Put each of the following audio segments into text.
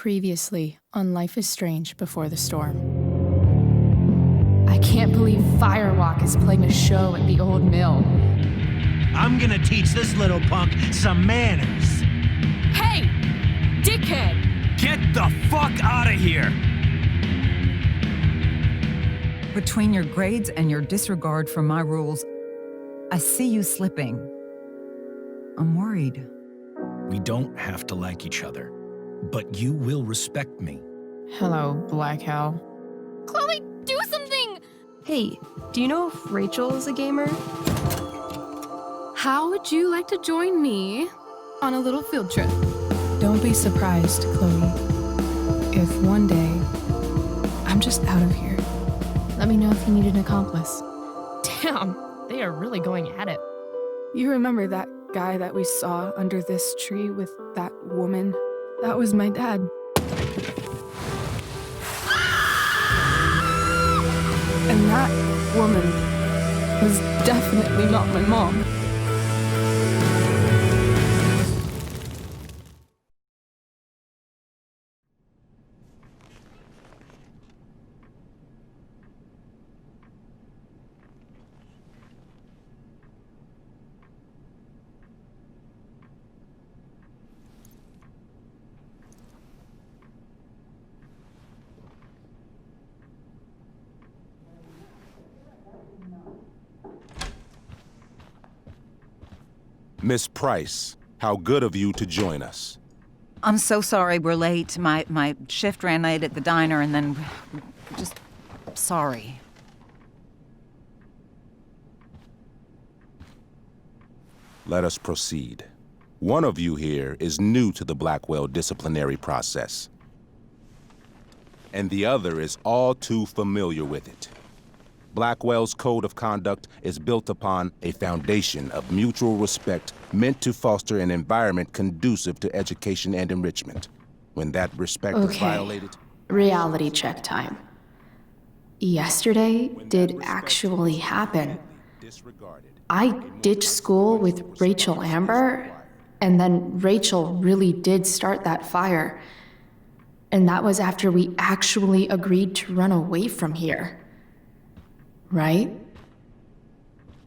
Previously on Life is Strange Before the Storm. I can't believe Firewalk is playing a show at the old mill. I'm gonna teach this little punk some manners. Hey! Dickhead! Get the fuck out of here! Between your grades and your disregard for my rules, I see you slipping. I'm worried. We don't have to like each other, but you will respect me. Hello, Black Hell. Chloe, do something! Hey, do you know if Rachel is a gamer? How would you like to join me on a little field trip? Don't be surprised, Chloe, if one day I'm just out of here. Let me know if you need an accomplice. Damn, they are really going at it. You remember that guy that we saw under this tree with that woman? That was my dad. And that woman was definitely not my mom. Miss Price, how good of you to join us. I'm so sorry we're late. My shift ran late at the diner and then just sorry. Let us proceed. One of you here is new to the Blackwell disciplinary process, and the other is all too familiar with it. Blackwell's code of conduct is built upon a foundation of mutual respect meant to foster an environment conducive to education and enrichment. When that respect is violated... Reality check time. Yesterday did actually happen. I ditched school with Rachel Amber, and then Rachel really did start that fire. And that was after we actually agreed to run away from here. Right?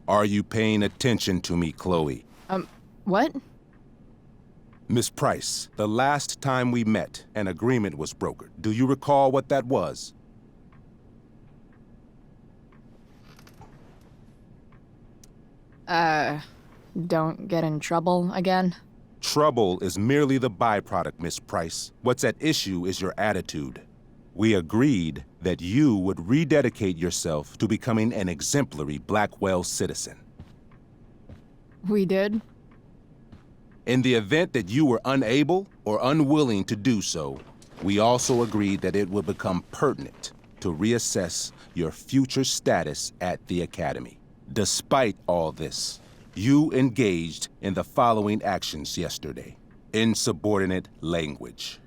Are you paying attention to me, Chloe? What? Miss Price, the last time we met, an agreement was brokered. Do you recall what that was? Don't get in trouble again? Trouble is merely the byproduct, Miss Price. What's at issue is your attitude. We agreed that you would rededicate yourself to becoming an exemplary Blackwell citizen. We did? In the event that you were unable or unwilling to do so, we also agreed that it would become pertinent to reassess your future status at the Academy. Despite all this, you engaged in the following actions yesterday. Insubordinate language.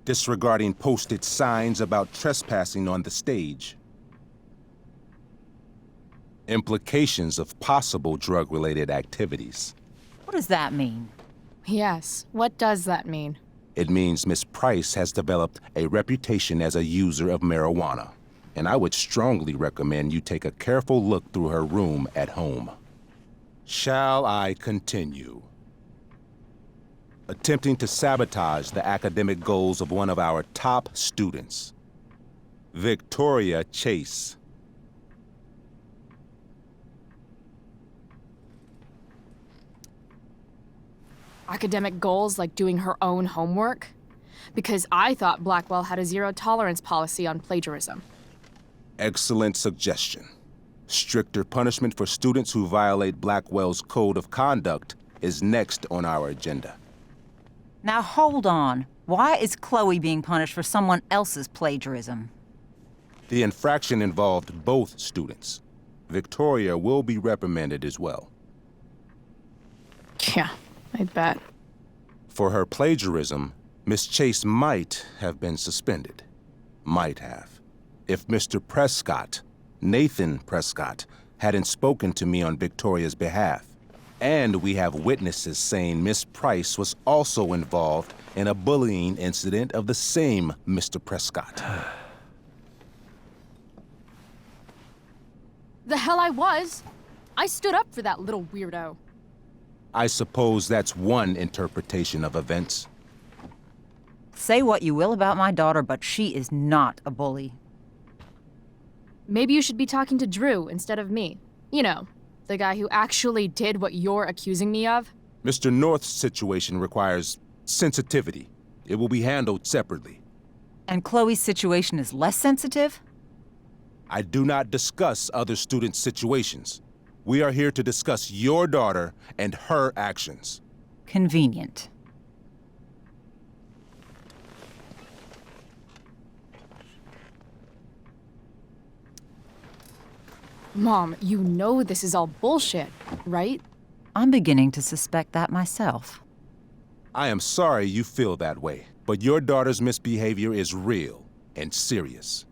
Disregarding posted signs about trespassing on the stage. Implications of possible drug-related activities. What does that mean? Yes, what does that mean? It means Miss Price has developed a reputation as a user of marijuana, and I would strongly recommend you take a careful look through her room at home. Shall I continue? Attempting to sabotage the academic goals of one of our top students, Victoria Chase. Academic goals like doing her own homework? Because I thought Blackwell had a zero-tolerance policy on plagiarism. Excellent suggestion. Stricter punishment for students who violate Blackwell's code of conduct is next on our agenda. Now hold on. Why is Chloe being punished for someone else's plagiarism? The infraction involved both students. Victoria will be reprimanded as well. Yeah, I bet. For her plagiarism, Miss Chase might have been suspended. Might have. If Mr. Prescott, Nathan Prescott, hadn't spoken to me on Victoria's behalf. And we have witnesses saying Miss Price was also involved in a bullying incident of the same Mr. Prescott. The hell I was! I stood up for that little weirdo. I suppose that's one interpretation of events. Say what you will about my daughter, but she is not a bully. Maybe you should be talking to Drew instead of me. You know, the guy who actually did what you're accusing me of. Mr. North's situation requires sensitivity. It will be handled separately. And Chloe's situation is less sensitive? I do not discuss other students' situations. We are here to discuss your daughter and her actions. Convenient. Mom, you know this is all bullshit, right? I'm beginning to suspect that myself. I am sorry you feel that way, but your daughter's misbehavior is real and serious.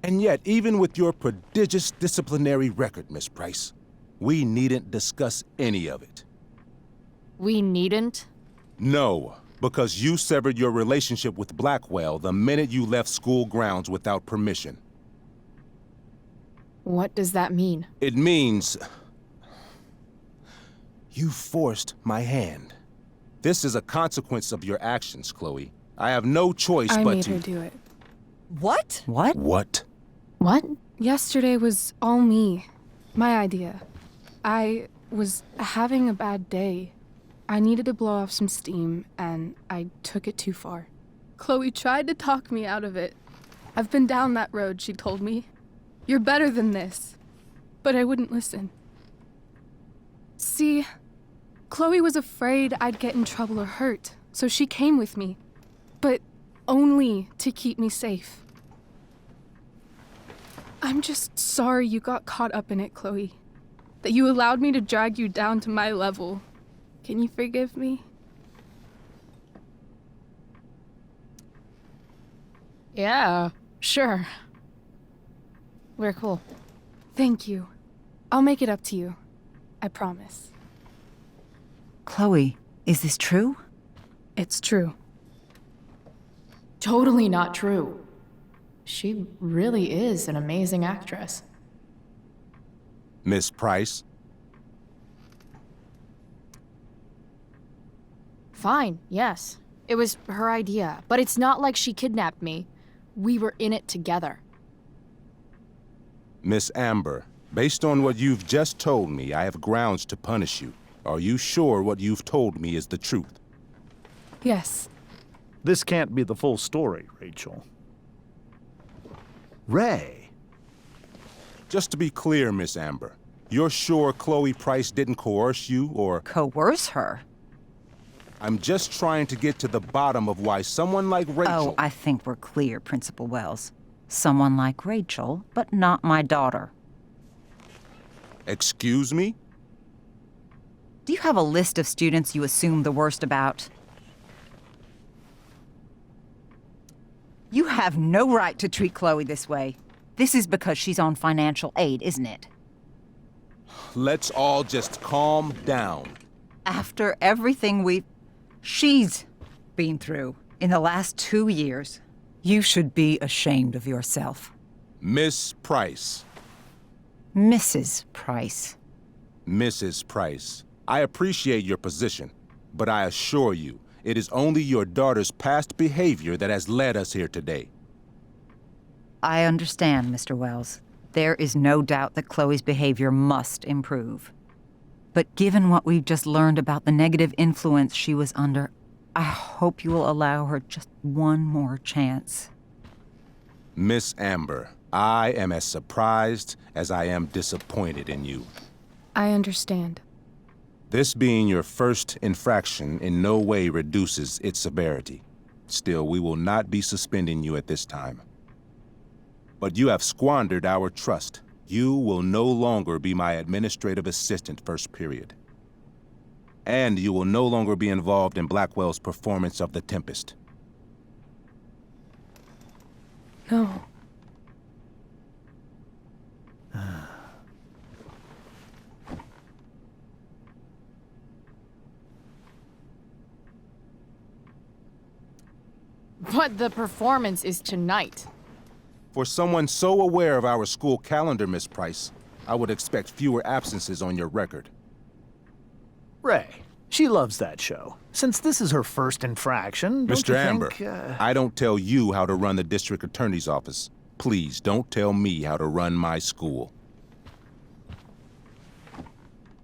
And yet, even with your prodigious disciplinary record, Miss Price, we needn't discuss any of it. We needn't? No, because you severed your relationship with Blackwell the minute you left school grounds without permission. What does that mean? It means you forced my hand. This is a consequence of your actions, Chloe. I have no choice I but made to... her do it. What? What? What? What? Yesterday was all me. My idea. I was having a bad day. I needed to blow off some steam, and I took it too far. Chloe tried to talk me out of it. I've been down that road, she told me. You're better than this. But I wouldn't listen. See, Chloe was afraid I'd get in trouble or hurt, so she came with me. But only to keep me safe. I'm just sorry you got caught up in it, Chloe. That you allowed me to drag you down to my level. Can you forgive me? Yeah, sure. We're cool. Thank you. I'll make it up to you. I promise. Chloe, is this true? It's true. Totally not true. She really is an amazing actress. Miss Price? Fine, yes. It was her idea, but it's not like she kidnapped me. We were in it together. Miss Amber, based on what you've just told me, I have grounds to punish you. Are you sure what you've told me is the truth? Yes. This can't be the full story, Rachel. Ray. Just to be clear, Miss Amber, you're sure Chloe Price didn't coerce you, or... Coerce her? I'm just trying to get to the bottom of why someone like Rachel... Oh, I think we're clear, Principal Wells. Someone like Rachel, but not my daughter. Excuse me? Do you have a list of students you assume the worst about? You have no right to treat Chloe this way. This is because she's on financial aid, isn't it? Let's all just calm down. After everything she's been through in the last 2 years, you should be ashamed of yourself. Miss Price. Mrs. Price. Mrs. Price, I appreciate your position, but I assure you, it is only your daughter's past behavior that has led us here today. I understand, Mr. Wells. There is no doubt that Chloe's behavior must improve. But given what we've just learned about the negative influence she was under, I hope you will allow her just one more chance. Miss Amber, I am as surprised as I am disappointed in you. I understand. This being your first infraction in no way reduces its severity. Still, we will not be suspending you at this time. But you have squandered our trust. You will no longer be my administrative assistant first period. And you will no longer be involved in Blackwell's performance of The Tempest. No. what the performance is tonight. For someone so aware of our school calendar, Miss Price, I would expect fewer absences on your record. Ray, she loves that show. Since this is her first infraction, don't Mr. you Amber, think, I don't tell you how to run the district attorney's office. Please don't tell me how to run my school.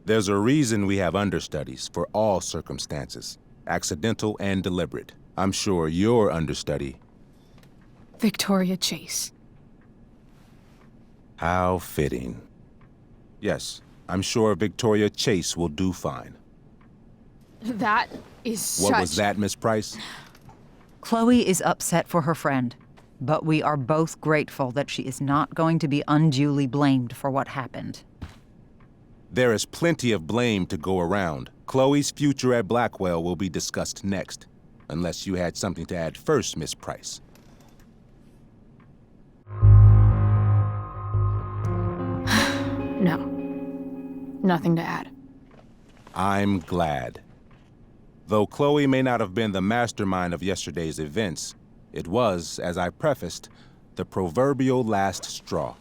There's a reason we have understudies for all circumstances, accidental and deliberate. I'm sure your understudy. Victoria Chase. How fitting. Yes, I'm sure Victoria Chase will do fine. That is such... What was that, Miss Price? Chloe is upset for her friend, but we are both grateful that she is not going to be unduly blamed for what happened. There is plenty of blame to go around. Chloe's future at Blackwell will be discussed next, unless you had something to add first, Miss Price. No. Nothing to add. I'm glad. Though Chloe may not have been the mastermind of yesterday's events, it was, as I prefaced, the proverbial last straw.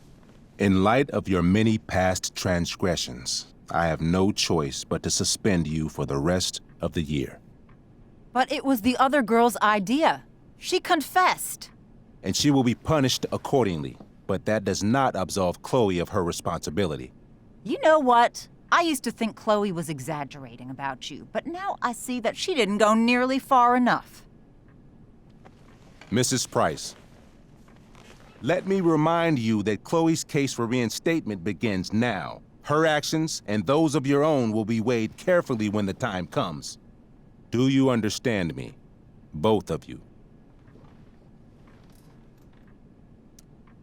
In light of your many past transgressions, I have no choice but to suspend you for the rest of the year. But it was the other girl's idea. She confessed. And she will be punished accordingly, but that does not absolve Chloe of her responsibility. You know what? I used to think Chloe was exaggerating about you, but now I see that she didn't go nearly far enough. Mrs. Price, let me remind you that Chloe's case for reinstatement begins now. Her actions and those of your own will be weighed carefully when the time comes. Do you understand me? Both of you.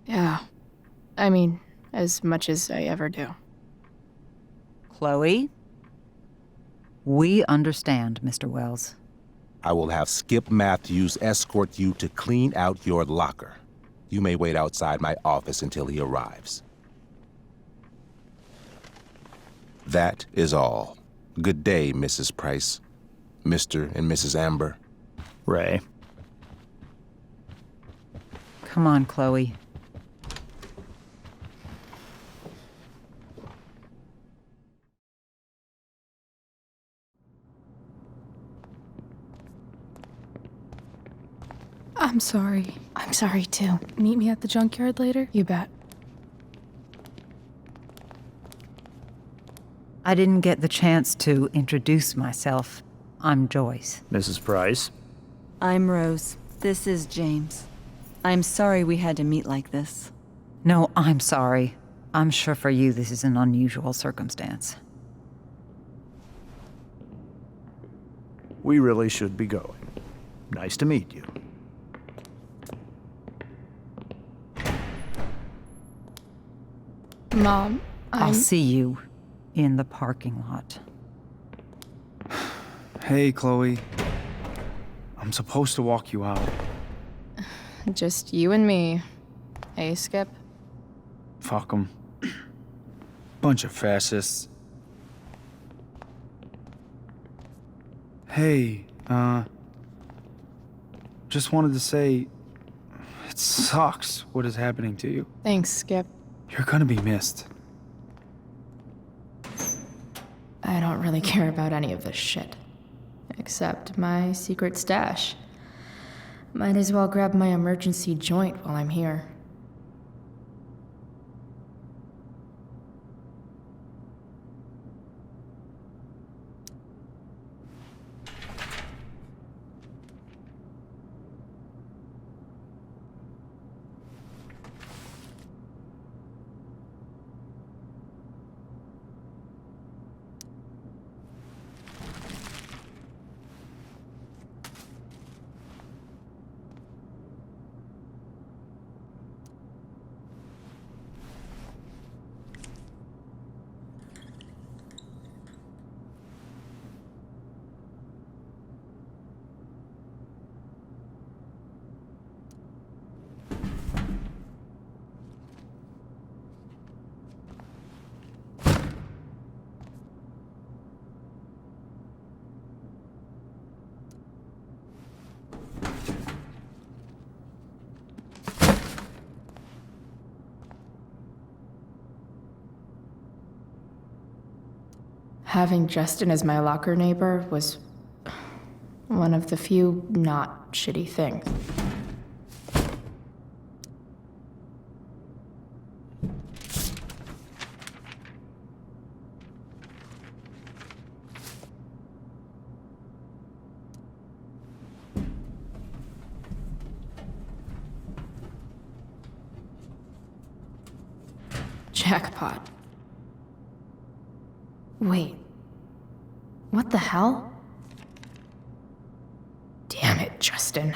Yeah. I mean, as much as I ever do. Chloe? We understand, Mr. Wells. I will have Skip Matthews escort you to clean out your locker. You may wait outside my office until he arrives. That is all. Good day, Mrs. Price. Mr. and Mrs. Amber. Ray? Come on, Chloe. I'm sorry. I'm sorry too. Meet me at the junkyard later? You bet. I didn't get the chance to introduce myself. I'm Joyce. Mrs. Price? I'm Rose. This is James. I'm sorry we had to meet like this. No, I'm sorry. I'm sure for you this is an unusual circumstance. We really should be going. Nice to meet you. Mom, I'll see you in the parking lot. Hey, Chloe. I'm supposed to walk you out. Just you and me. Hey, Skip? Fuck 'em. Bunch of fascists. Hey, just wanted to say, it sucks what is happening to you. Thanks, Skip. You're gonna be missed. I don't really care about any of this shit. Except my secret stash. Might as well grab my emergency joint while I'm here. Having Justin as my locker neighbor was one of the few not shitty things. Jackpot. Wait. What the hell? Damn it, Justin.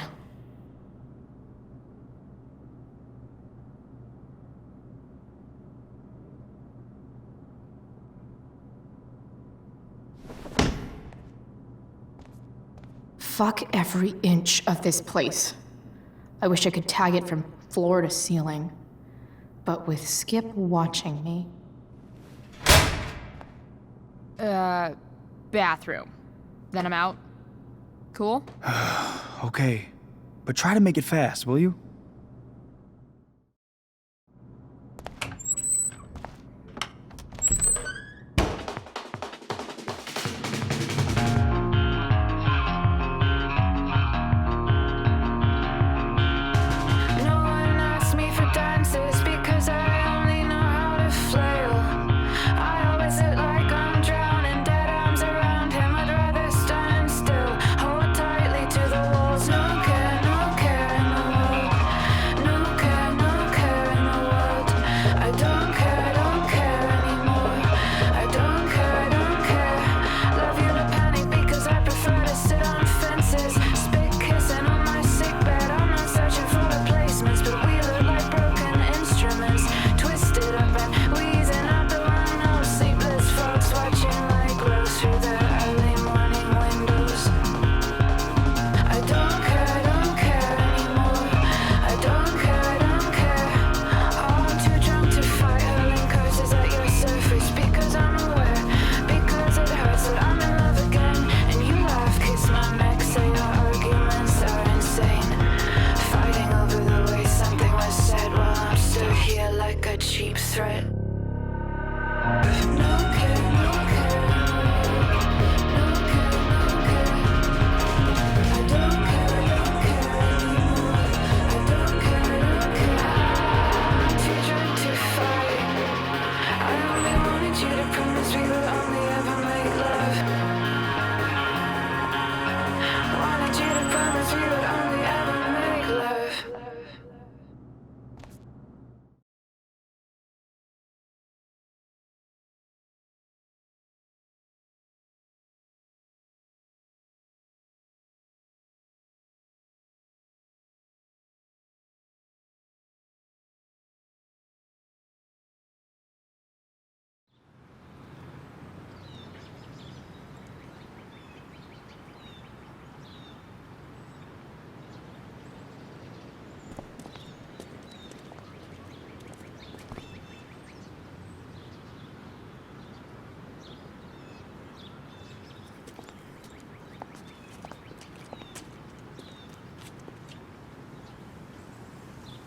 Fuck every inch of this place. I wish I could tag it from floor to ceiling. But with Skip watching me. Bathroom. Then I'm out. Cool? Okay, but try to make it fast, will you?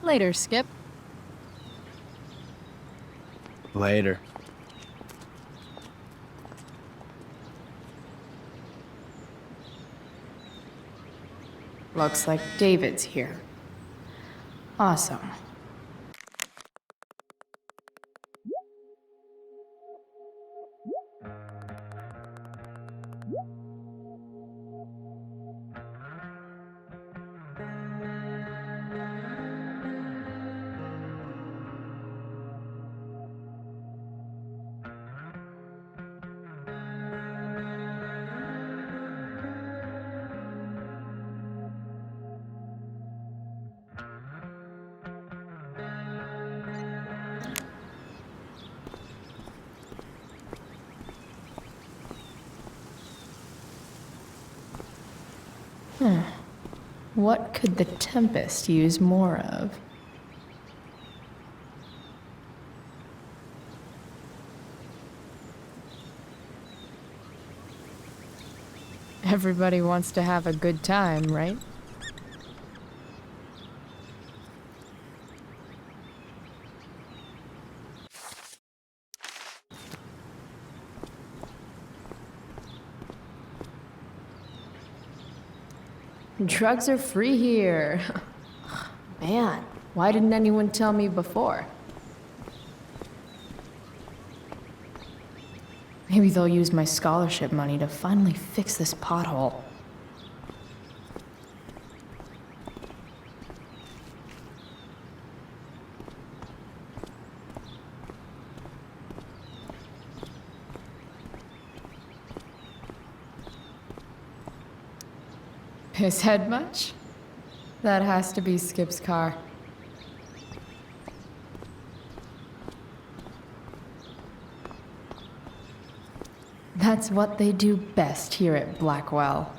Later, Skip. Later. Looks like David's here. Awesome. What could the Tempest use more of? Everybody wants to have a good time, right? Drugs are free here. Man, why didn't anyone tell me before? Maybe they'll use my scholarship money to finally fix this pothole. His head much? That has to be Skip's car. That's what they do best here at Blackwell.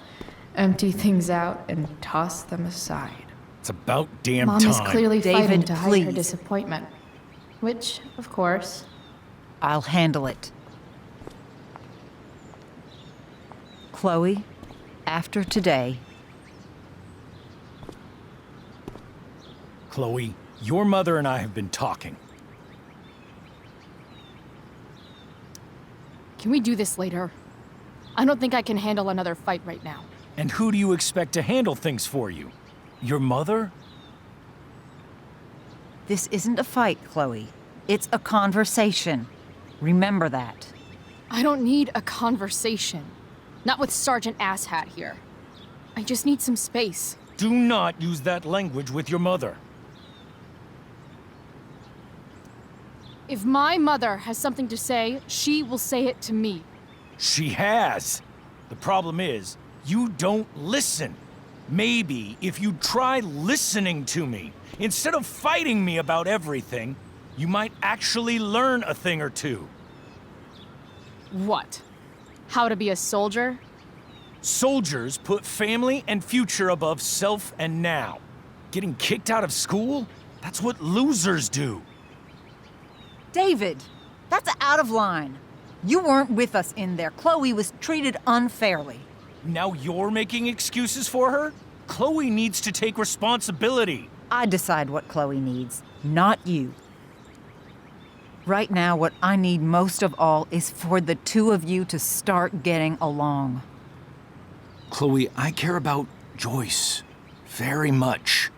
Empty things out and toss them aside. It's about damn Mom time. is clearly David, fighting to hide her please. disappointment. Which, of course, I'll handle it. Chloe, after today, Chloe, your mother and I have been talking. Can we do this later? I don't think I can handle another fight right now. And who do you expect to handle things for you? Your mother? this isn't a fight, Chloe. It's a conversation. Remember that. I don't need a conversation. Not with Sergeant Asshat here. I just need some space. Do not use that language with your mother. If my mother has something to say, she will say it to me. She has. The problem is, you don't listen. Maybe if you try listening to me, instead of fighting me about everything, you might actually learn a thing or two. What? How to be a soldier? Soldiers put family and future above self and now. Getting kicked out of school? That's what losers do. David, that's out of line. You weren't with us in there. Chloe was treated unfairly. Now you're making excuses for her? Chloe needs to take responsibility. I decide what Chloe needs, not you. Right now, what I need most of all is for the two of you to start getting along. Chloe, I care about Joyce very much.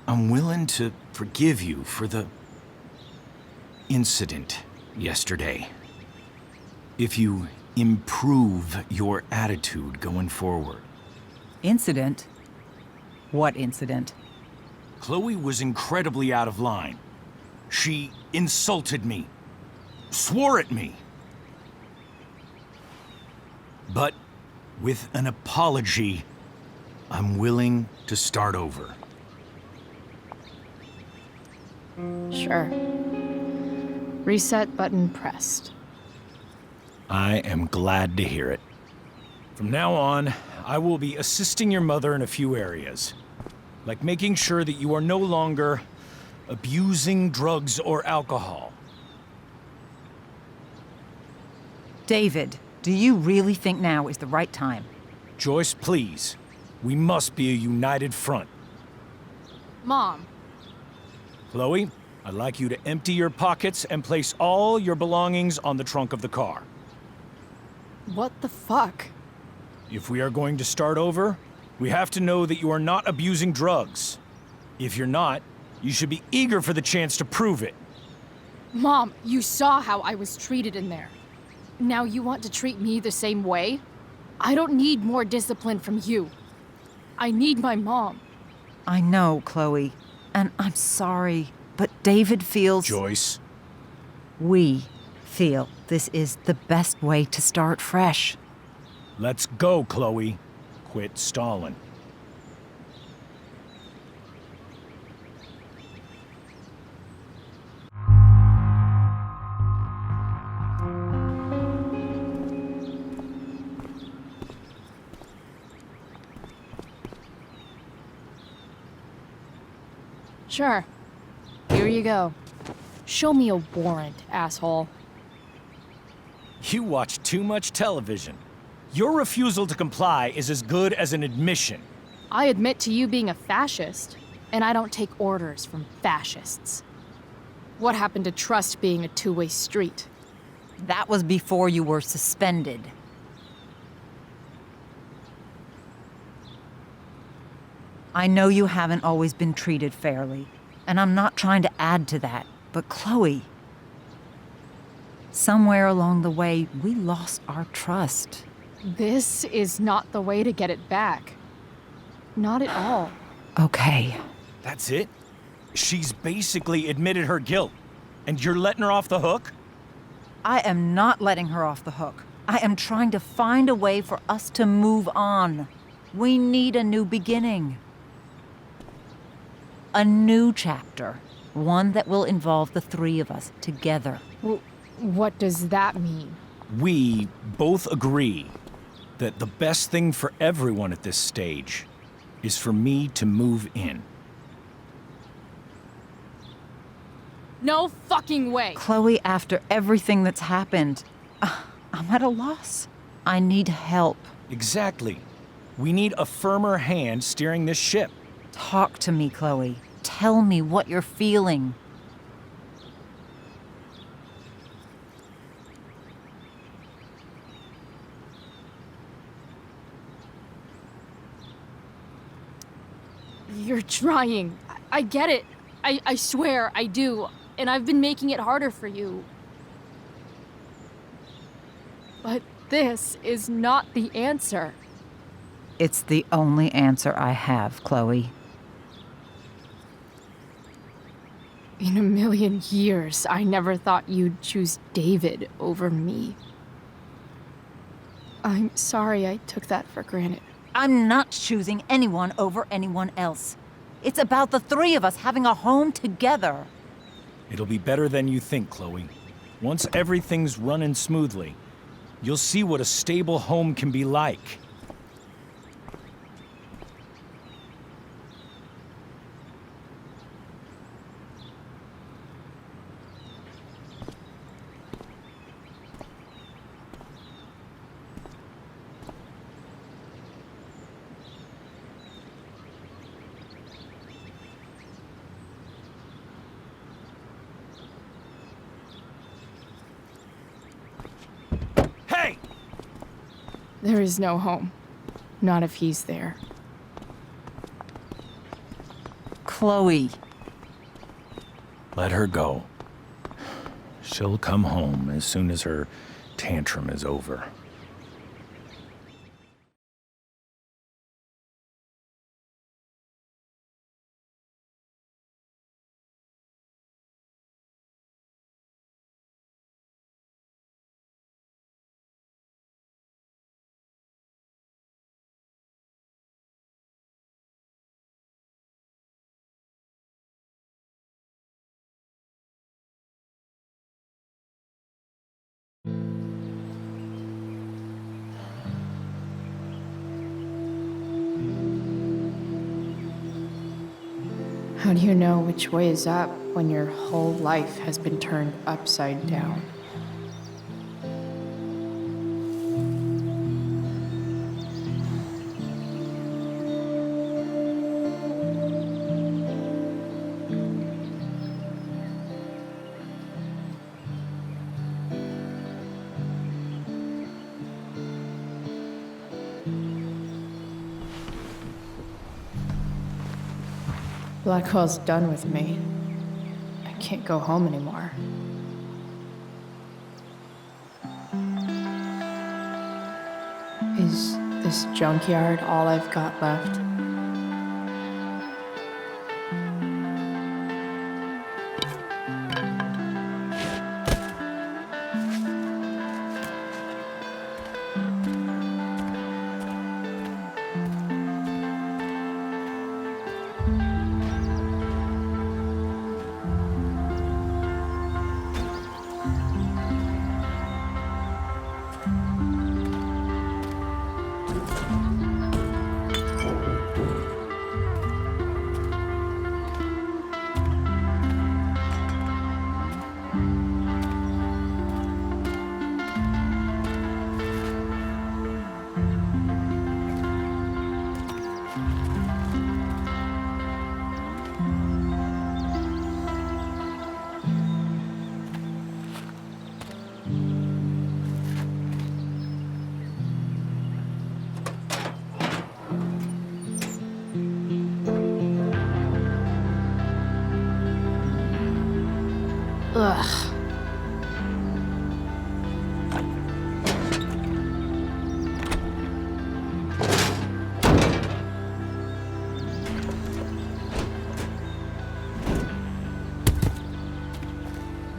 I'm willing to forgive you for the incident yesterday. If you improve your attitude going forward. Incident? What incident? Chloe was incredibly out of line. She insulted me, swore at me. But with an apology, I'm willing to start over. Sure. Reset button pressed. I am glad to hear it. From now on, I will be assisting your mother in a few areas, like making sure that you are no longer abusing drugs or alcohol. David, do you really think now is the right time? Joyce, please. We must be a united front. Mom, Chloe, I'd like you to empty your pockets and place all your belongings on the trunk of the car. what the fuck? If we are going to start over, we have to know that you are not abusing drugs. If you're not, you should be eager for the chance to prove it. Mom, you saw how I was treated in there. Now you want to treat me the same way? I don't need more discipline from you. I need my mom. I know, Chloe, and I'm sorry, but David feels... Joyce. We feel this is the best way to start fresh. Let's go, Chloe. Quit stalling. Sure. Here you go. Show me a warrant, asshole. You watch too much television. Your refusal to comply is as good as an admission. I admit to you being a fascist, and I don't take orders from fascists. What happened to trust being a two-way street? That was before you were suspended. I know you haven't always been treated fairly, and I'm not trying to add to that, but Chloe, somewhere along the way, we lost our trust. This is not the way to get it back. Not at all. Okay. That's it? She's basically admitted her guilt, and you're letting her off the hook? I am not letting her off the hook. I am trying to find a way for us to move on. We need a new beginning. A new chapter. One that will involve the three of us together. What does that mean? We both agree that the best thing for everyone at this stage is for me to move in. No fucking way! Chloe, after everything that's happened, I'm at a loss. I need help. Exactly. We need a firmer hand steering this ship. Talk to me, Chloe. Tell me what you're feeling. You're trying. I get it. I swear, I do. And I've been making it harder for you. But this is not the answer. It's the only answer I have, Chloe. In a million years, I never thought you'd choose David over me. I'm sorry I took that for granted. I'm not choosing anyone over anyone else. It's about the three of us having a home together. It'll be better than you think, Chloe. Once everything's running smoothly, you'll see what a stable home can be like. Hey! There is no home. Not if he's there. Chloe. Let her go. She'll come home as soon as her tantrum is over. How do you know which way is up when your whole life has been turned upside down? Blackwell's done with me. I can't go home anymore. Is this junkyard all I've got left? Ugh.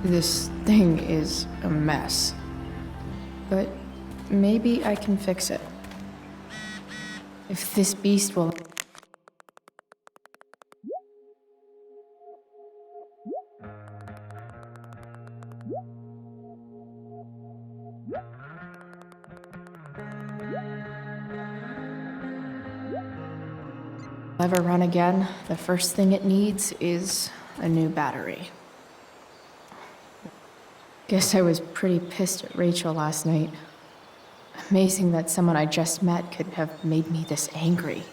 This thing is a mess. But maybe I can fix it. If this beast will... ever run again, the first thing it needs is a new battery. Guess I was pretty pissed at Rachel last night. Amazing that someone I just met could have made me this angry.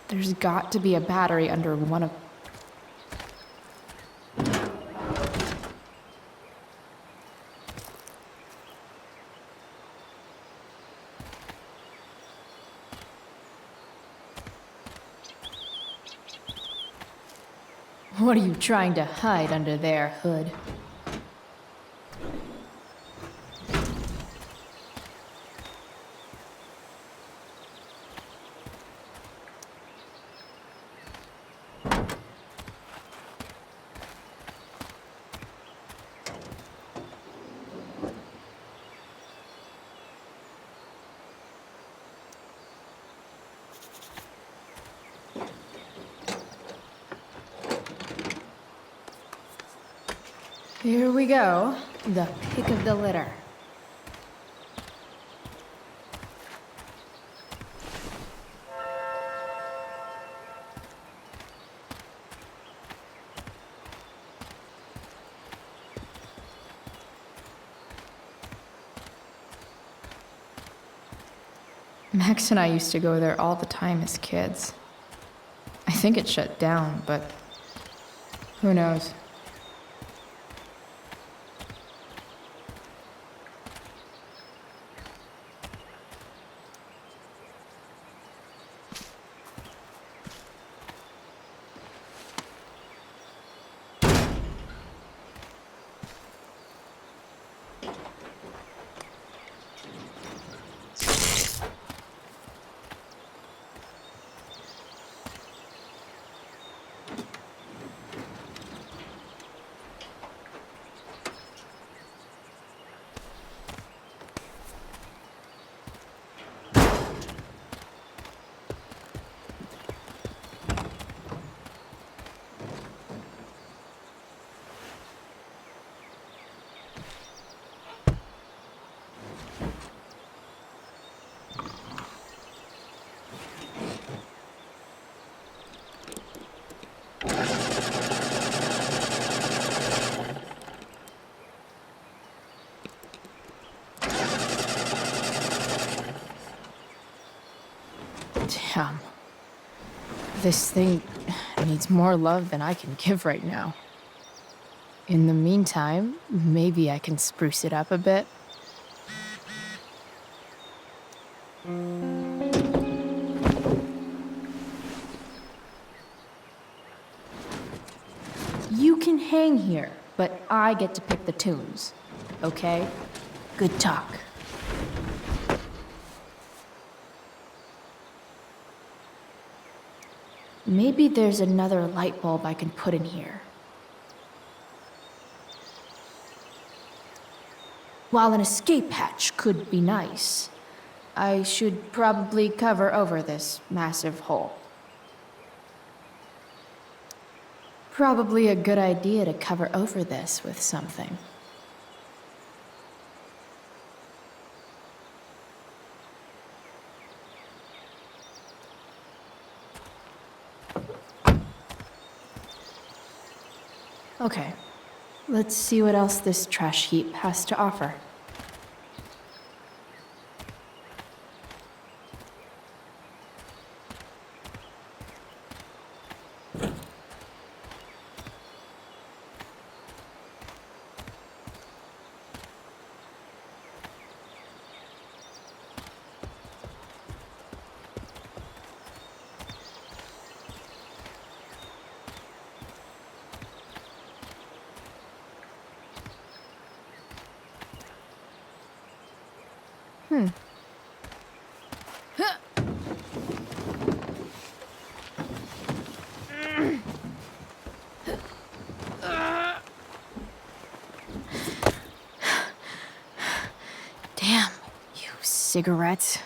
There's got to be a battery under one of... What are you trying to hide under there, Hood? Here we go, the pick of the litter. Max and I used to go there all the time as kids. I think it shut down, but who knows? Damn. This thing needs more love than I can give right now. In the meantime, maybe I can spruce it up a bit. hang here, but I get to pick the tunes. Okay? Good talk. Maybe there's another light bulb I can put in here. While an escape hatch could be nice, I should probably cover over this massive hole. Probably a good idea to cover over this with something. Okay, let's see what else this trash heap has to offer. Damn, you cigarettes.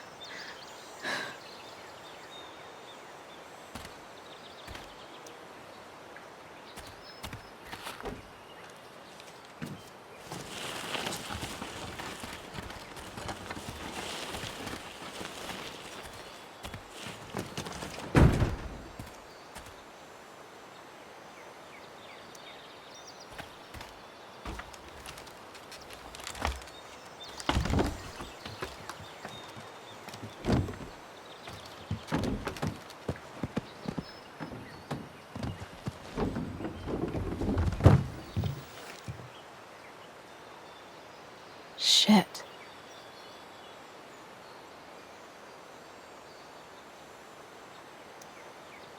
Shit.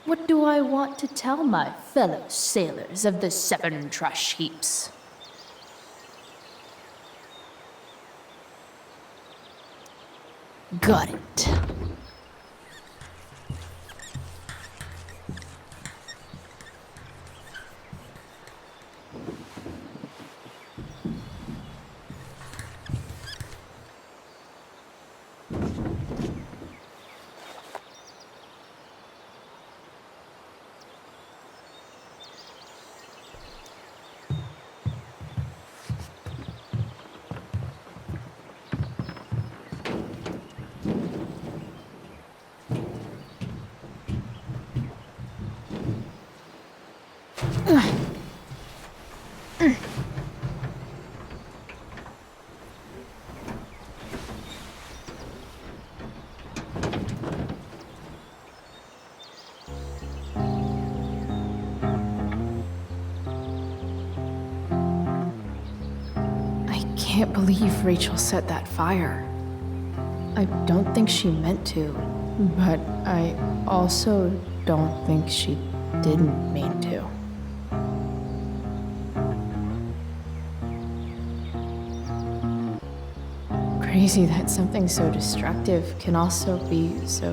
What do I want to tell my fellow sailors of the 7 trash heaps? Got it. I can't believe Rachel set that fire. I don't think she meant to, but I also don't think she didn't mean to. Crazy that something so destructive can also be so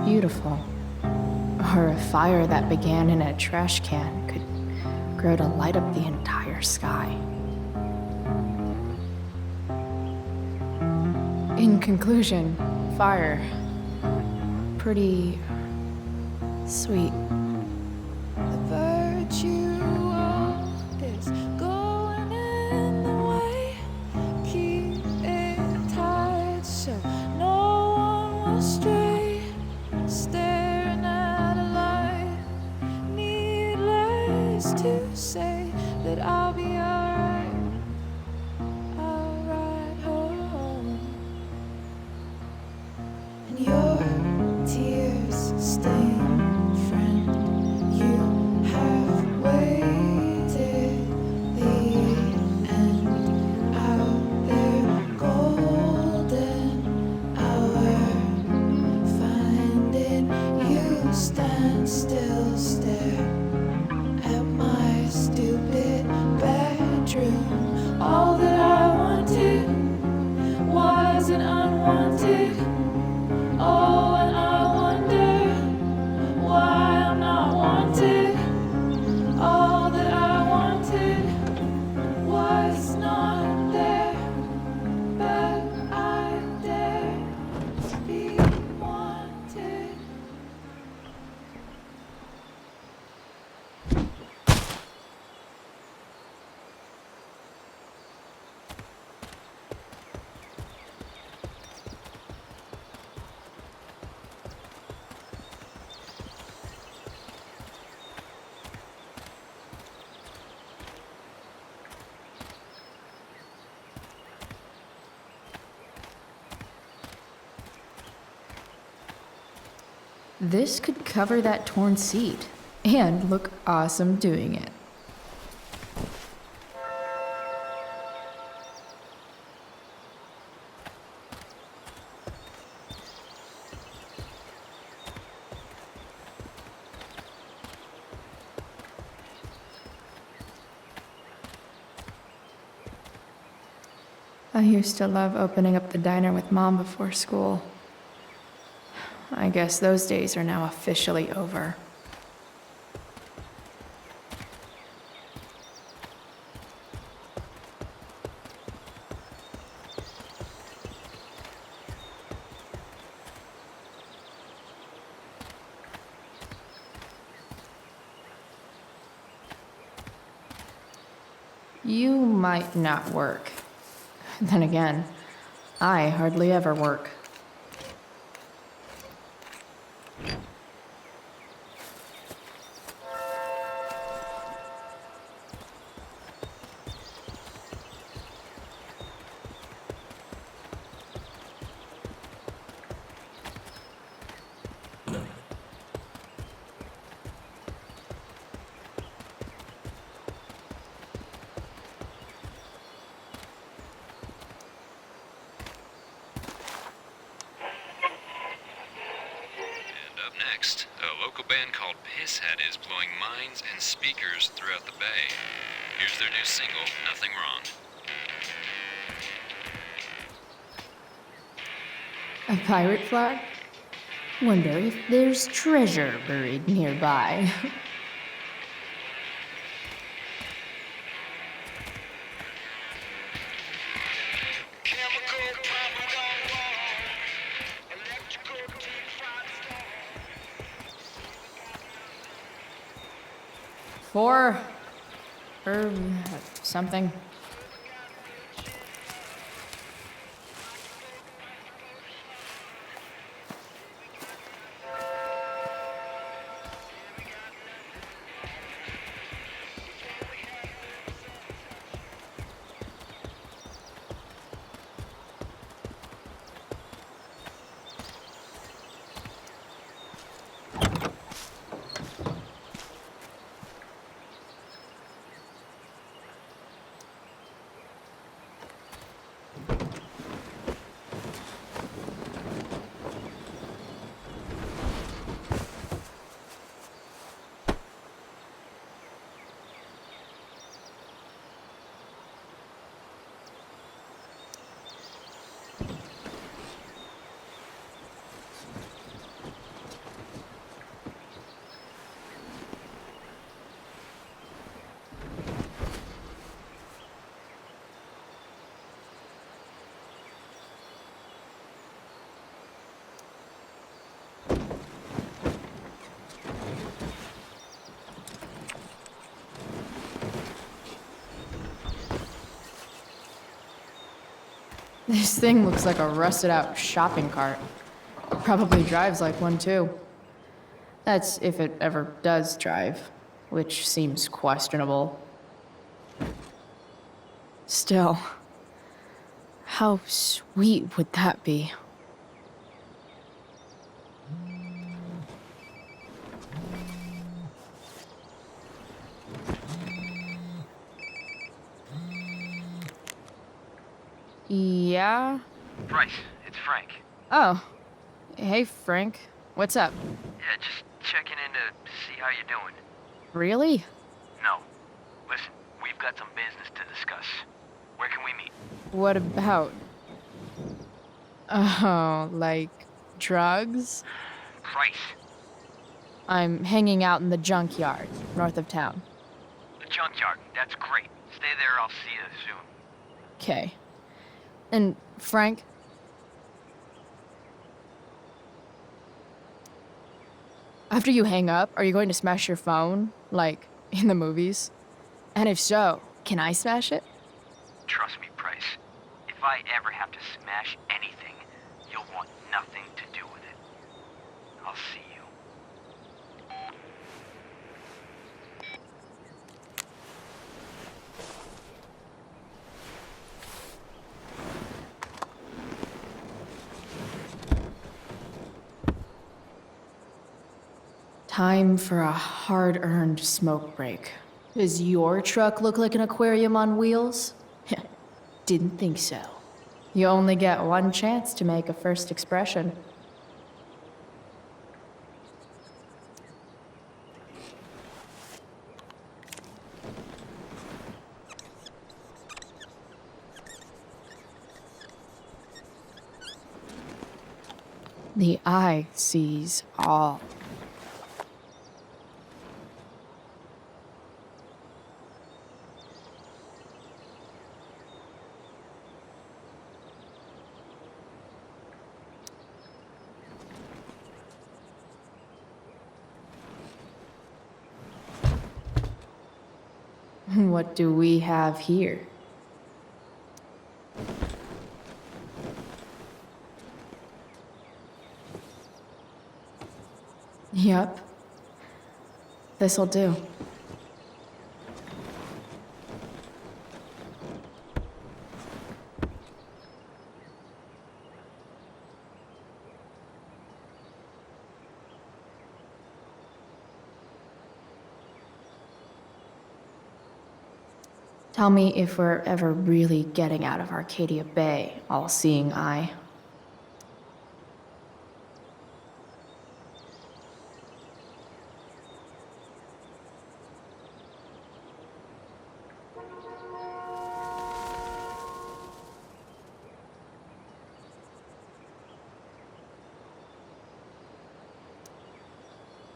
beautiful. Or a fire that began in a trash can could grow to light up the entire sky. In conclusion, fire. Pretty sweet. The virtue is going in the way. Keep it tight so no one will stray. Staring at a light. Needless to say that I'll be alright. I'll ride home. And your tears stain, friend. You have waited the end out there, golden hour. Finding you stand still, stare at my stupid This could cover that torn seat and look awesome doing it. I used to love opening up the diner with Mom before school. I guess those days are now officially over. You might not work. Then again, I hardly ever work. Next, a local band called Pisshead is blowing minds and speakers throughout the bay. Here's their new single, Nothing Wrong. A pirate flag? Wonder if there's treasure buried nearby. Four, or something. This thing looks like a rusted out shopping cart. Probably drives like one too. That's if it ever does drive, which seems questionable. Still, how sweet would that be? Yeah? Bryce, it's Frank. Oh. Hey, Frank. What's up? Yeah, just checking in to see how you're doing. Really? No. Listen, we've got some business to discuss. Where can we meet? What about? Oh, like drugs? Bryce. I'm hanging out in the junkyard, north of town. The junkyard. That's great. Stay there, I'll see you soon. Okay. And Frank? After you hang up, are you going to smash your phone, like in the movies? And if so, can I smash it? Trust me, Bryce. If I ever have to smash anything, you'll want nothing to do with it. I'll see you. Time for a hard-earned smoke break. Does your truck look like an aquarium on wheels? Didn't think so. You only get one chance to make a first expression. The eye sees all. What do we have here? Yep. This'll do. Tell me if we're ever really getting out of Arcadia Bay, all-seeing eye.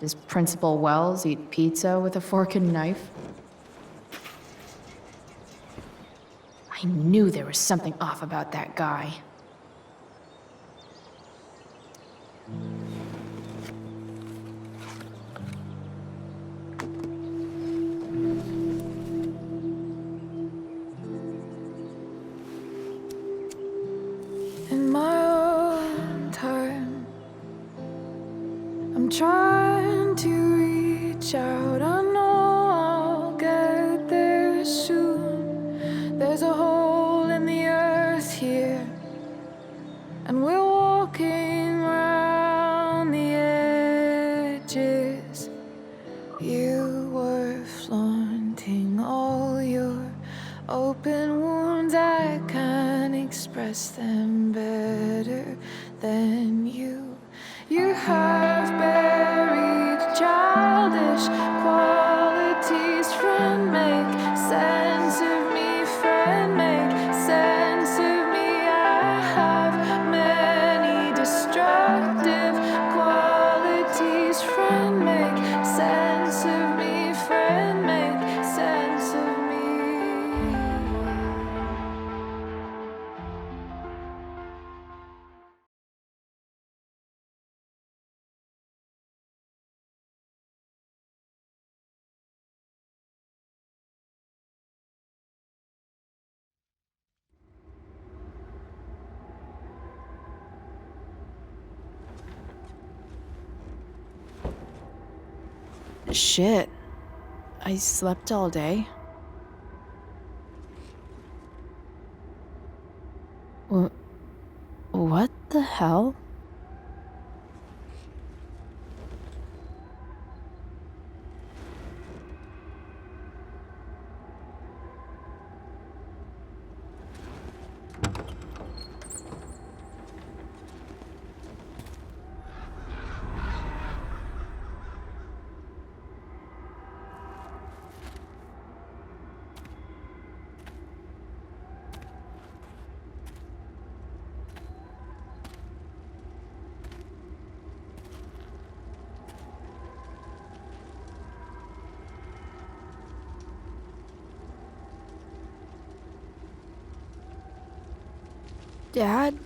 Does Principal Wells eat pizza with a fork and knife? I knew there was something off about that guy. In my own time, I'm trying to reach out. I know I'll get there soon. There's a hole in the earth here, and we're walking around the edges. You were flaunting all your open wounds. I can't express them better than you. You have buried childish qualities. Friend, make sense of me. Friend, make sense of me. I have many destructive qualities. Friend, make sense of me. Friend, make sense of me. Shit. I slept all day. What the hell? Dad?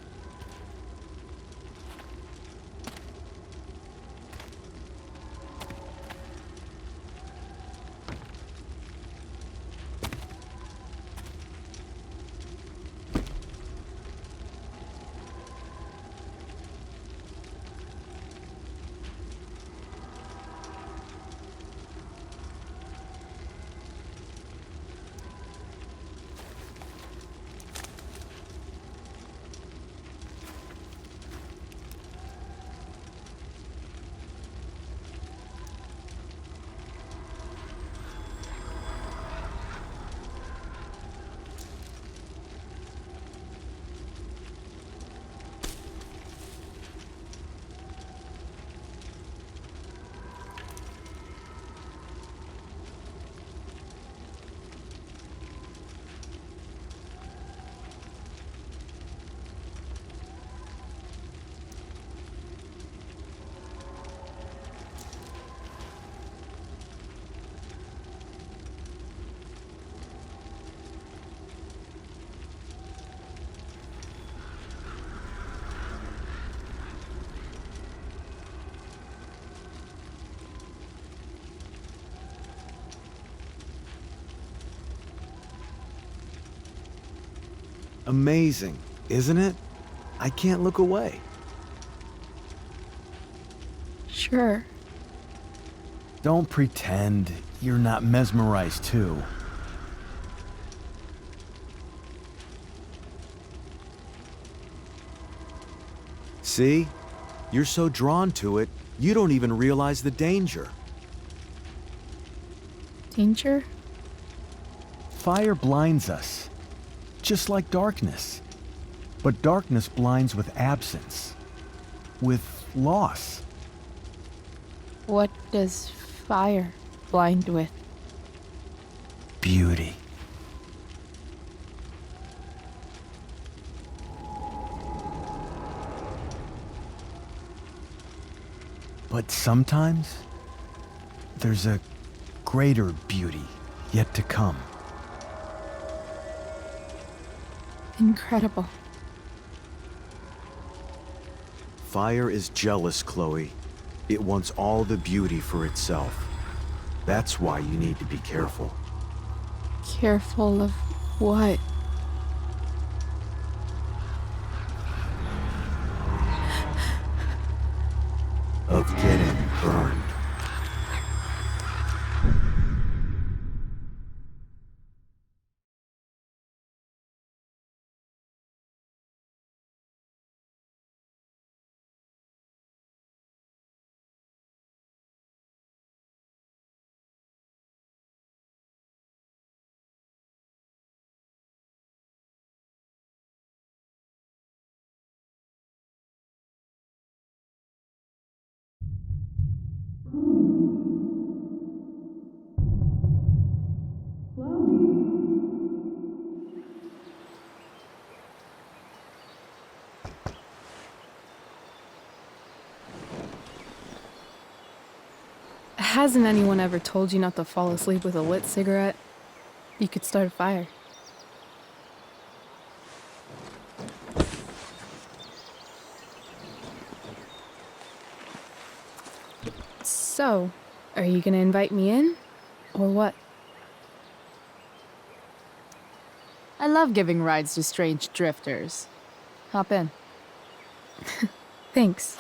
Amazing, isn't it? I can't look away. Sure. Don't pretend you're not mesmerized too. See? You're so drawn to it, you don't even realize the danger. Danger? Fire blinds us, just like darkness. But darkness blinds with absence, with loss. What does fire blind with? Beauty. But sometimes, there's a greater beauty yet to come. Incredible. Fire is jealous, Chloe. It wants all the beauty for itself. That's why you need to be careful. Careful of what? Of getting burned. Hasn't anyone ever told you not to fall asleep with a lit cigarette? You could start a fire. So, are you gonna invite me in? Or what? I love giving rides to strange drifters. Hop in. Thanks.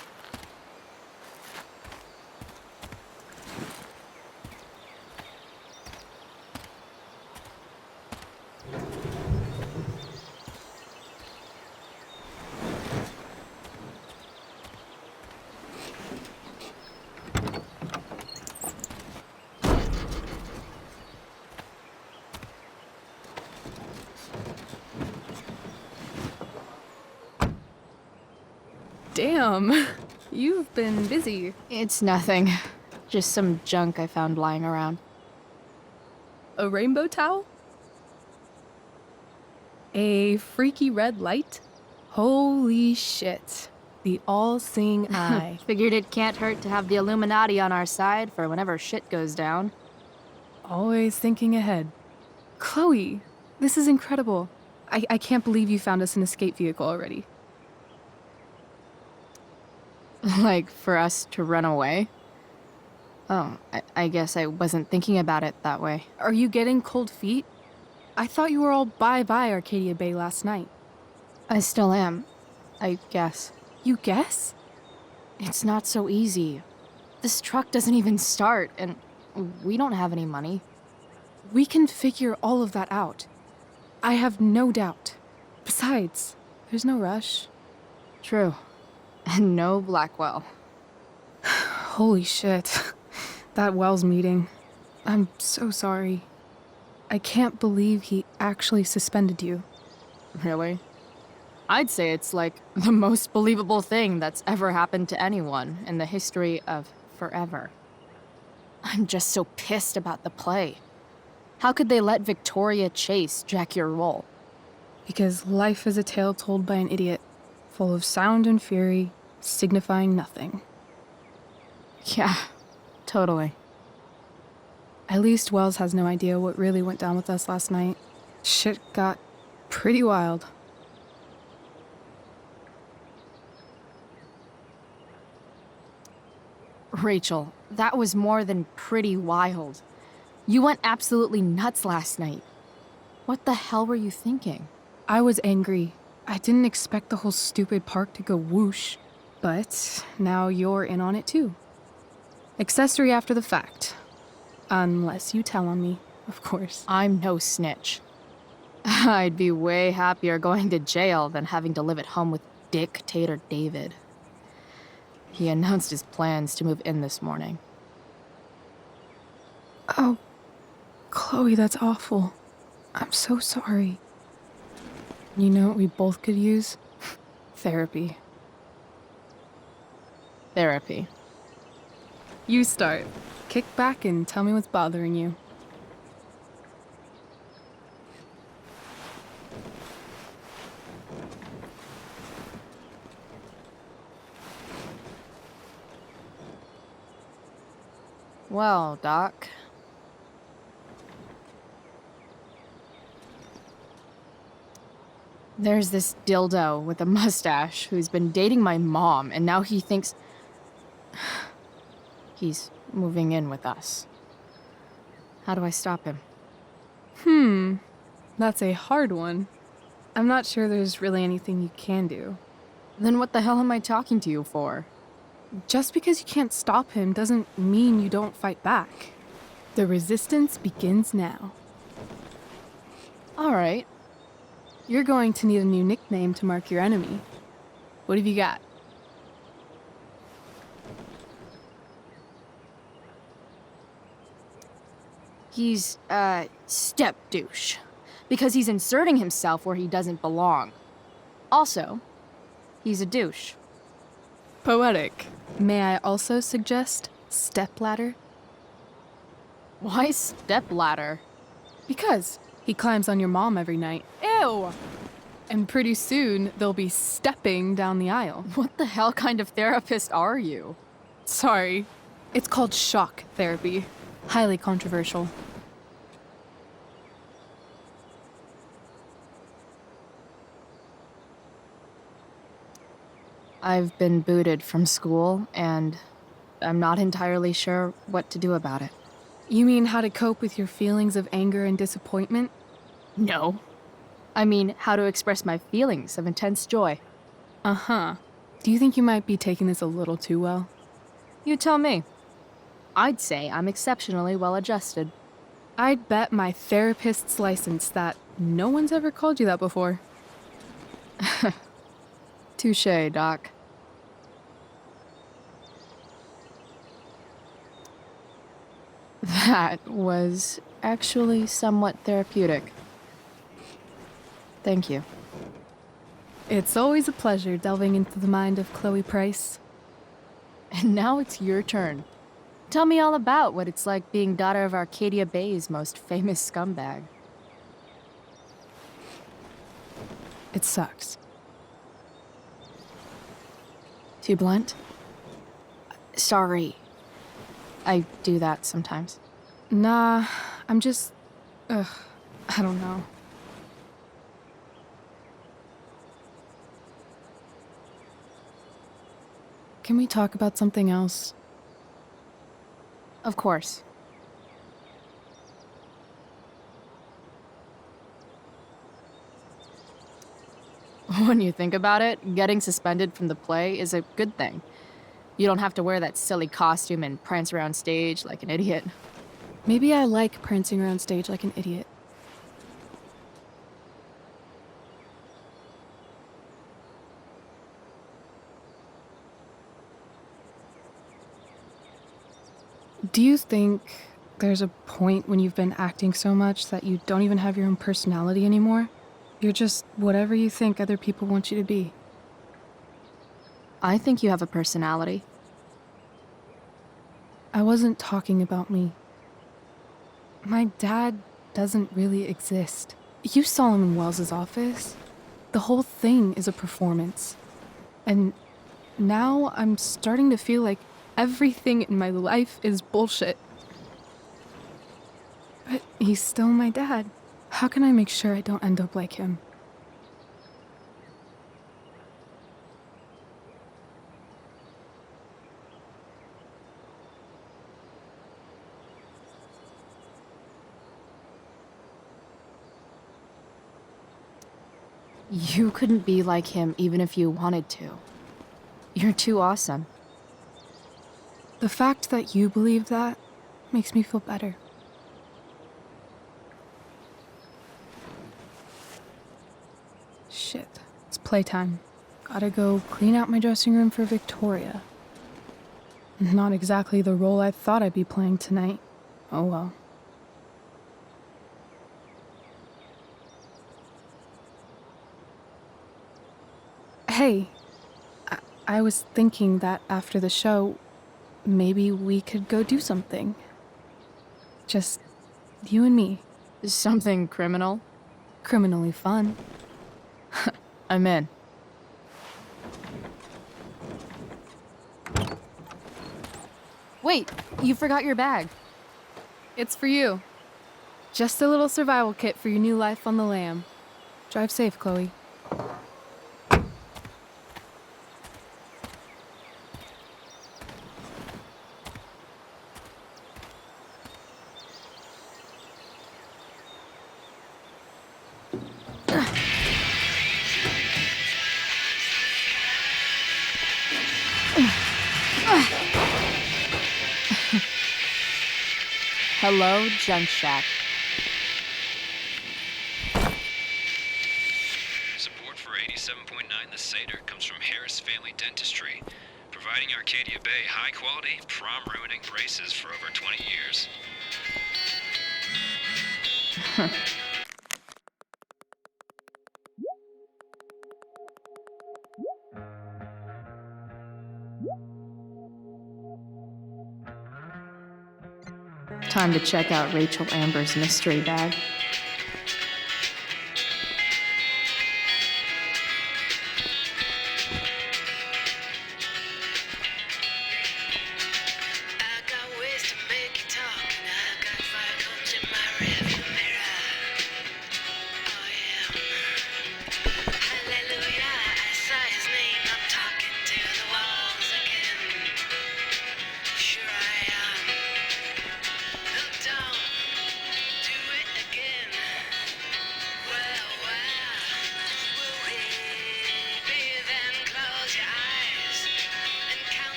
Damn, you've been busy. It's nothing. Just some junk I found lying around. A rainbow towel? A freaky red light? Holy shit. The all-seeing eye. Figured it can't hurt to have the Illuminati on our side for whenever shit goes down. Always thinking ahead. Chloe, this is incredible. I can't believe you found us an escape vehicle already. Like, for us to run away? Oh, I guess I wasn't thinking about it that way. Are you getting cold feet? I thought you were all bye-bye Arcadia Bay last night. I still am, I guess. You guess? It's not so easy. This truck doesn't even start, and we don't have any money. We can figure all of that out. I have no doubt. Besides, there's no rush. True. And no Blackwell. Holy shit. That Wells meeting. I'm so sorry. I can't believe he actually suspended you. Really? I'd say it's like the most believable thing that's ever happened to anyone in the history of forever. I'm just so pissed about the play. How could they let Victoria Chase jack your role? Because life is a tale told by an idiot, full of sound and fury, signifying nothing. Yeah, totally. At least Wells has no idea what really went down with us last night. Shit got pretty wild. Rachel, that was more than pretty wild. You went absolutely nuts last night. What the hell were you thinking? I was angry. I didn't expect the whole stupid park to go whoosh. But now you're in on it too. Accessory after the fact. Unless you tell on me, of course. I'm no snitch. I'd be way happier going to jail than having to live at home with Dictator David. He announced his plans to move in this morning. Oh, Chloe, that's awful. I'm so sorry. You know what we both could use? Therapy. Therapy. You start. Kick back and tell me what's bothering you. Well, Doc. There's this dildo with a mustache who's been dating my mom, and now he thinks he's moving in with us. How do I stop him? That's a hard one. I'm not sure there's really anything you can do. Then what the hell am I talking to you for? Just because you can't stop him doesn't mean you don't fight back. The resistance begins now. All right. You're going to need a new nickname to mark your enemy. What have you got? He's, step douche. Because he's inserting himself where he doesn't belong. Also, he's a douche. Poetic. May I also suggest stepladder? Why stepladder? Because he climbs on your mom every night. Ew! And pretty soon, they'll be stepping down the aisle. What the hell kind of therapist are you? Sorry. It's called shock therapy. Highly controversial. I've been booted from school, and I'm not entirely sure what to do about it. You mean how to cope with your feelings of anger and disappointment? No. I mean, how to express my feelings of intense joy. Uh-huh. Do you think you might be taking this a little too well? You tell me. I'd say I'm exceptionally well adjusted. I'd bet my therapist's license that no one's ever called you that before. Touché, Doc. That was actually somewhat therapeutic. Thank you. It's always a pleasure delving into the mind of Chloe Price. And now it's your turn. Tell me all about what it's like being daughter of Arcadia Bay's most famous scumbag. It sucks. Too blunt? Sorry. I do that sometimes. Nah, I'm just... I don't know. Can we talk about something else? Of course. When you think about it, getting suspended from the play is a good thing. You don't have to wear that silly costume and prance around stage like an idiot. Maybe I like prancing around stage like an idiot. Do you think there's a point when you've been acting so much that you don't even have your own personality anymore? You're just whatever you think other people want you to be. I think you have a personality. I wasn't talking about me. My dad doesn't really exist. You saw him in Wells's office. The whole thing is a performance. And now I'm starting to feel like everything in my life is bullshit. But he's still my dad. How can I make sure I don't end up like him? You couldn't be like him even if you wanted to. You're too awesome. The fact that you believe that makes me feel better. Shit, it's playtime. Gotta go clean out my dressing room for Victoria. Not exactly the role I thought I'd be playing tonight. Oh well. Hey, I was thinking that after the show, maybe we could go do something. Just you and me. Something criminal? Criminally fun. I'm in. Wait, you forgot your bag. It's for you. Just a little survival kit for your new life on the lam. Drive safe, Chloe. Hello, Junk Shack. Support for 87.9 The Seder comes from Harris Family Dentistry, providing Arcadia Bay high-quality, prom-ruining braces for over 20 years. Time to check out Rachel Amber's mystery bag.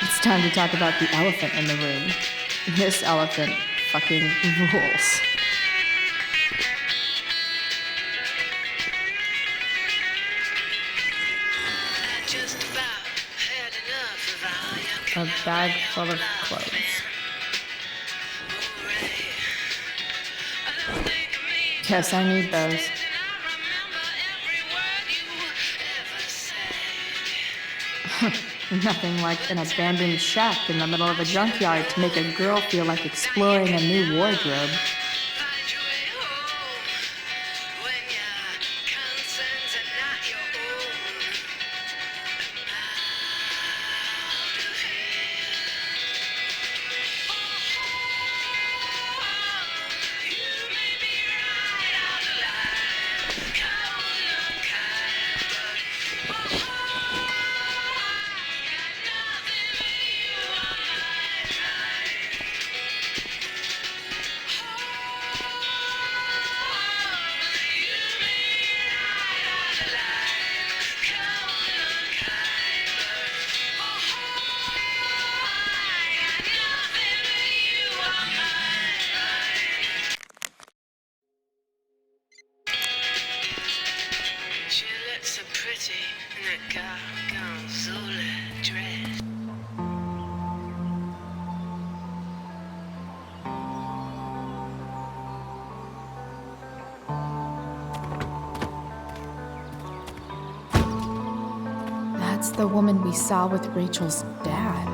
It's time to talk about the elephant in the room. This elephant fucking rules. A bag full of clothes. Yes, I need those. Nothing like an abandoned shack in the middle of a junkyard to make a girl feel like exploring a new wardrobe. That's the woman we saw with Rachel's dad.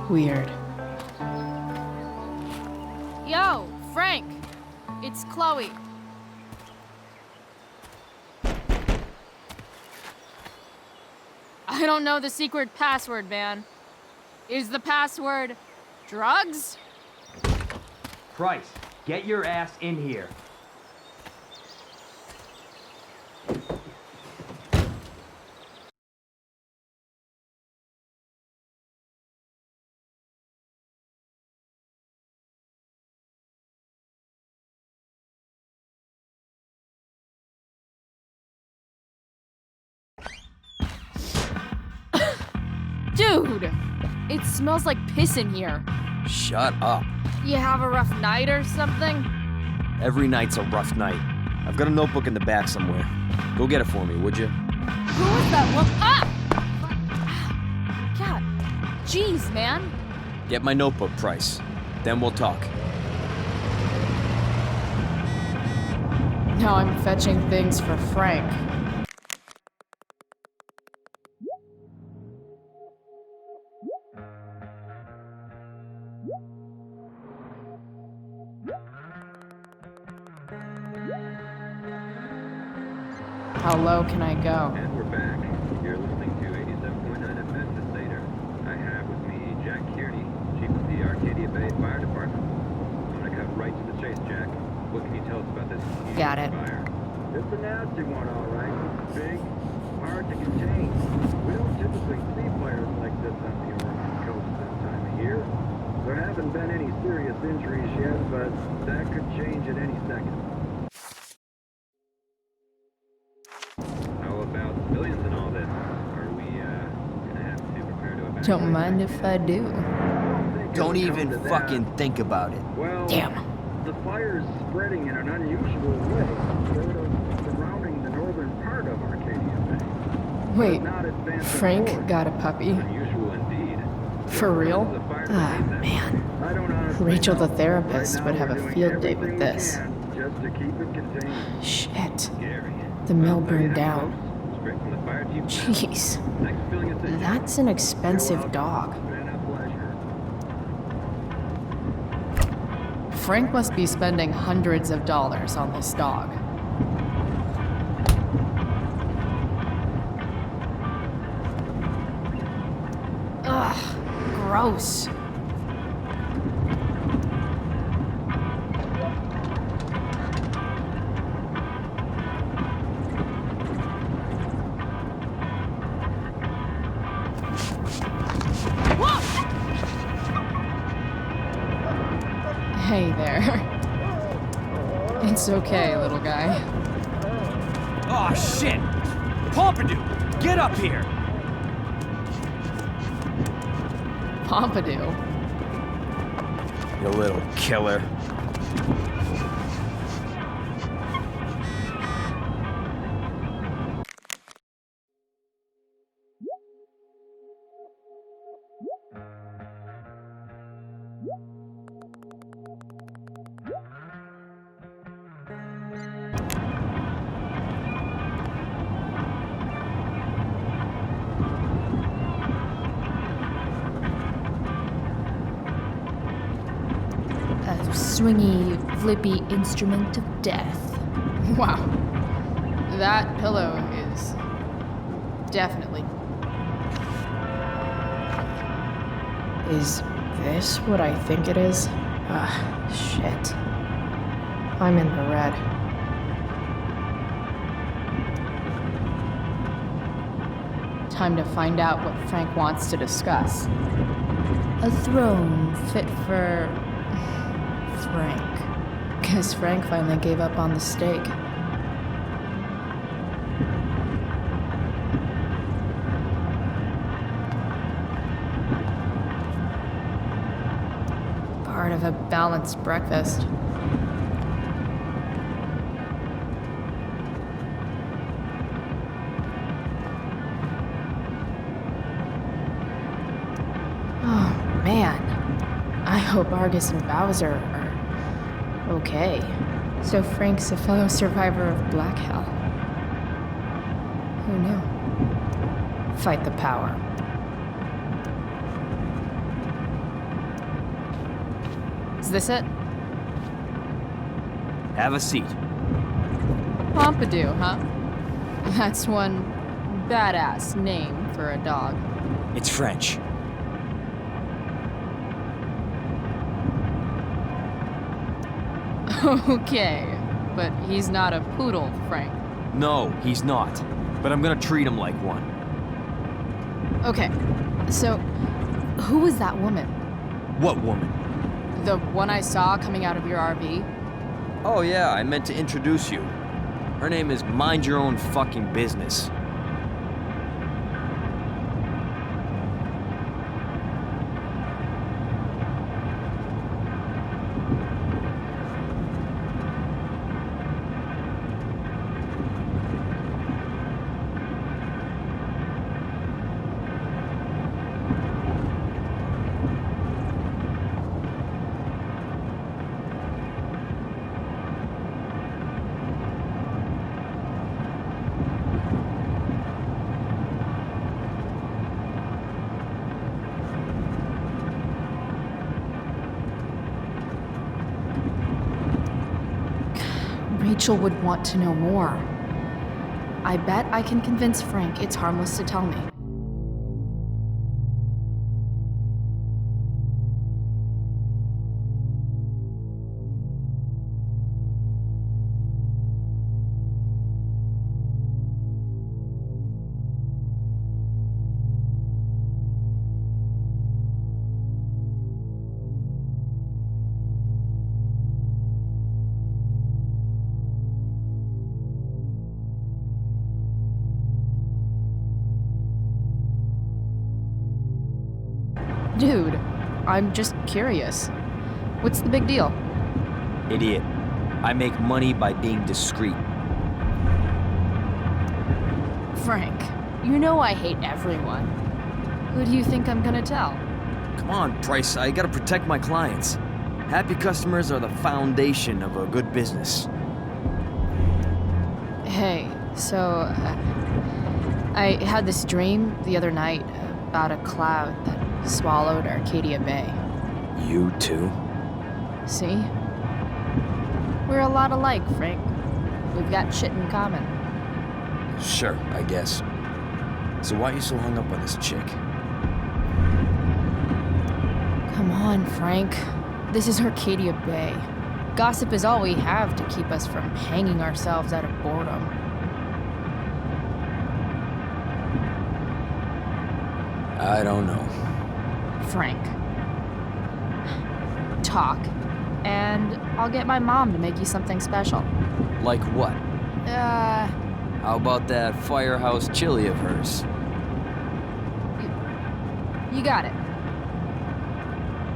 Weird. Yo, Frank! It's Chloe. I don't know the secret password, man. Is the password drugs? Price, get your ass in here. Dude! It smells like piss in here. Shut up. You have a rough night or something? Every night's a rough night. I've got a notebook in the back somewhere. Go get it for me, would you? Who is that one? Ah! God. Jeez, man. Get my notebook, Price. Then we'll talk. Now I'm fetching things for Frank. How low can I go? And we're back. You're listening to 87.9 FM The Satyr. I have with me Jack Kearney, Chief of the Arcadia Bay Fire Department. I'm gonna cut right to the chase, Jack. What can you tell us about this huge Got it. fire? It's a nasty one, all right. Big, hard to contain. We don't typically see fires like this on the Oregon coast this time of year. There haven't been any serious injuries yet, but that could change at any second. About civilians and all this. Are we gonna have to prepare to evacuate? Don't mind if I do. Don't even fucking think about it. Well, Damn. the fire's spreading in an unusual way, sort of surrounding the northern part of Arcadia Bay. Wait, Not advancing Frank forward. got a puppy? Unusual indeed. For real? Ah, man. I don't honestly Rachel the know. therapist Right would now have we're a doing field day everything with we this. can just to keep it contained. Shit. Scary. The mill Well, there you burned have it, down. folks. Straight from the fire chief. Jeez. Thanks for filling us in. That's an expensive dog. Been a pleasure. Frank must be spending hundreds of dollars on this dog. Ugh, gross. Hey there. It's okay, little guy. Oh shit! Pompidou! Get up here! Pompidou. You little killer. A swingy, flippy instrument of death. Wow. That pillow is definitely. Is this what I think it is? Ah, shit. I'm in the red. Time to find out what Frank wants to discuss. A throne fit for Frank. Guess Frank finally gave up on the steak. Part of a balanced breakfast. Oh, man. I hope Argus and Bowser are okay. So Frank's a fellow survivor of Black Hell. Who knew? Fight the power. Is this it? Have a seat. Pompidou, huh? That's one badass name for a dog. It's French. Okay, but he's not a poodle, Frank. No, he's not. But I'm gonna treat him like one. Okay, so who was that woman? What woman? The one I saw coming out of your RV? Oh yeah, I meant to introduce you. Her name is Mind Your Own Fucking Business. Rachel would want to know more. I bet I can convince Frank it's harmless to tell me. Dude, I'm just curious. What's the big deal? Idiot. I make money by being discreet. Frank, you know I hate everyone. Who do you think I'm gonna tell? Come on, Price, I gotta protect my clients. Happy customers are the foundation of a good business. Hey, so I had this dream the other night about a cloud that swallowed Arcadia Bay. You too? See? We're a lot alike, Frank. We've got shit in common. Sure, I guess. So why are you so hung up on this chick? Come on, Frank. This is Arcadia Bay. Gossip is all we have to keep us from hanging ourselves out of boredom. I don't know. Frank. Talk, and I'll get my mom to make you something special. Like what? How about that firehouse chili of hers? You got it.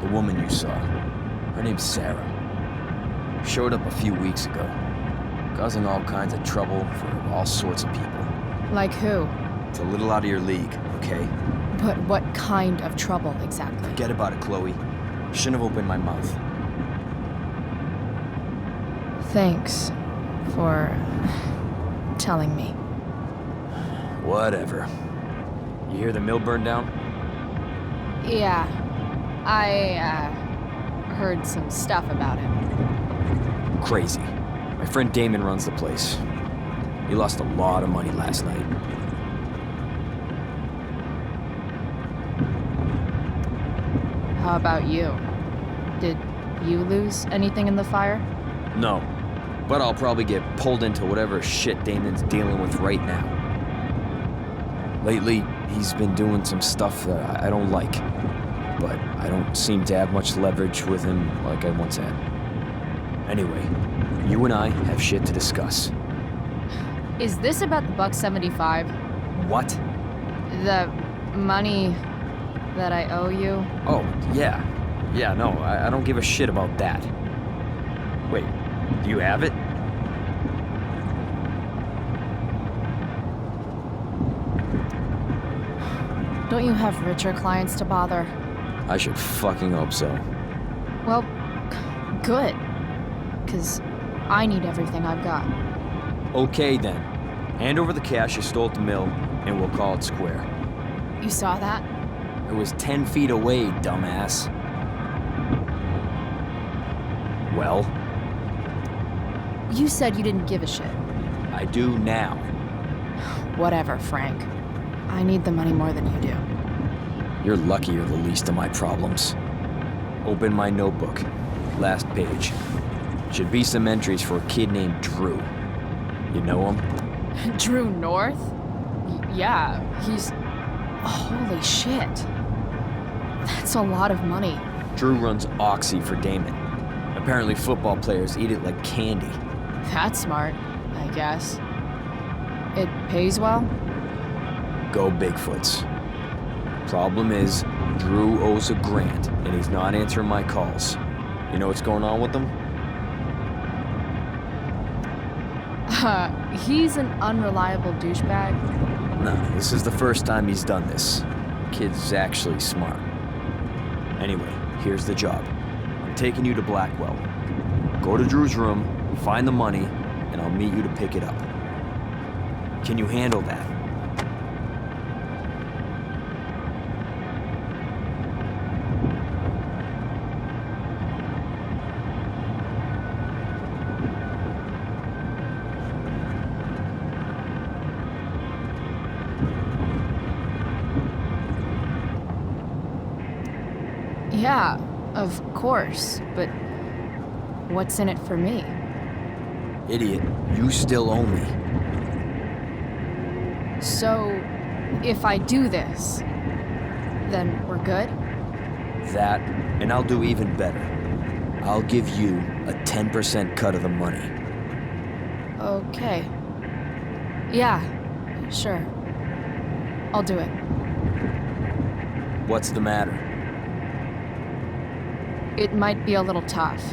The woman you saw. Her name's Sarah. Showed up a few weeks ago. Causing all kinds of trouble for all sorts of people. Like who? It's a little out of your league, okay? But what kind of trouble exactly? Forget about it, Chloe. Shouldn't have opened my mouth. Thanks for telling me. Whatever. You hear the mill burned down? Yeah. I heard some stuff about it. Crazy. My friend Damon runs the place. He lost a lot of money last night. How about you? Did you lose anything in the fire? No. But I'll probably get pulled into whatever shit Damon's dealing with right now. Lately, he's been doing some stuff that I don't like. But I don't seem to have much leverage with him like I once had. Anyway, you and I have shit to discuss. Is this about the $1.75? What? The money that I owe you? Oh, yeah. Yeah, no, I don't give a shit about that. Wait, do you have it? Don't you have richer clients to bother? I should fucking hope so. Well, good. 'Cause I need everything I've got. Okay then. Hand over the cash you stole at the mill, and we'll call it square. You saw that? It was 10 feet away, dumbass. Well? You said you didn't give a shit. I do now. Whatever, Frank. I need the money more than you do. You're lucky you're the least of my problems. Open my notebook. Last page. Should be some entries for a kid named Drew. You know him? Drew North? Yeah, he's... Holy shit. That's a lot of money. Drew runs Oxy for Damon. Apparently football players eat it like candy. That's smart, I guess. It pays well? Go Bigfoots. Problem is, Drew owes $1,000, and he's not answering my calls. You know what's going on with him? He's an unreliable douchebag. No, this is the first time he's done this. Kid's actually smart. Anyway, here's the job. I'm taking you to Blackwell. Go to Drew's room, find the money, and I'll meet you to pick it up. Can you handle that? Yeah, of course, but what's in it for me? Idiot, you still owe me. So, if I do this, then we're good? That, and I'll do even better. I'll give you a 10% cut of the money. Okay. Yeah, sure. I'll do it. What's the matter? It might be a little tough.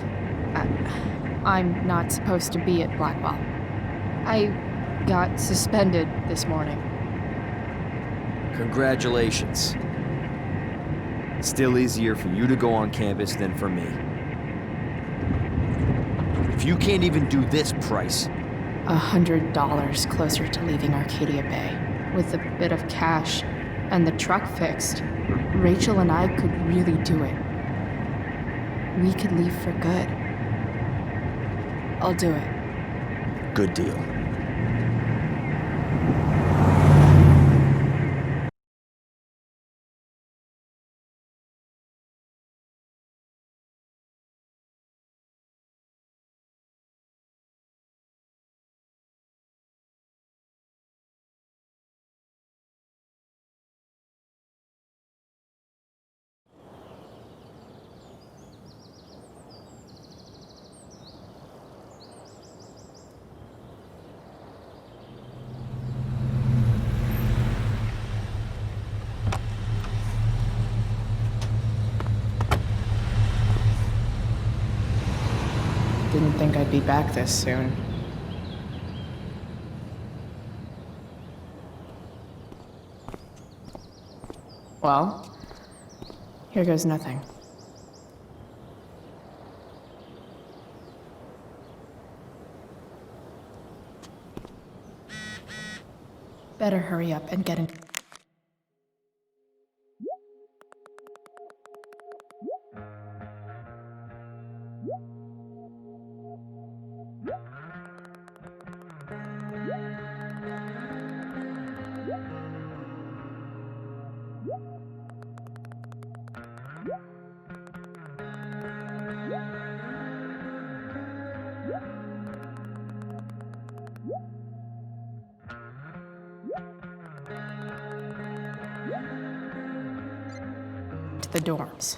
I'm not supposed to be at Blackwell. I got suspended this morning. Congratulations. Still easier for you to go on campus than for me. If you can't even do this price... $100 closer to leaving Arcadia Bay. With a bit of cash and the truck fixed, Rachel and I could really do it. We could leave for good. I'll do it. Good deal. Didn't think I'd be back this soon. Well, here goes nothing. Better hurry up and get in. To the dorms.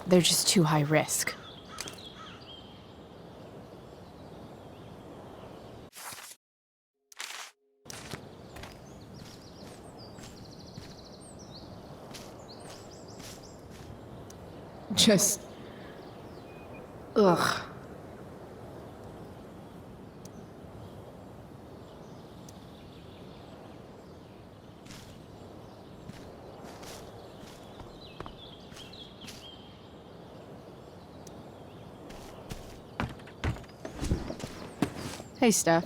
They're just too high risk. Just... ugh. Hey, Steph.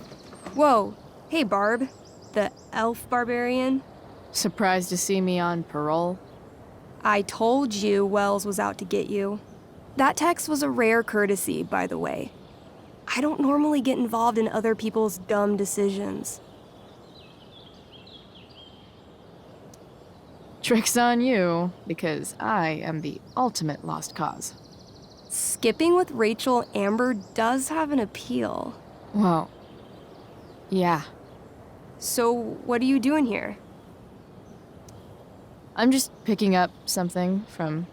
Whoa. Hey, Barb. The elf barbarian. Surprised to see me on parole? I told you Wells was out to get you. That text was a rare courtesy, by the way. I don't normally get involved in other people's dumb decisions. Trick's on you, because I am the ultimate lost cause. Skipping with Rachel Amber does have an appeal. Well, yeah. So, what are you doing here? I'm just picking up something from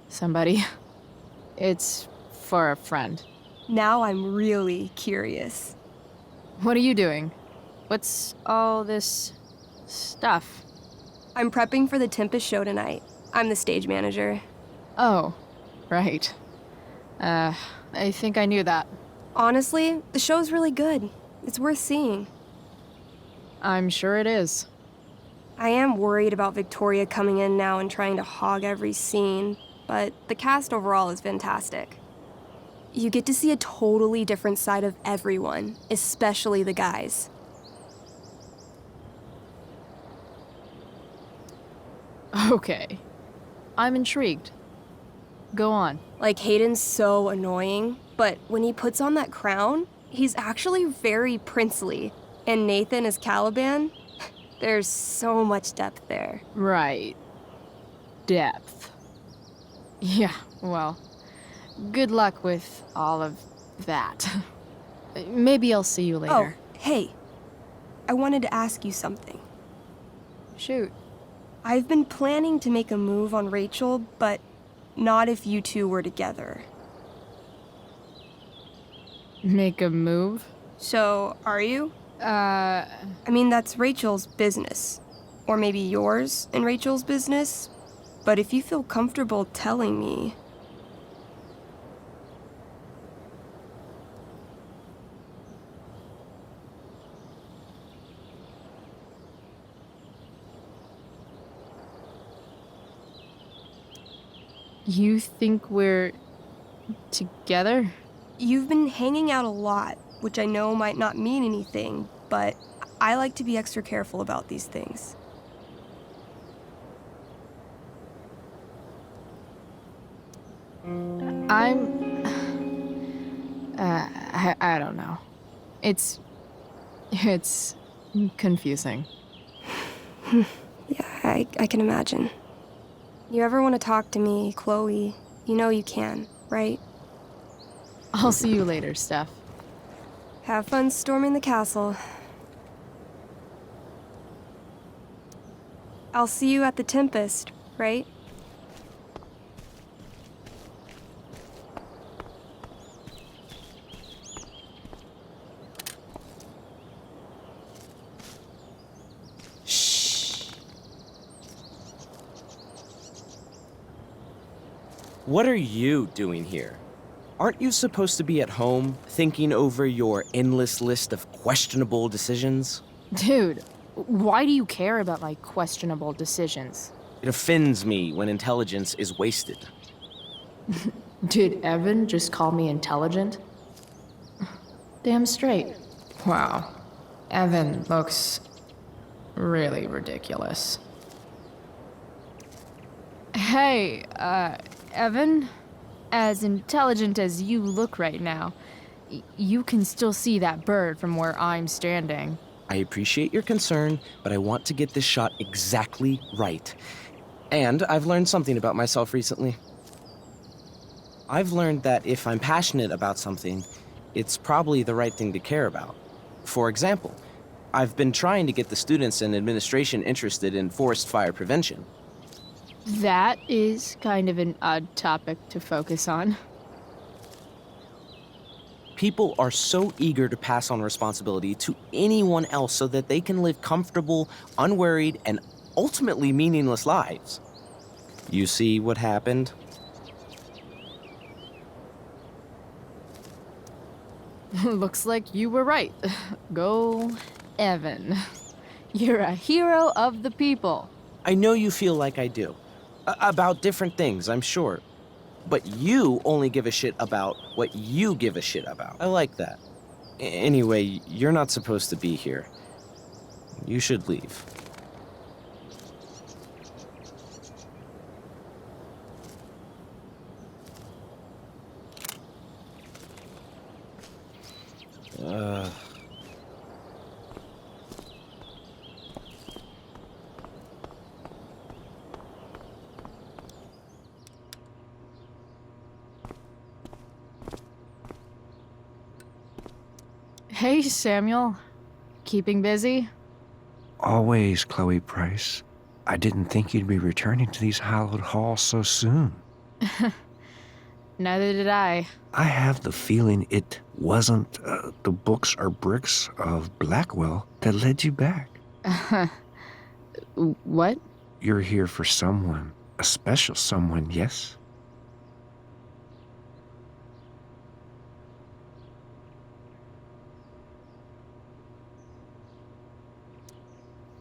somebody. It's for a friend. Now I'm really curious. What are you doing? What's all this stuff? I'm prepping for the Tempest show tonight. I'm the stage manager. Oh, right. I think I knew that. Honestly, the show's really good. It's worth seeing. I'm sure it is. I am worried about Victoria coming in now and trying to hog every scene, but the cast overall is fantastic. You get to see a totally different side of everyone, especially the guys. Okay. I'm intrigued. Go on. Like, Hayden's so annoying, but when he puts on that crown, he's actually very princely. And Nathan as Caliban, there's so much depth there. Right. Depth. Yeah, well, good luck with all of that. Maybe I'll see you later. Oh, hey. I wanted to ask you something. Shoot. I've been planning to make a move on Rachel, but not if you two were together. Make a move? So, are you? I mean, that's Rachel's business. Or maybe yours and Rachel's business. But if you feel comfortable telling me... You think we're together? You've been hanging out a lot, which I know might not mean anything, but I like to be extra careful about these things. I don't know. It's confusing. Yeah, I can imagine. You ever want to talk to me, Chloe, you know you can, right? I'll see you later, Steph. Have fun storming the castle. I'll see you at the Tempest, right? What are you doing here? Aren't you supposed to be at home, thinking over your endless list of questionable decisions? Dude, why do you care about my questionable decisions? It offends me when intelligence is wasted. Did Evan just call me intelligent? Damn straight. Wow. Evan looks really ridiculous. Hey, Evan? As intelligent as you look right now, you can still see that bird from where I'm standing. I appreciate your concern, but I want to get this shot exactly right. And I've learned something about myself recently. I've learned that if I'm passionate about something, it's probably the right thing to care about. For example, I've been trying to get the students and administration interested in forest fire prevention. That is kind of an odd topic to focus on. People are so eager to pass on responsibility to anyone else so that they can live comfortable, unworried, and ultimately meaningless lives. You see what happened? Looks like you were right. Go, Evan. You're a hero of the people. I know you feel like I do. About different things, I'm sure. But you only give a shit about what you give a shit about. I like that. Anyway, you're not supposed to be here. You should leave. Hey, Samuel. Keeping busy? Always, Chloe Price. I didn't think you'd be returning to these hallowed halls so soon. Neither did I. I have the feeling it wasn't the books or bricks of Blackwell that led you back. What? You're here for someone, a special someone, yes?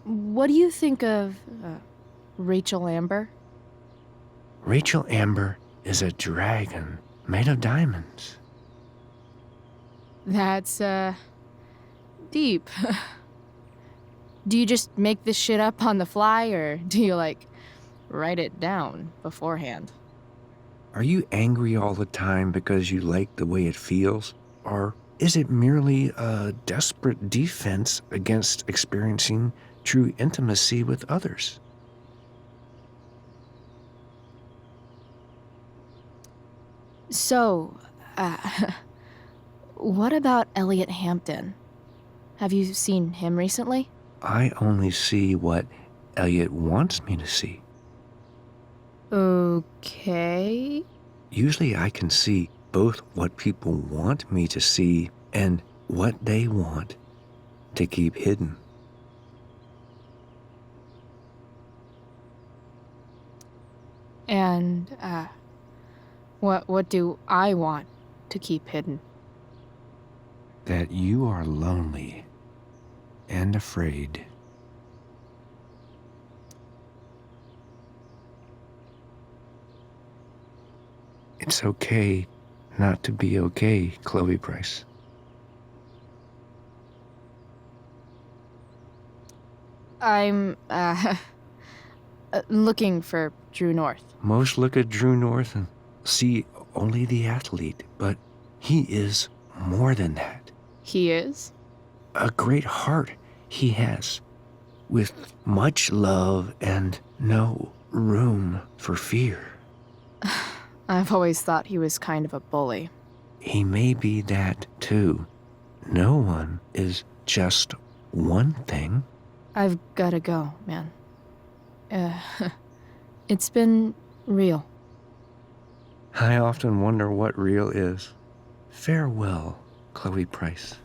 What do you think of Rachel Amber? Rachel Amber is a dragon made of diamonds. That's, deep. Do you just make this shit up on the fly, or do you, like, write it down beforehand? Are you angry all the time because you like the way it feels? Or is it merely a desperate defense against experiencing true intimacy with others? So, what about Elliot Hampton? Have you seen him recently? I only see what Elliot wants me to see. Okay. Usually I can see both what people want me to see and what they want to keep hidden. And, what do I want to keep hidden? That you are lonely and afraid. It's okay not to be okay, Chloe Price. I'm, looking for Drew North. Most look at Drew North and see only the athlete, but he is more than that. He is? A great heart he has, with much love and no room for fear. I've always thought he was kind of a bully. He may be that too. No one is just one thing. I've gotta go, man. It's been real. I often wonder what real is. Farewell, Chloe Price.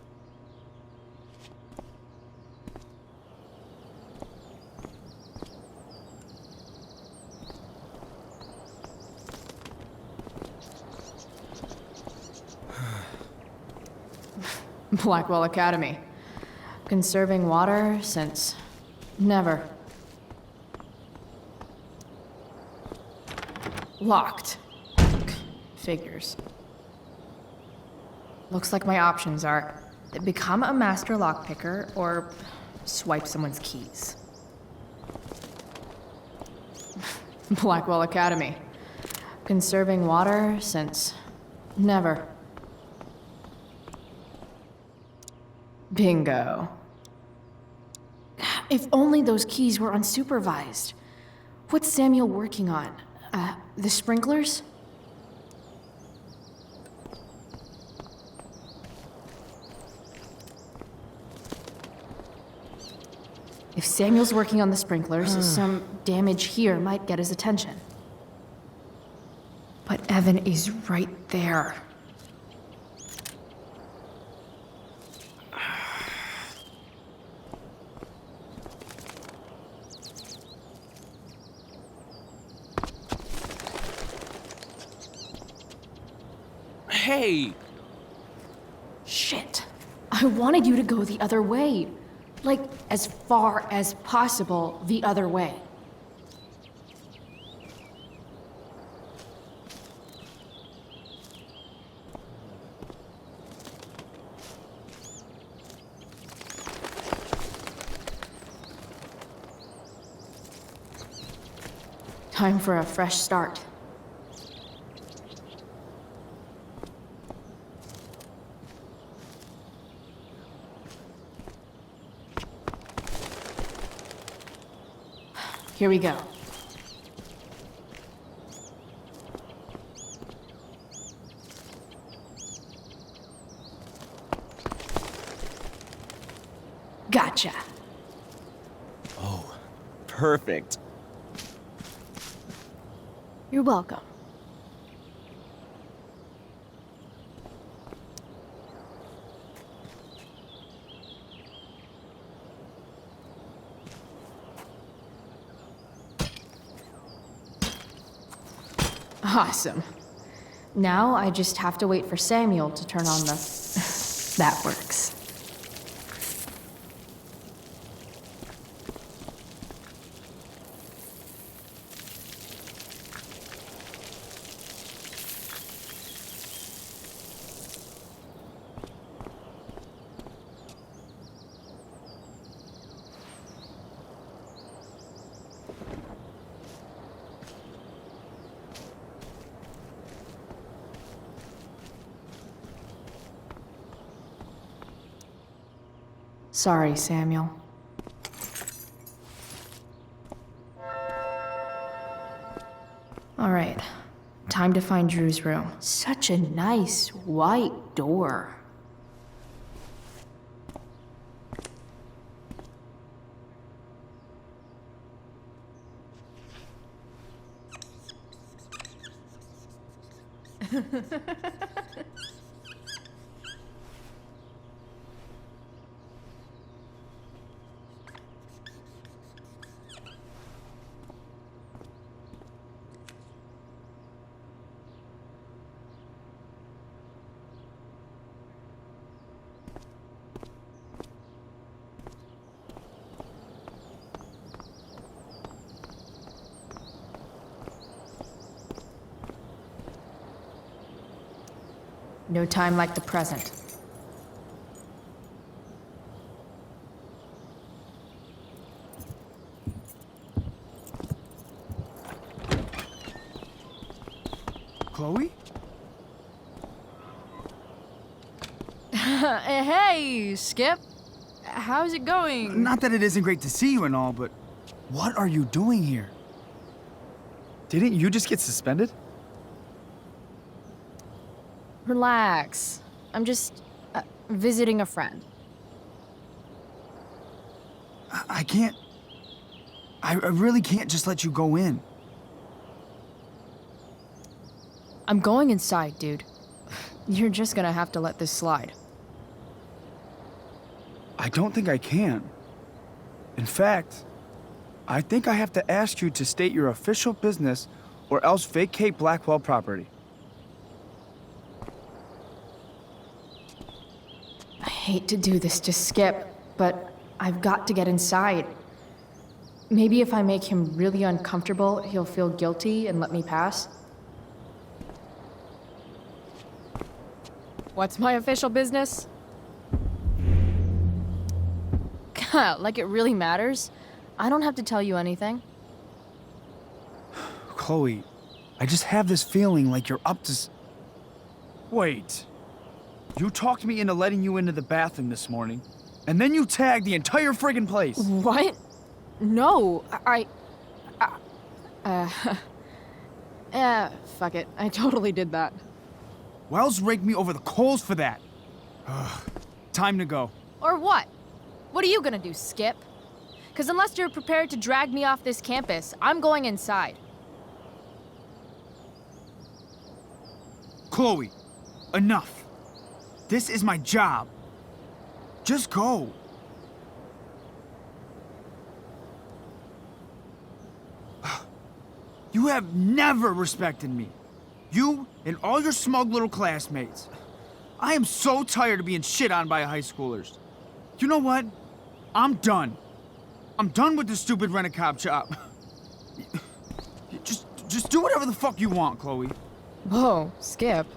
Blackwell Academy. Conserving water since never. Locked. Figures. Looks like my options are become a master lockpicker or swipe someone's keys. Blackwell Academy. Conserving water since never. Bingo. If only those keys were unsupervised. What's Samuel working on? The sprinklers? If Samuel's working on the sprinklers, some damage here might get his attention. But Evan is right there. Hey! Shit. I wanted you to go the other way. Like, as far as possible the other way. Time for a fresh start. Here we go. Gotcha. Oh, perfect. You're welcome. Awesome. Now I just have to wait for Samuel to turn on the... That works. Sorry, Samuel. All right, time to find Drew's room. Such a nice white door. No time like the present. Chloe? Hey, Skip. How's it going? Not that it isn't great to see you and all, but what are you doing here? Didn't you just get suspended? Relax. I'm just visiting a friend. I can't... I really can't just let you go in. I'm going inside, dude. You're just gonna have to let this slide. I don't think I can. In fact, I think I have to ask you to state your official business or else vacate Blackwell property. I hate to do this to Skip, but I've got to get inside. Maybe if I make him really uncomfortable, he'll feel guilty and let me pass. What's my official business? Like it really matters? I don't have to tell you anything. Chloe, I just have this feeling like you're up to... Wait. You talked me into letting you into the bathroom this morning, and then you tagged the entire friggin' place. What? No, fuck it. I totally did that. Wells raked me over the coals for that. Time to go. Or what? What are you gonna do, Skip? Because unless you're prepared to drag me off this campus, I'm going inside. Chloe, enough. This is my job. Just go. You have never respected me. You and all your smug little classmates. I am so tired of being shit on by high schoolers. You know what? I'm done. I'm done with this stupid rent-a-cop job. Just do whatever the fuck you want, Chloe. Whoa, Skip.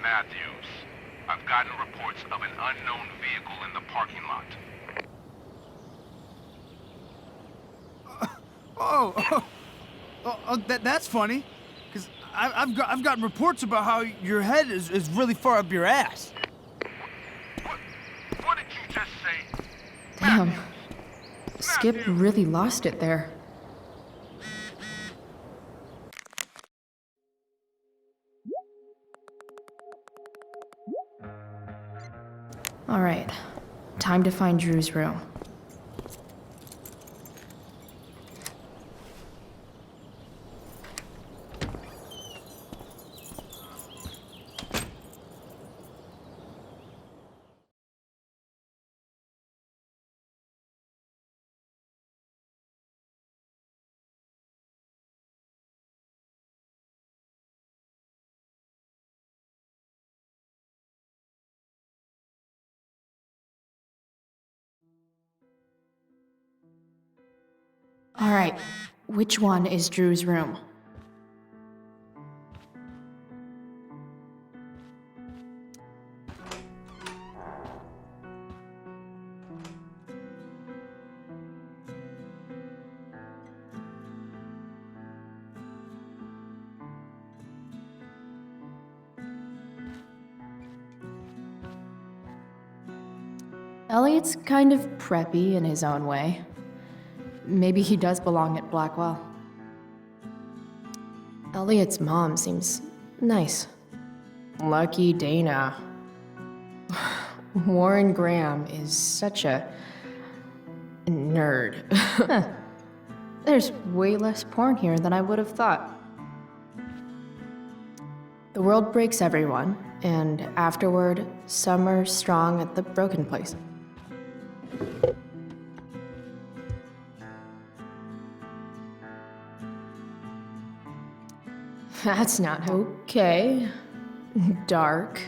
Matthews, I've gotten reports of an unknown vehicle in the parking lot. That's funny. Because I've gotten reports about how your head is really far up your ass. What did you just say? Damn. Skip really lost it there. All right, time to find Drew's room. All right, which one is Drew's room? Elliot's kind of preppy in his own way. Maybe he does belong at Blackwell. Elliot's mom seems nice. Lucky Dana. Warren Graham is such a nerd. There's way less porn here than I would have thought. The world breaks everyone, and afterward, Summer strong at the broken place. That's not okay. Dark.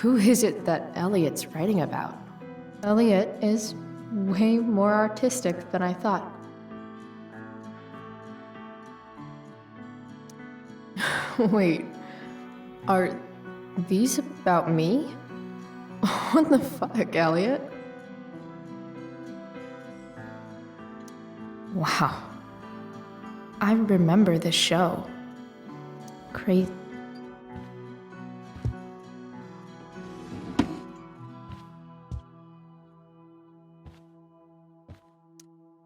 Who is it that Elliot's writing about? Elliot is way more artistic than I thought. Wait, are these about me? What the fuck, Elliot? Wow. I remember this show. Crazy.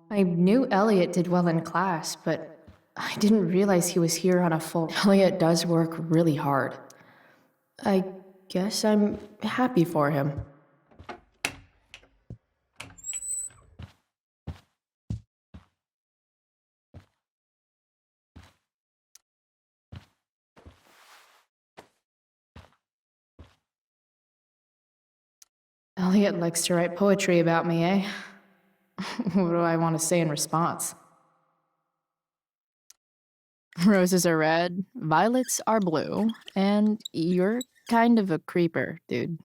I knew Elliot did well in class, but I didn't realize he was here on a full... Elliot does work really hard. I guess I'm happy for him. Elliot likes to write poetry about me, eh? What do I want to say in response? Roses are red, violets are blue, and you're kind of a creeper, dude.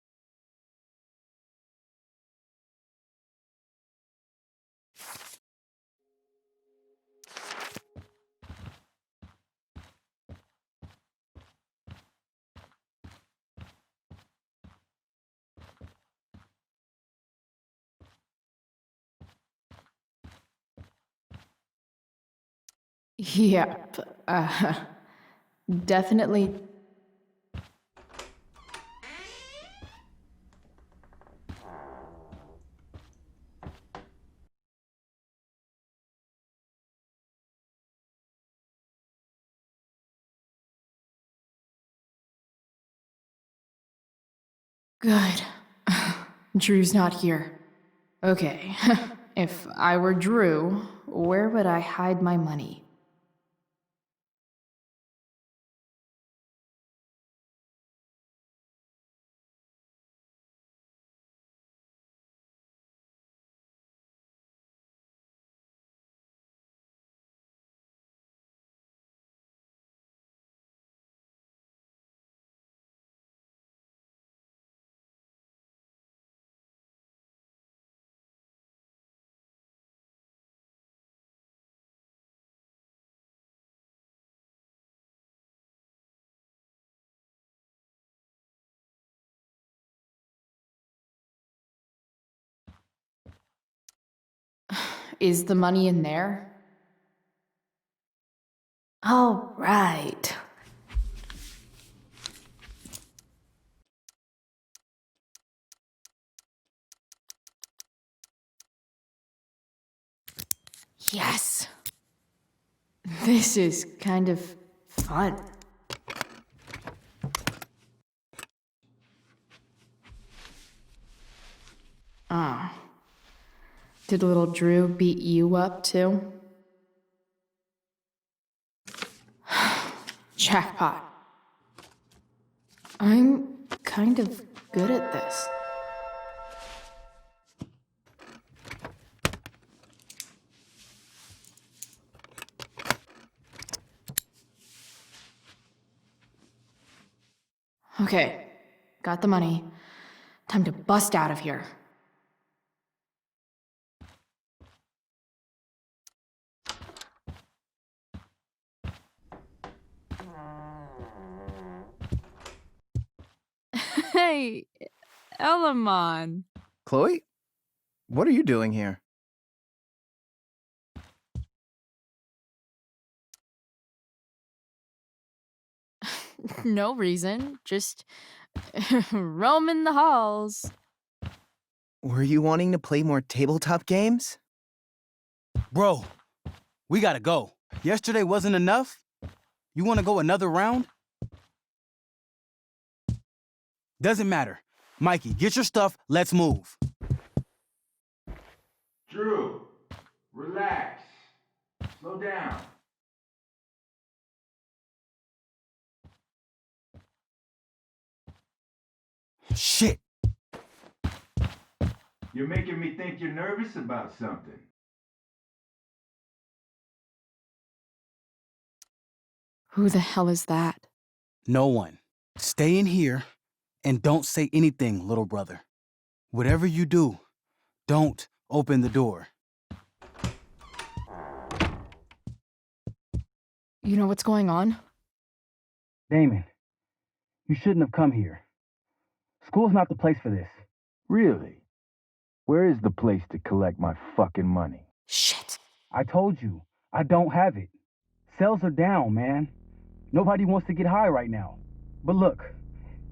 Yep. Definitely. Good. Drew's not here. Okay. If I were Drew, where would I hide my money? Is the money in there? All right. Yes. This is kind of fun. Ah. Did little Drew beat you up too? Jackpot. I'm kind of good at this. Okay, got the money. Time to bust out of here. Hey, Elamon. Chloe? What are you doing here? No reason, just roaming the halls. Were you wanting to play more tabletop games? Bro, we gotta go. Yesterday wasn't enough? You wanna go another round? Doesn't matter. Mikey, get your stuff, let's move. Drew, relax. Slow down. Shit. You're making me think you're nervous about something. Who the hell is that? No one. Stay in here and don't say anything, little brother. Whatever you do, don't open the door. You know what's going on? Damon, you shouldn't have come here. School's not the place for this. Really? Where is the place to collect my fucking money? Shit. I told you, I don't have it. Sales are down, man. Nobody wants to get high right now. But look,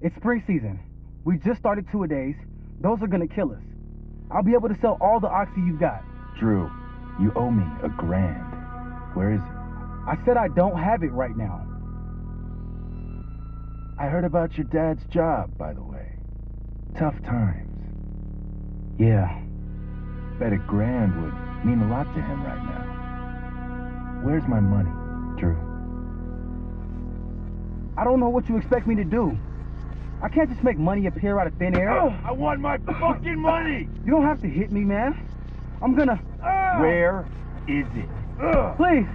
it's spring season. We just started two-a-days. Those are gonna kill us. I'll be able to sell all the oxy you've got. Drew, you owe me $1,000. Where is it? I said I don't have it right now. I heard about your dad's job, by the way. Tough times. Yeah. Bet $1,000 would mean a lot to him right now. Where's my money, Drew? I don't know what you expect me to do. I can't just make money appear out of thin air. I want my fucking money! You don't have to hit me, man. I'm gonna... Where is it? Please,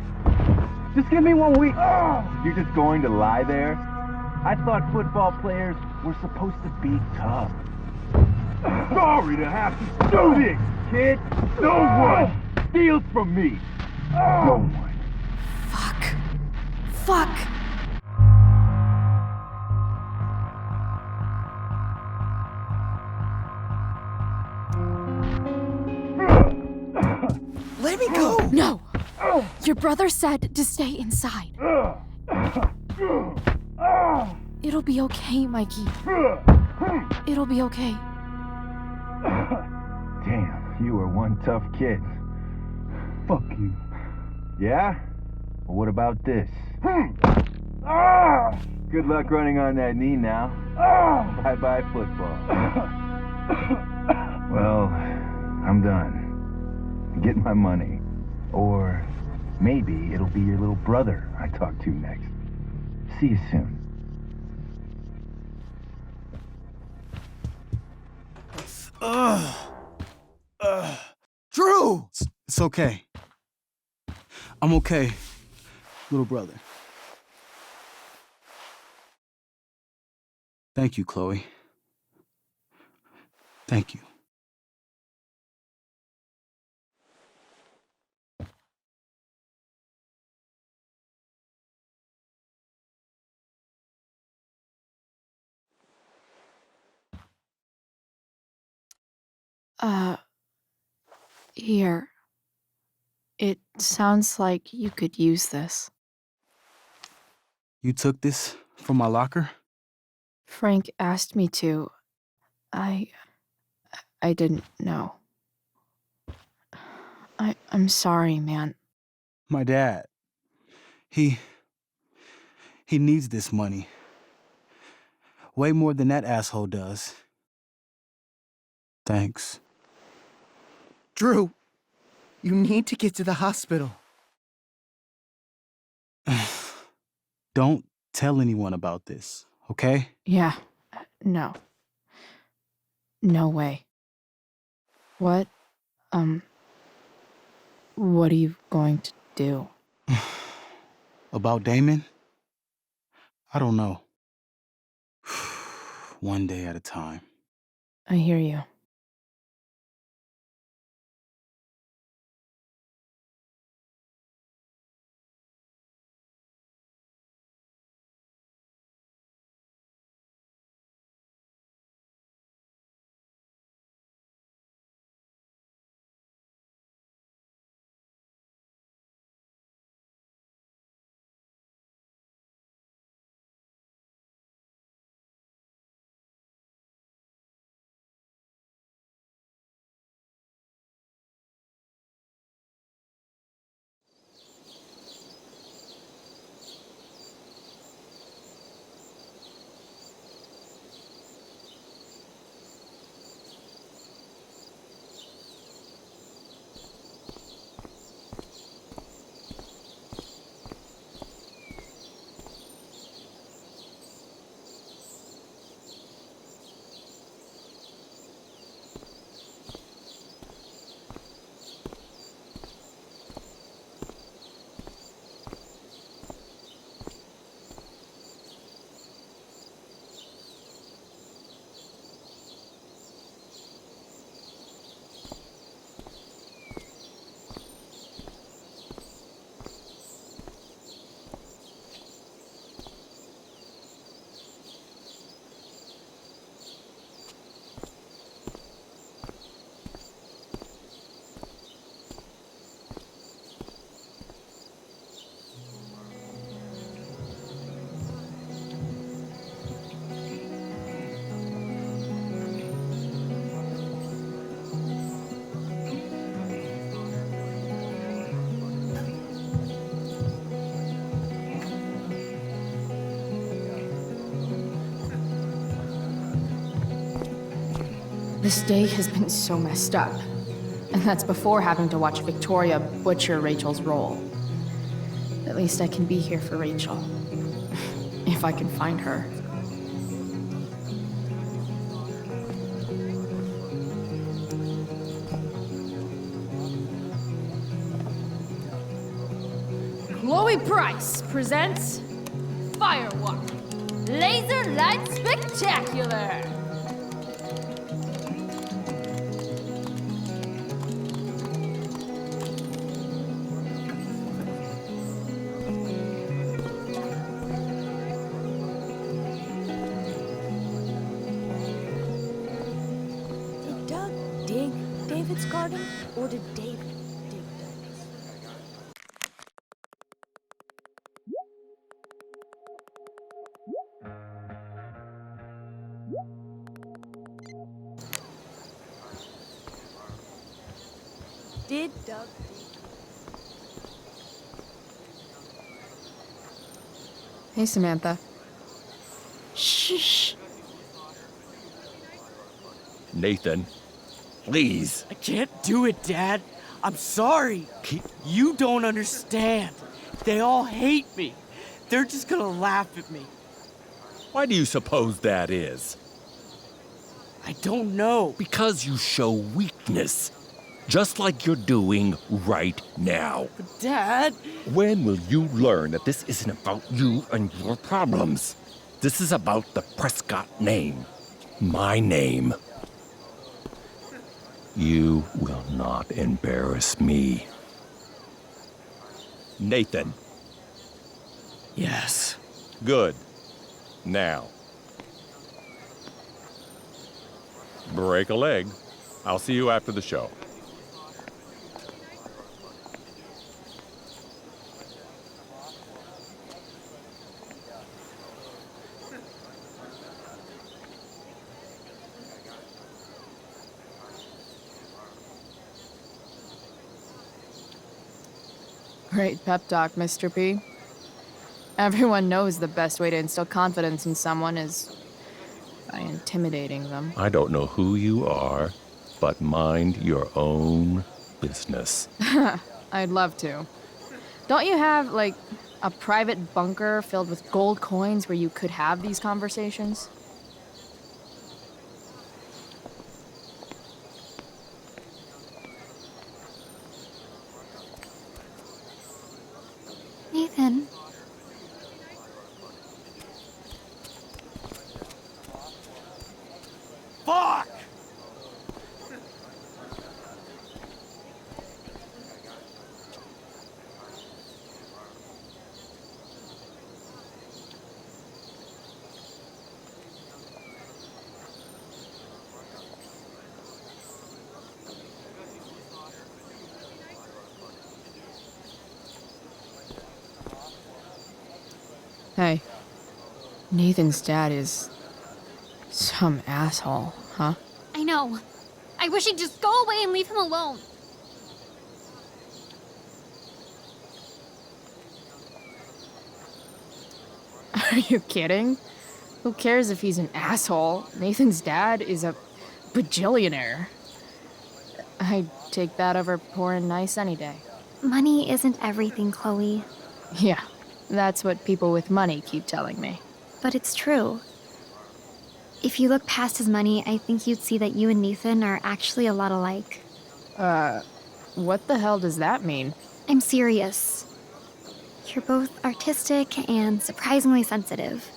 just give me 1 week. You're just going to lie there? I thought football players were supposed to be tough. Sorry to have to do this, kid. No one steals from me. No one. Fuck. Let me go! No! Your brother said to stay inside. It'll be okay, Mikey. It'll be okay. Damn, you are one tough kid. Fuck you. Yeah? Well, what about this? Good luck running on that knee now. Bye-bye football. Well, I'm done. Get my money. Or maybe it'll be your little brother I talk to next. See you soon. Drew! It's okay. I'm okay, little brother. Thank you, Chloe. Thank you. Here. It sounds like you could use this. You took this from my locker? Frank asked me to. I didn't know. I'm sorry, man. My dad. He needs this money. Way more than that asshole does. Thanks. Drew, you need to get to the hospital. Don't tell anyone about this, okay? Yeah. No. No way. What are you going to do? About Damon? I don't know. One day at a time. I hear you. This day has been so messed up. And that's before having to watch Victoria butcher Rachel's role. At least I can be here for Rachel. If I can find her. Chloe Price presents Firewalk Laser Light Spectacular. Did Doug dig David's garden, or did David dig Doug's? Did Doug dig? Hey, Samantha. Shh. Nathan, please. I can't do it, Dad. I'm sorry. You don't understand. They all hate me. They're just gonna laugh at me. Why do you suppose that is? I don't know. Because you show weakness. Just like you're doing right now. But Dad... When will you learn that this isn't about you and your problems? This is about the Prescott name. My name. You will not embarrass me. Nathan. Yes. Good. Now. Break a leg. I'll see you after the show. Great pep talk, Mr. P. Everyone knows the best way to instill confidence in someone is by intimidating them. I don't know who you are, but mind your own business. I'd love to. Don't you have, like, a private bunker filled with gold coins where you could have these conversations? Nathan. Fuck! Hey, Nathan's dad is some asshole, huh? I know. I wish he'd just go away and leave him alone. Are you kidding? Who cares if he's an asshole? Nathan's dad is a bajillionaire. I'd take that over poor and nice any day. Money isn't everything, Chloe. Yeah, that's what people with money keep telling me. But it's true. If you look past his money, I think you'd see that you and Nathan are actually a lot alike. What the hell does that mean? I'm serious. You're both artistic and surprisingly sensitive.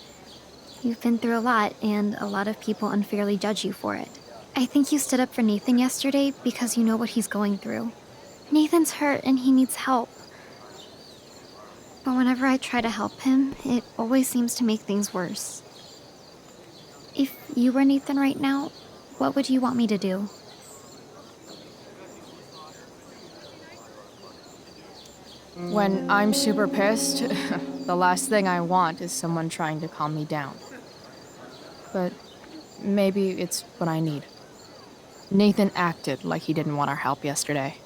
You've been through a lot, and a lot of people unfairly judge you for it. I think you stood up for Nathan yesterday because you know what he's going through. Nathan's hurt and he needs help. But whenever I try to help him, it always seems to make things worse. If you were Nathan right now, what would you want me to do? When I'm super pissed, the last thing I want is someone trying to calm me down. But maybe it's what I need. Nathan acted like he didn't want our help yesterday.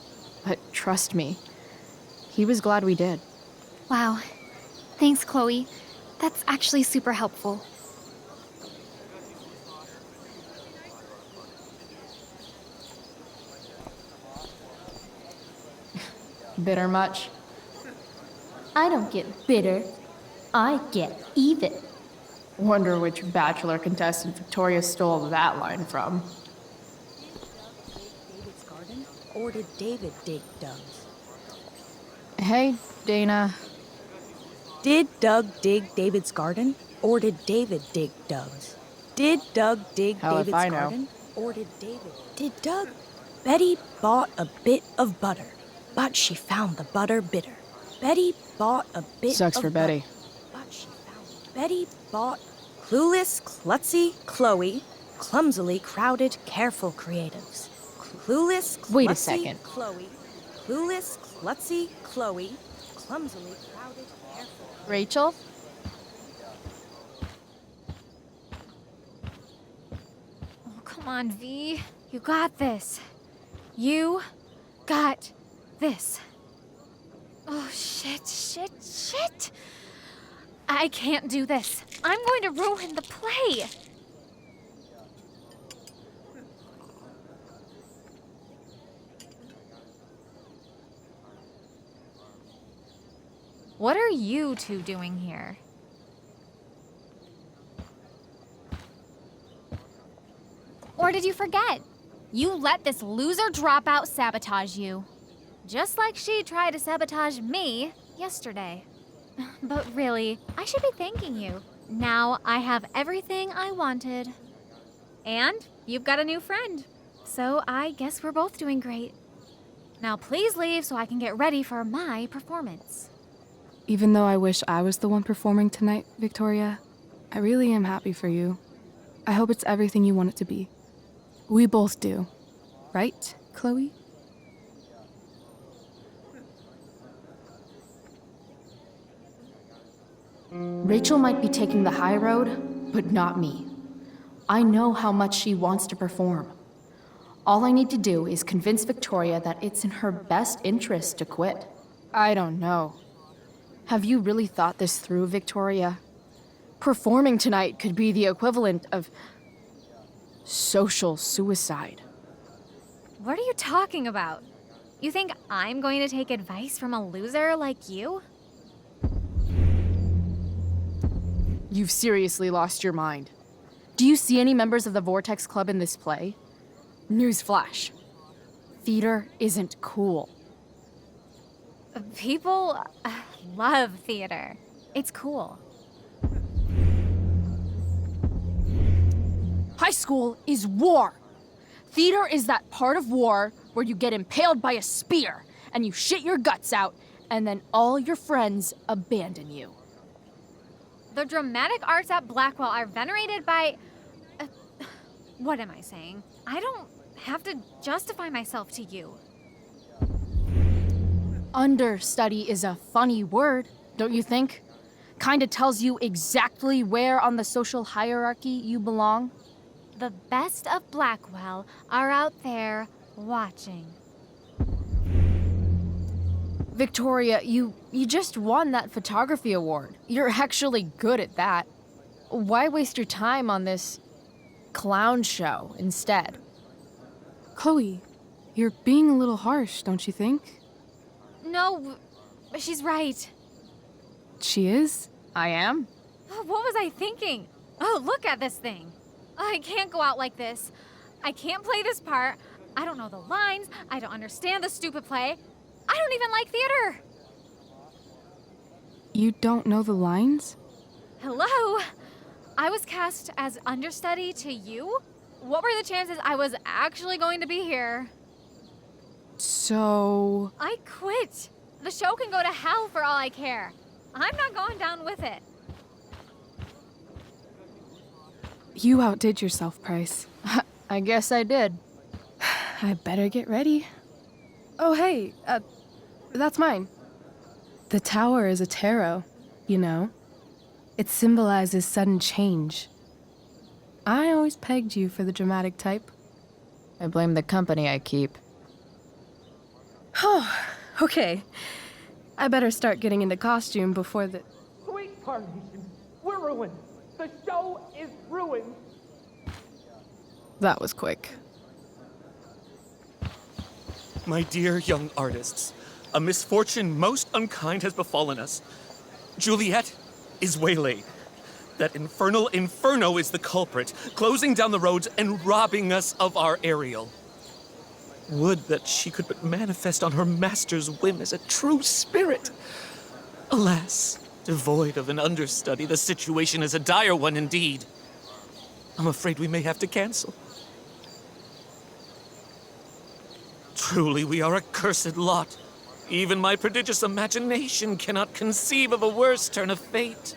But trust me, he was glad we did. Wow. Thanks, Chloe. That's actually super helpful. Bitter much? I don't get bitter. I get even. Wonder which Bachelor contestant Victoria stole that line from. David's garden? Or did David dig Doug's? Hey, Dana. Did Doug dig David's garden? Or did David dig Doug's? Did Doug dig Hell if David's I know. garden? Or did David? Did Doug? Betty bought a bit of butter, but she found the butter bitter. Betty bought a bit Sucks of for butter, Betty. but she found. Betty bought clueless, klutzy, Chloe, clumsily crowded, careful creatives. Clueless, klutzy, Wait a second. Chloe, clueless, klutzy, Chloe, clumsily crowded, careful. Rachel? Oh, come on, V. You got this. You got this. Oh, shit. I can't do this. I'm going to ruin the play. What are you two doing here? Or did you forget? You let this loser dropout sabotage you. Just like she tried to sabotage me yesterday. But really, I should be thanking you. Now I have everything I wanted. And you've got a new friend. So I guess we're both doing great. Now please leave so I can get ready for my performance. Even though I wish I was the one performing tonight, Victoria, I really am happy for you. I hope it's everything you want it to be. We both do. Right, Chloe? Rachel might be taking the high road, but not me. I know how much she wants to perform. All I need to do is convince Victoria that it's in her best interest to quit. I don't know. Have you really thought this through, Victoria? Performing tonight could be the equivalent of social suicide. What are you talking about? You think I'm going to take advice from a loser like you? You've seriously lost your mind. Do you see any members of the Vortex Club in this play? Newsflash. Theater isn't cool. People love theater. It's cool. High school is war. Theater is that part of war where you get impaled by a spear and you shit your guts out and then all your friends abandon you. The dramatic arts at Blackwell are venerated by... what am I saying? I don't have to justify myself to you. Understudy is a funny word, don't you think? Kinda tells you exactly where on the social hierarchy you belong. The best of Blackwell are out there watching. Victoria, you just won that photography award. You're actually good at that. Why waste your time on this clown show instead? Chloe, you're being a little harsh, don't you think? No, she's right. She is? I am? What was I thinking? Oh, look at this thing. I can't go out like this. I can't play this part. I don't know the lines. I don't understand the stupid play. I don't even like theater. You don't know the lines? Hello? I was cast as understudy to you? What were the chances I was actually going to be here? So... I quit. The show can go to hell for all I care. I'm not going down with it. You outdid yourself, Price. I guess I did. I better get ready. Oh, hey, that's mine. The tower is a tarot, you know. It symbolizes sudden change. I always pegged you for the dramatic type. I blame the company I keep. Oh, okay. I better start getting into costume before the... Sweet Carnation, we're ruined. The show is ruined. That was quick. My dear young artists, a misfortune most unkind has befallen us. Juliet is waylaid. That infernal Inferno is the culprit, closing down the roads and robbing us of our Ariel. Would that she could but manifest on her master's whim as a true spirit. Alas, devoid of an understudy, the situation is a dire one indeed. I'm afraid we may have to cancel. Truly, we are a cursed lot. Even my prodigious imagination cannot conceive of a worse turn of fate.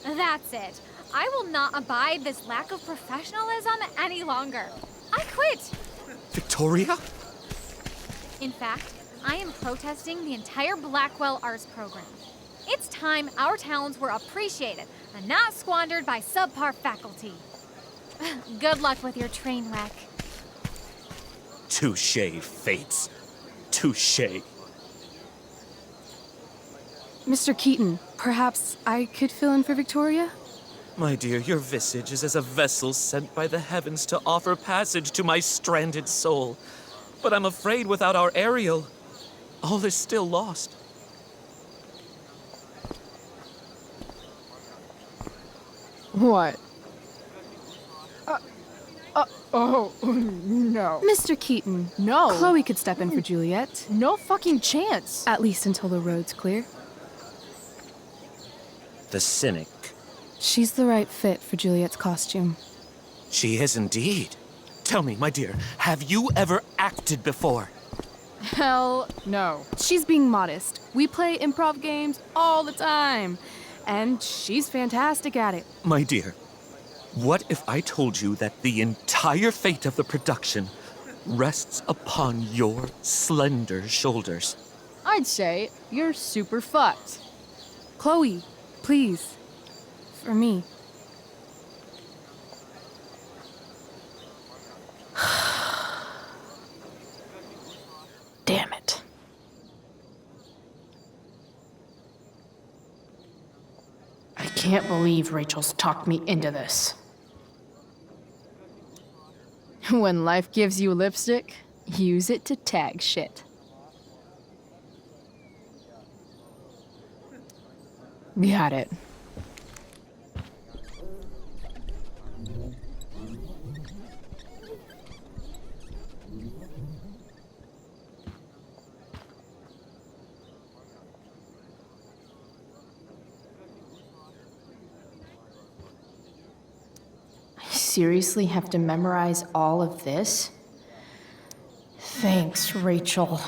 That's it. I will not abide this lack of professionalism any longer. I quit. Victoria? In fact, I am protesting the entire Blackwell Arts program. It's time our talents were appreciated and not squandered by subpar faculty. Good luck with your train wreck. Touché, Fates. Touché. Mr. Keaton, perhaps I could fill in for Victoria? My dear, your visage is as a vessel sent by the heavens to offer passage to my stranded soul. But I'm afraid without our Ariel, all is still lost. What? Oh, no. Mr. Keaton. No. Chloe could step in for Juliet. No fucking chance. At least until the road's clear. The cynic. She's the right fit for Juliet's costume. She is indeed. Tell me, my dear, have you ever acted before? Hell no. She's being modest. We play improv games all the time. And she's fantastic at it. My dear, what if I told you that the entire fate of the production rests upon your slender shoulders? I'd say you're super fucked. Chloe, please. For me. Damn it. can't believe Rachel's talked me into this. When life gives you lipstick, use it to tag shit. Got it. Seriously have to memorize all of this? Thanks, Rachel.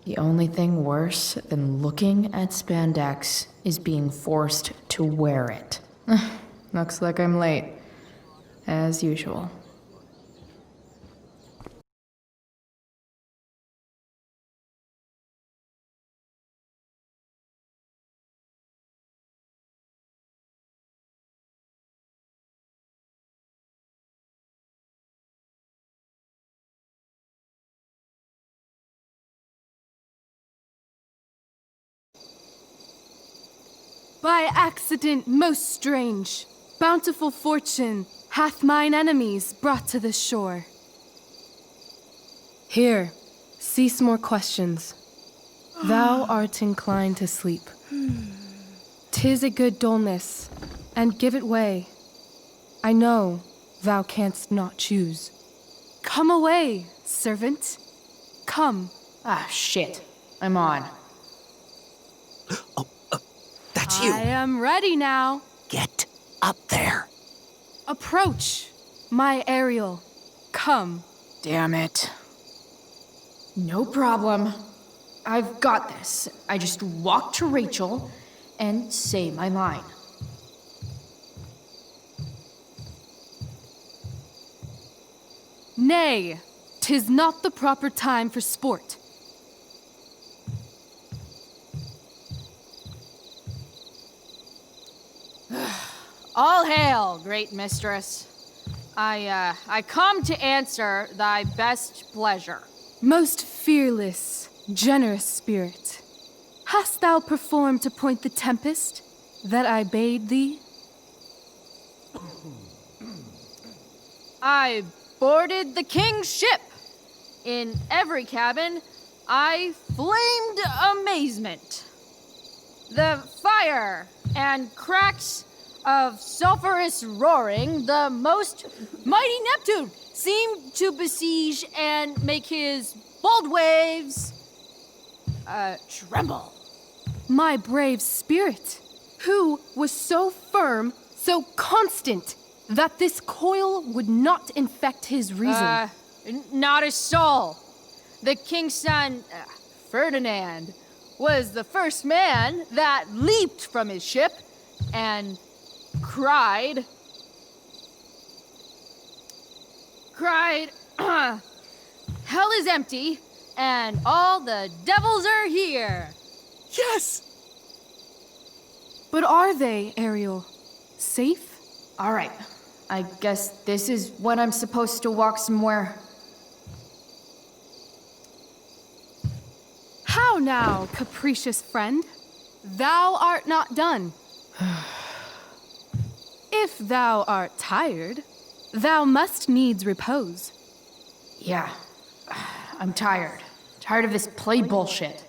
The only thing worse than looking at spandex is being forced to wear it. Looks like I'm late, as usual. By accident most strange, bountiful fortune hath mine enemies brought to this shore. Here, cease more questions. Thou art inclined to sleep. 'Tis a good dullness, and give it way. I know thou canst not choose. Come away, servant. Come. Ah, shit. I'm on. That's you. I am ready now. Get up there. Approach, my Ariel. Come. Damn it. No problem. I've got this. I just walk to Rachel and say my line. Nay, 'tis not the proper time for sport. All hail, great mistress. I come to answer thy best pleasure. Most fearless, generous spirit, hast thou performed to point the tempest that I bade thee? I boarded the king's ship. In every cabin, I flamed amazement. The fire and cracks of sulphurous roaring, the most mighty Neptune seemed to besiege and make his bold waves tremble. My brave spirit, who was so firm, so constant, that this coil would not infect his reason. Not a soul. The king's son, Ferdinand, was the first man that leaped from his ship and cried, hell is empty and all the devils are here. Yes! But are they, Ariel? Safe? All right. I guess this is when I'm supposed to walk somewhere. How now, capricious friend? Thou art not done. If thou art tired, thou must needs repose. Yeah, I'm tired. Tired of this play bullshit.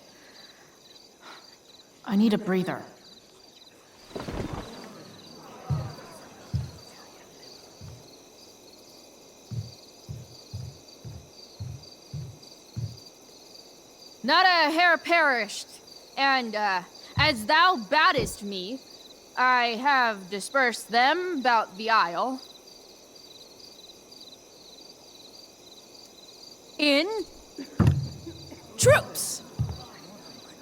I need a breather. Not a hair perished, and as thou badest me, I have dispersed them about the isle. In troops!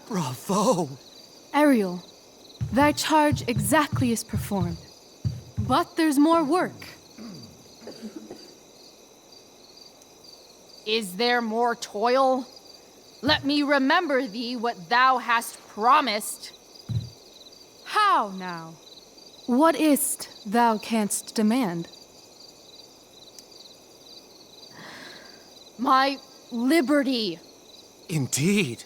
Bravo! Ariel, thy charge exactly is performed. But there's more work. Is there more toil? Let me remember thee what thou hast promised. How now? What is't thou canst demand? My liberty. Indeed.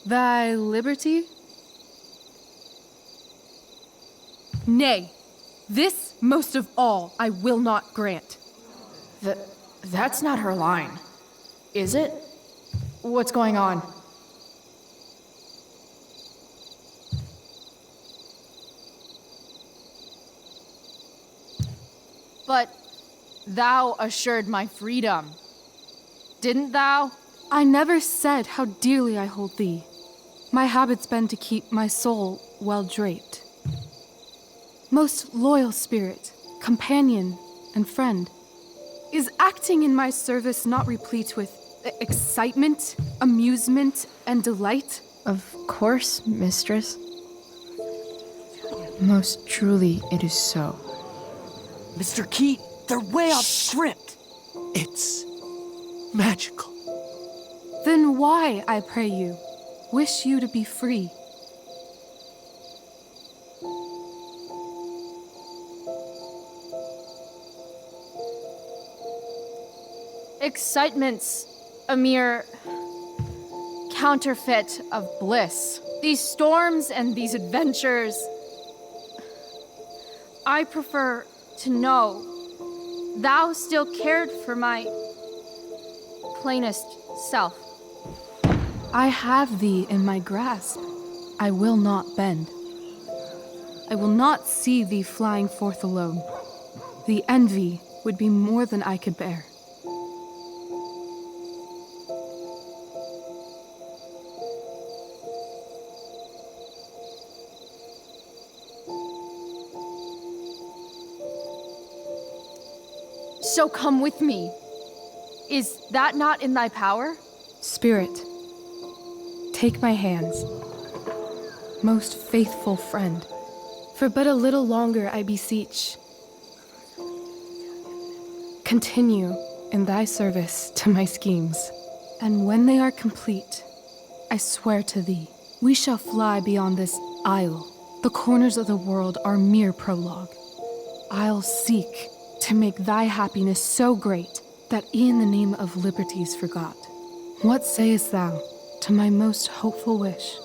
Thy liberty? Nay, this most of all I will not grant. That's not her line, is it? What's going on? But thou assured my freedom, didn't thou? I never said how dearly I hold thee. My habit's been to keep my soul well draped. Most loyal spirit, companion, and friend, is acting in my service not replete with excitement, amusement, and delight? Of course, mistress. Most truly, it is so. Mr. Keat, they're way off script. It's magical. Then why, I pray you, wish you to be free? Excitement's a mere counterfeit of bliss. These storms and these adventures. I prefer to know thou still cared for my plainest self. I have thee in my grasp. I will not bend. I will not see thee flying forth alone. The envy would be more than I could bear. So come with me. Is that not in thy power? Spirit, take my hands. Most faithful friend, for but a little longer I beseech. Continue in thy service to my schemes, and when they are complete, I swear to thee, we shall fly beyond this isle. The corners of the world are mere prologue. I'll seek to make thy happiness so great that e'en the name of liberty's forgot. What sayest thou to my most hopeful wish?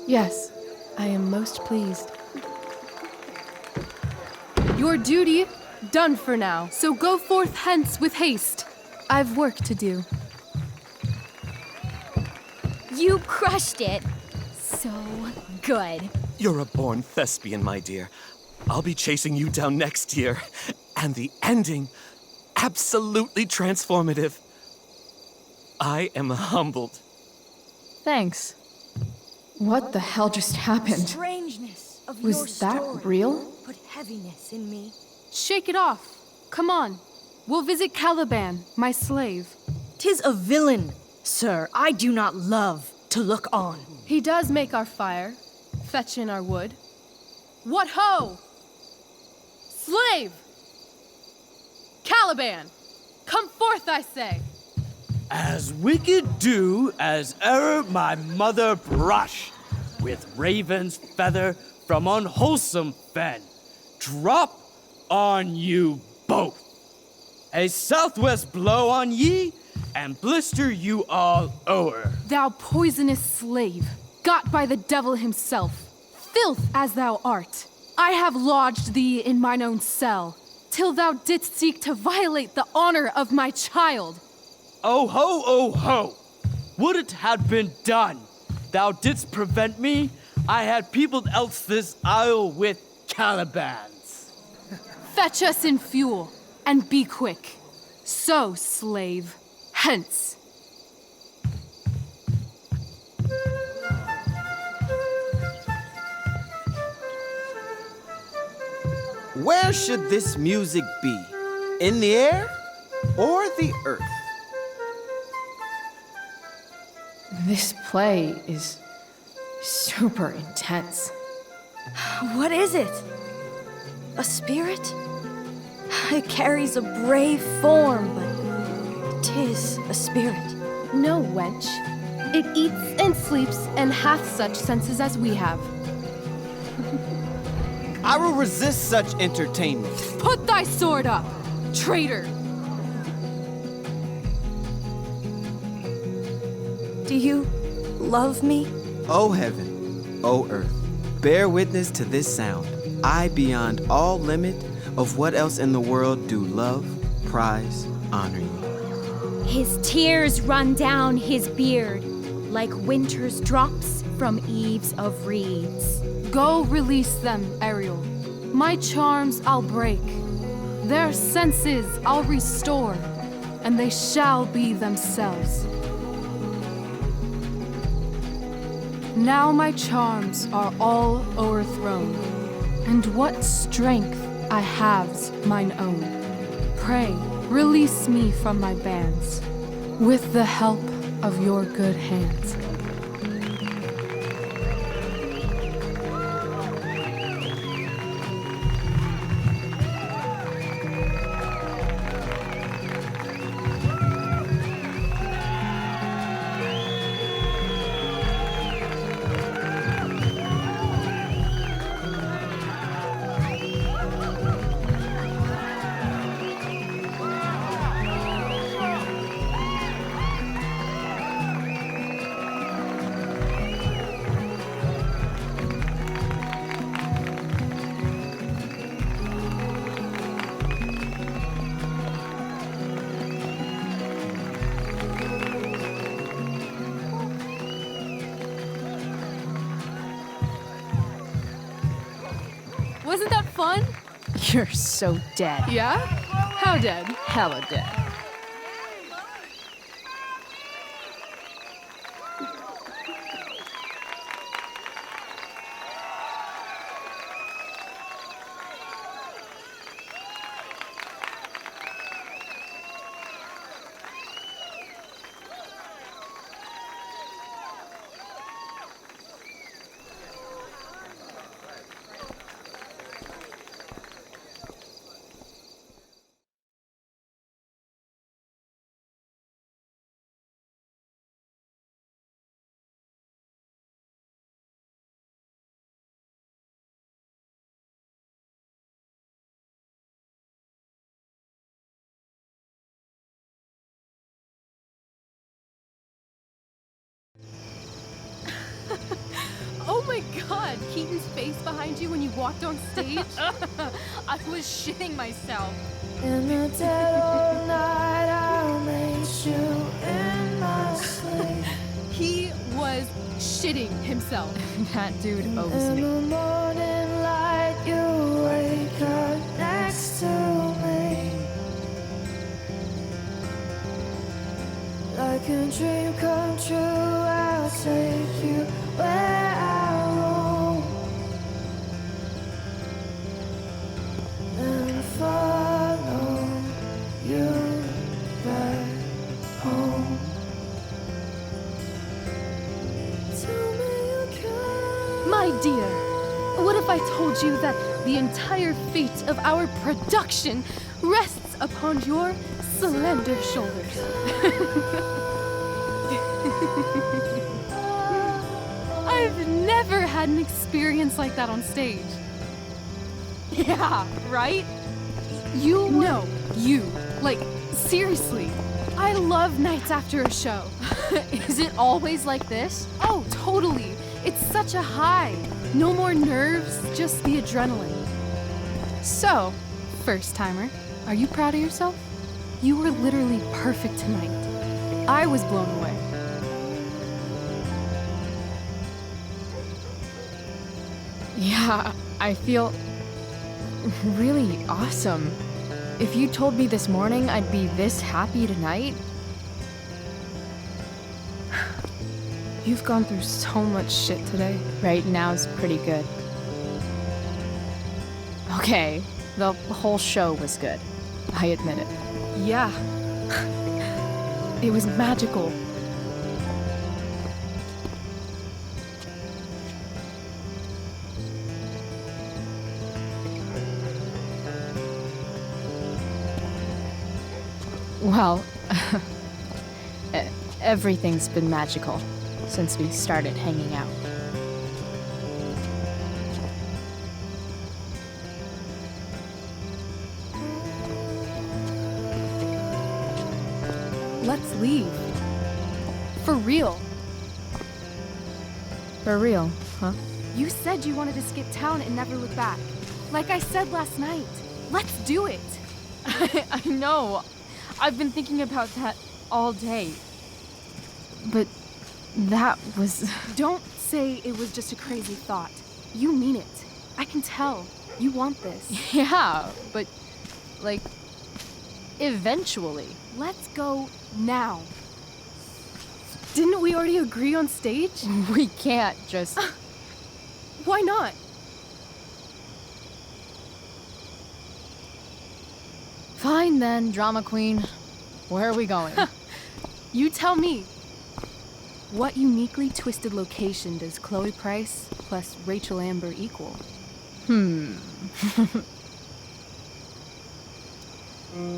Yes, I am most pleased. Your duty done for now, so go forth hence with haste. I've work to do. You crushed it. So good. You're a born thespian, my dear. I'll be chasing you down next year. And the ending, absolutely transformative. I am humbled. Thanks. What the hell just happened? Strangeness of Was your that story real? Put heaviness in me. Shake it off. Come on. We'll visit Caliban, my slave. 'Tis a villain, sir. I do not love to look on. He does make our fire, fetch in our wood. What ho! Slave! Caliban! Come forth, I say! As wicked do as e'er my mother brush, with raven's feather from unwholesome fen, drop on you both. A southwest blow on ye, and blister you all o'er. Thou poisonous slave, got by the devil himself, filth as thou art, I have lodged thee in mine own cell, till thou didst seek to violate the honor of my child. Oh ho, oh ho! Would it had been done! Thou didst prevent me, I had peopled else this isle with Calibans. Fetch us in fuel, and be quick. So, slave, hence. Where should this music be? In the air or the earth? This play is super intense. What is it? A spirit? It carries a brave form, but 'tis a spirit. No, wench. It eats and sleeps and hath such senses as we have. I will resist such entertainment. Put thy sword up, traitor! Do you love me? O heaven, O earth, bear witness to this sound. I, beyond all limit of what else in the world, do love, prize, honor you. His tears run down his beard like winter's drops from eaves of reeds. Go release them, Ariel. My charms I'll break. Their senses I'll restore, and they shall be themselves. Now my charms are all o'erthrown, and what strength I have's mine own. Pray, release me from my bands, with the help of your good hands. Wasn't that fun? You're so dead. Yeah? How dead? Hella dead. Oh my god, Keaton's face behind you when you walked on stage? I was shitting myself. In the dead of night, I'll meet you in my sleep. He was shitting himself. That dude owes In me. the morning light, you wake up next to me. Like a dream come true, I'll take you where I roam. And follow you back home. Tell me you care. My dear, what if I told you that the entire fate of our production rests upon your slender shoulders? I've never had an experience like that on stage. Yeah, right? You know, you. Like, seriously. I love nights after a show. Is it always like this? Oh, totally. It's such a high. No more nerves, just the adrenaline. So, first timer, are you proud of yourself? You were literally perfect tonight. I was blown away. Yeah, I feel really awesome. If you told me this morning I'd be this happy tonight. You've gone through so much shit today. Right now's pretty good. Okay, the whole show was good. I admit it. Yeah. It was magical. Well, everything's been magical. since we started hanging out. Let's leave. For real. For real, huh? You said you wanted to skip town and never look back. Like I said last night. Let's do it. I know. I've been thinking about that all day. But that was... Don't say it was just a crazy thought. You mean it. I can tell. You want this. Yeah, but, like, eventually. Let's go now. Didn't we already agree on stage? We can't just... Why not? Fine then, drama queen. Where are we going? You tell me. What uniquely twisted location does Chloe Price plus Rachel Amber equal?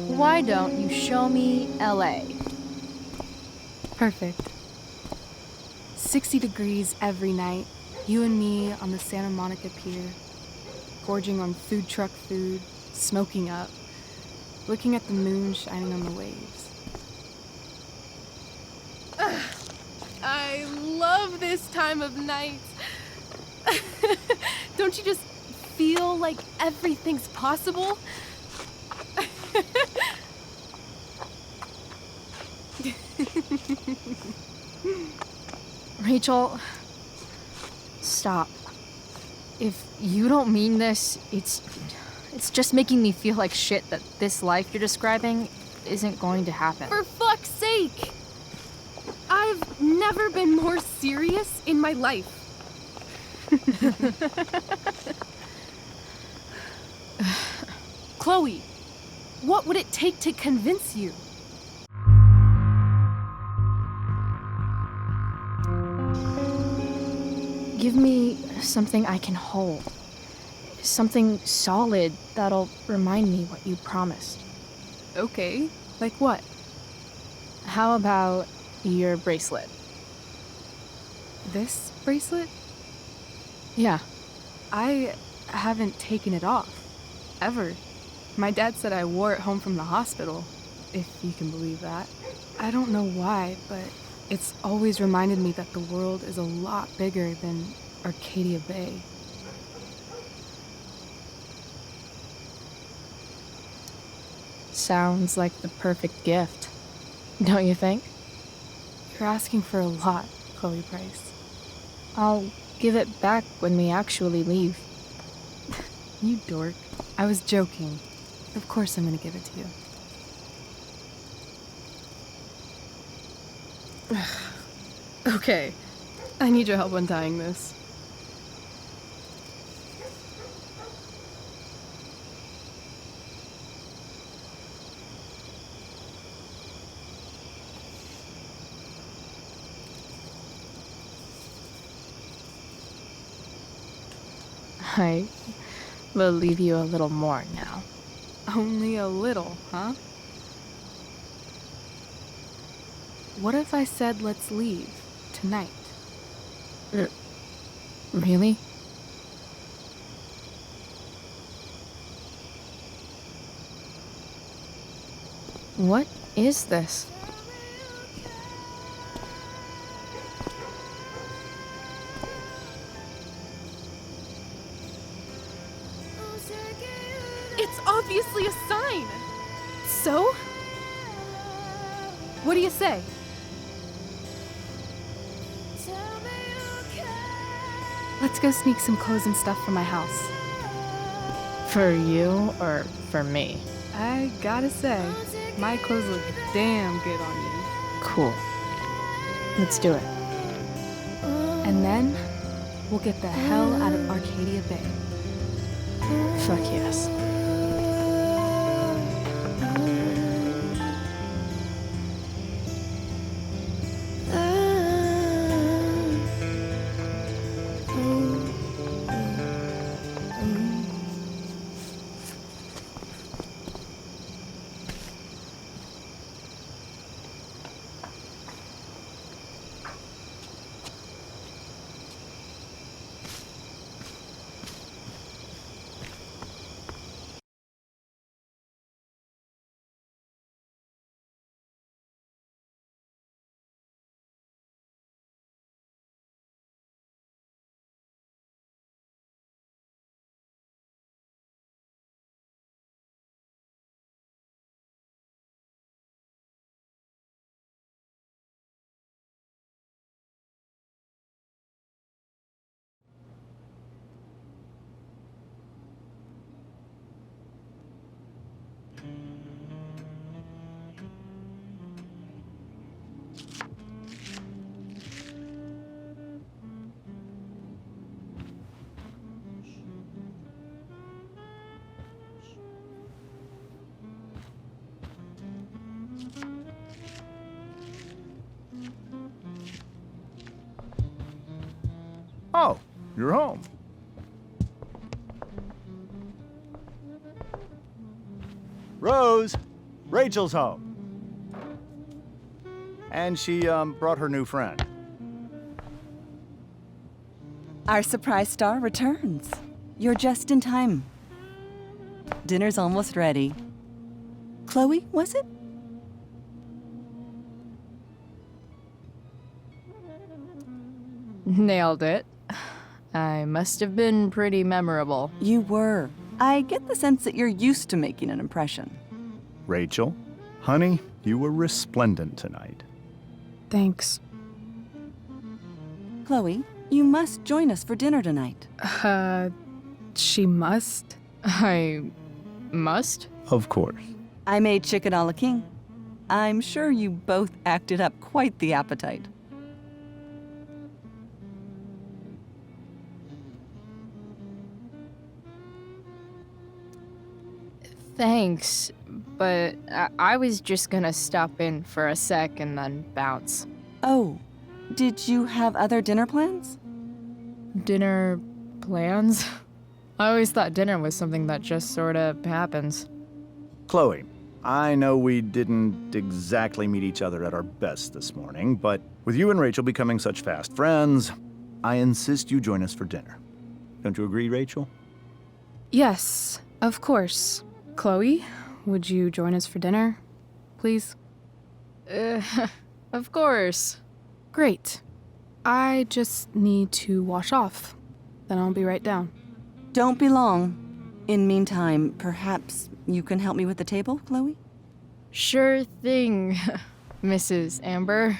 Why don't you show me LA? Perfect. 60 degrees every night. You and me on the Santa Monica Pier, gorging on food truck food, smoking up, looking at the moon shining on the waves. I love this time of night. Don't you just feel like everything's possible? Rachel, stop. If you don't mean this, it's just making me feel like shit that this life you're describing isn't going to happen. For fuck's sake! I've never been more serious in my life. Chloe, what would it take to convince you? Give me something I can hold. Something solid that'll remind me what you promised. Okay, like what? How about your bracelet? This bracelet? Yeah. I haven't taken it off. Ever. My dad said I wore it home from the hospital, if you can believe that. I don't know why, but it's always reminded me that the world is a lot bigger than Arcadia Bay. Sounds like the perfect gift, don't you think? You're asking for a lot, Chloe Price. I'll give it back when we actually leave. You dork. I was joking. Of course I'm gonna give it to you. Okay. I need your help untying this. I will leave you a little more now. Only a little, huh? What if I said let's leave tonight? Really? What is this? It's obviously a sign! So? What do you say? Let's go sneak some clothes and stuff from my house. For you or for me? I gotta say, my clothes look damn good on you. Cool. Let's do it. And then, we'll get the hell out of Arcadia Bay. Fuck yes. Oh, you're home. Rose, Rachel's home. And she brought her new friend. Our surprise star returns. You're just in time. Dinner's almost ready. Chloe, was it? Nailed it. I must have been pretty memorable. You were. I get the sense that you're used to making an impression. Rachel, honey, you were resplendent tonight. Thanks. Chloe, you must join us for dinner tonight. She must? I must? Of course. I made chicken a la king. I'm sure you both acted up quite the appetite. Thanks, but I was just gonna stop in for a sec and then bounce. Oh, did you have other dinner plans? Dinner plans? I always thought dinner was something that just sorta happens. Chloe, I know we didn't exactly meet each other at our best this morning, but with you and Rachel becoming such fast friends, I insist you join us for dinner. Don't you agree, Rachel? Yes, of course. Chloe, would you join us for dinner, please? Of course. Great. I just need to wash off. Then I'll be right down. Don't be long. In meantime, perhaps you can help me with the table, Chloe? Sure thing, Mrs. Amber.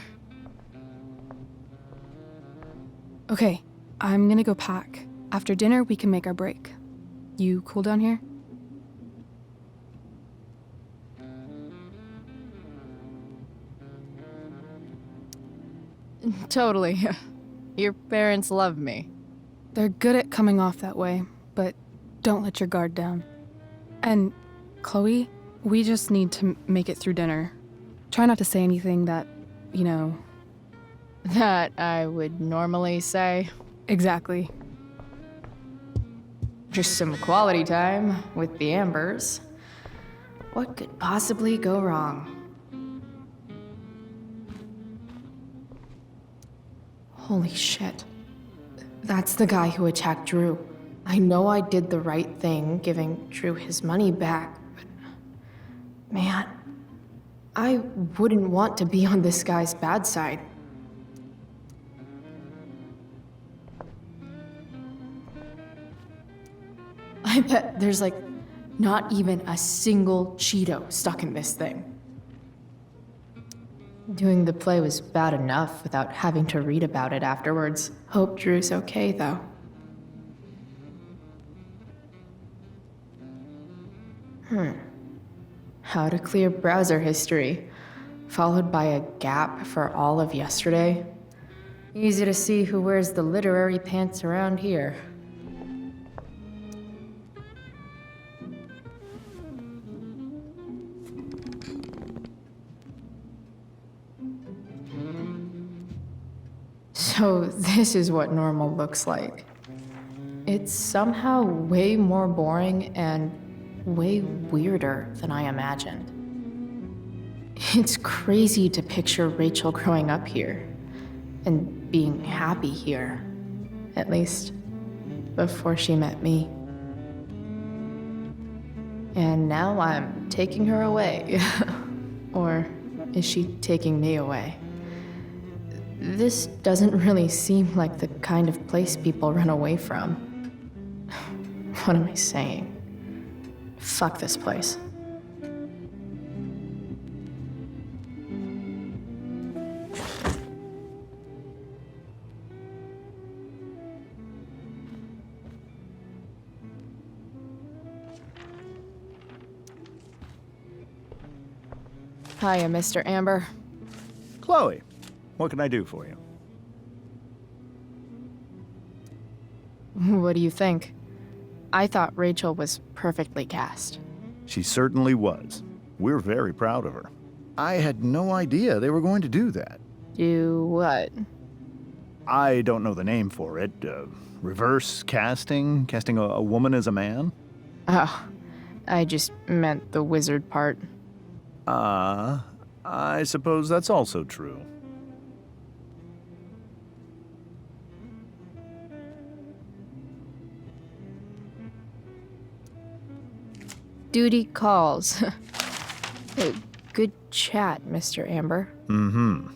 Okay, I'm gonna go pack. After dinner, we can make our break. You cool down here? Totally. Your parents love me. They're good at coming off that way, but don't let your guard down. And, Chloe, we just need to make it through dinner. Try not to say anything that, you know... That I would normally say. Exactly. Just some quality time with the Ambers. What could possibly go wrong? Holy shit. That's the guy who attacked Drew. I know I did the right thing giving Drew his money back, but man, I wouldn't want to be on this guy's bad side. I bet there's like not even a single Cheeto stuck in this thing. Doing the play was bad enough without having to read about it afterwards. Hope Drew's okay, though. How to clear browser history, followed by a gap for all of yesterday. Easy to see who wears the literary pants around here. So this is what normal looks like. It's somehow way more boring and way weirder than I imagined. It's crazy to picture Rachel growing up here and being happy here, at least before she met me. And now I'm taking her away. Or is she taking me away? This doesn't really seem like the kind of place people run away from. What am I saying? Fuck this place. Hiya, Mr. Amber. Chloe, what can I do for you? What do you think? I thought Rachel was perfectly cast. She certainly was. We're very proud of her. I had no idea they were going to do that. Do what? I don't know the name for it. Reverse casting? Casting a woman as a man? Oh, I just meant the wizard part. I suppose that's also true. Duty calls. Good chat, Mr. Amber. Mm-hmm.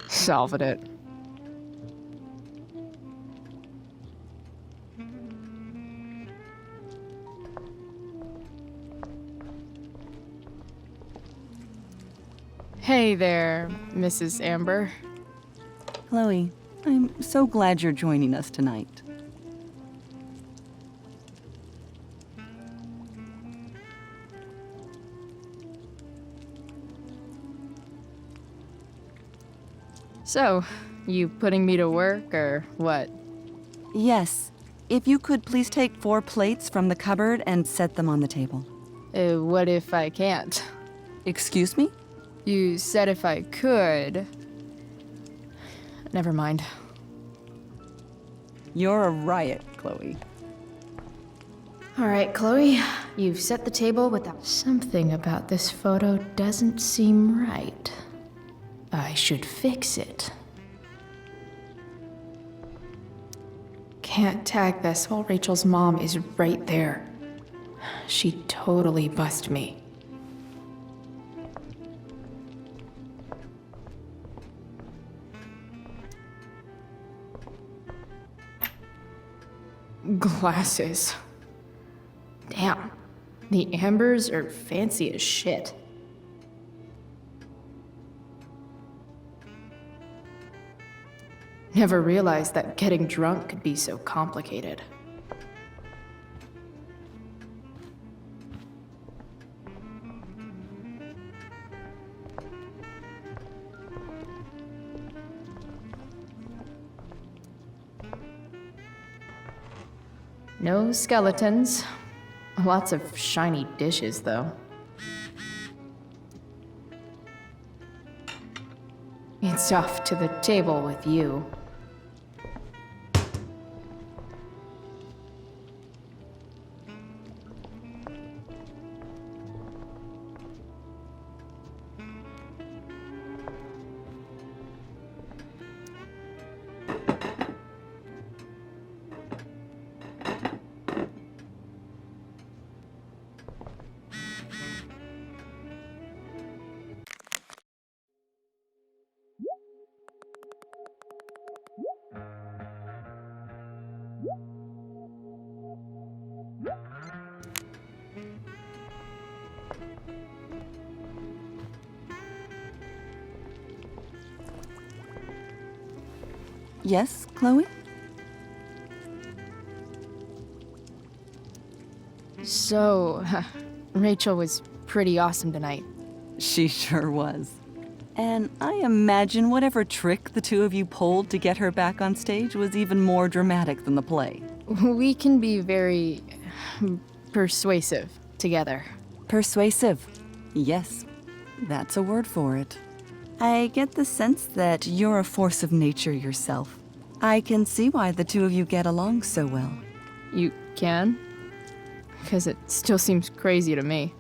Solved it. Hey there, Mrs. Amber. Chloe, I'm so glad you're joining us tonight. So, you putting me to work or what? Yes. If you could please take 4 plates from the cupboard and set them on the table. What if I can't? Excuse me? You said if I could. Never mind. You're a riot, Chloe. All right, Chloe, you've set the table without. Something about this photo doesn't seem right. I should fix it. Can't tag this while Rachel's mom is right there. She'd totally bust me. Glasses. Damn, the Ambers are fancy as shit. Never realized that getting drunk could be so complicated. No skeletons. Lots of shiny dishes, though. It's off to the table with you. Yes, Chloe? So, Rachel was pretty awesome tonight. She sure was. And I imagine whatever trick the two of you pulled to get her back on stage was even more dramatic than the play. We can be very persuasive together. Persuasive. Yes, that's a word for it. I get the sense that you're a force of nature yourself. I can see why the two of you get along so well. You can? Because it still seems crazy to me.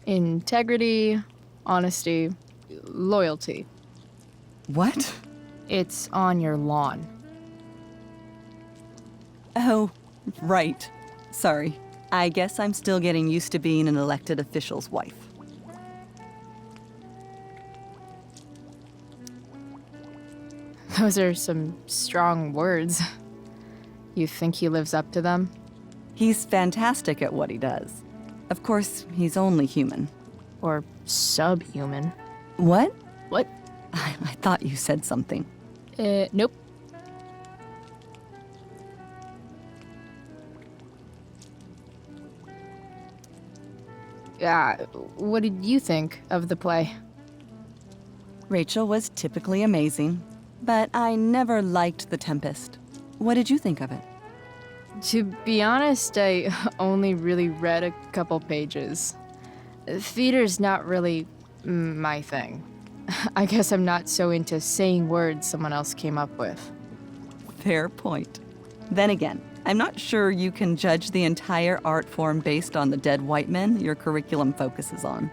Integrity, honesty, loyalty. What? It's on your lawn. Oh, right. Sorry. I guess I'm still getting used to being an elected official's wife. Those are some strong words. You think he lives up to them? He's fantastic at what he does. Of course, he's only human. Or subhuman. What? What? I thought you said something. Nope. What did you think of the play? Rachel was typically amazing, but I never liked The Tempest. What did you think of it? To be honest, I only really read a couple pages. Theater's not really my thing. I guess I'm not so into saying words someone else came up with. Fair point. Then again, I'm not sure you can judge the entire art form based on the dead white men your curriculum focuses on.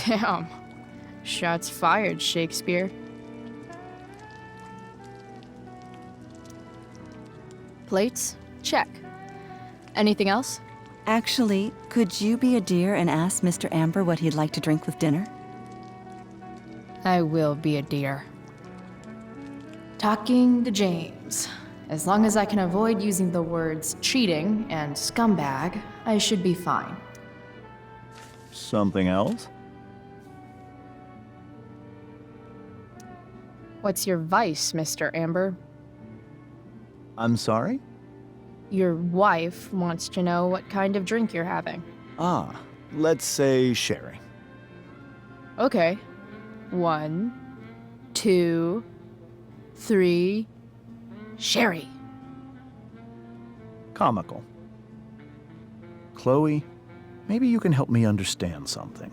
Damn. Shots fired, Shakespeare. Plates? Check. Anything else? Actually, could you be a dear and ask Mr. Amber what he'd like to drink with dinner? I will be a dear. Talking to James. As long as I can avoid using the words cheating and scumbag, I should be fine. Something else? What's your vice, Mr. Amber? I'm sorry? Your wife wants to know what kind of drink you're having. Ah, let's say sherry. Okay. 1, 2, 3. Sherry. Comical. Chloe, maybe you can help me understand something.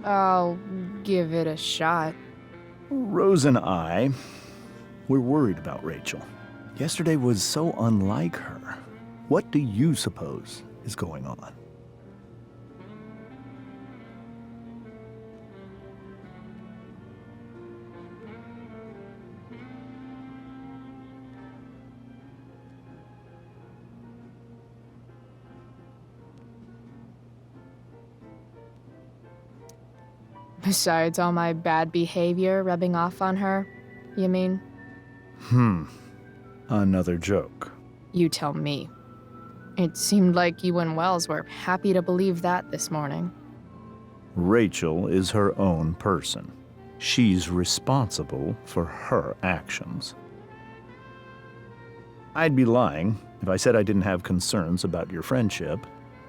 I'll give it a shot. Rose and I, we're worried about Rachel. Yesterday was so unlike her. What do you suppose is going on? Besides all my bad behavior rubbing off on her, you mean? Another joke. You tell me. It seemed like you and Wells were happy to believe that this morning. Rachel is her own person. She's responsible for her actions. I'd be lying if I said I didn't have concerns about your friendship,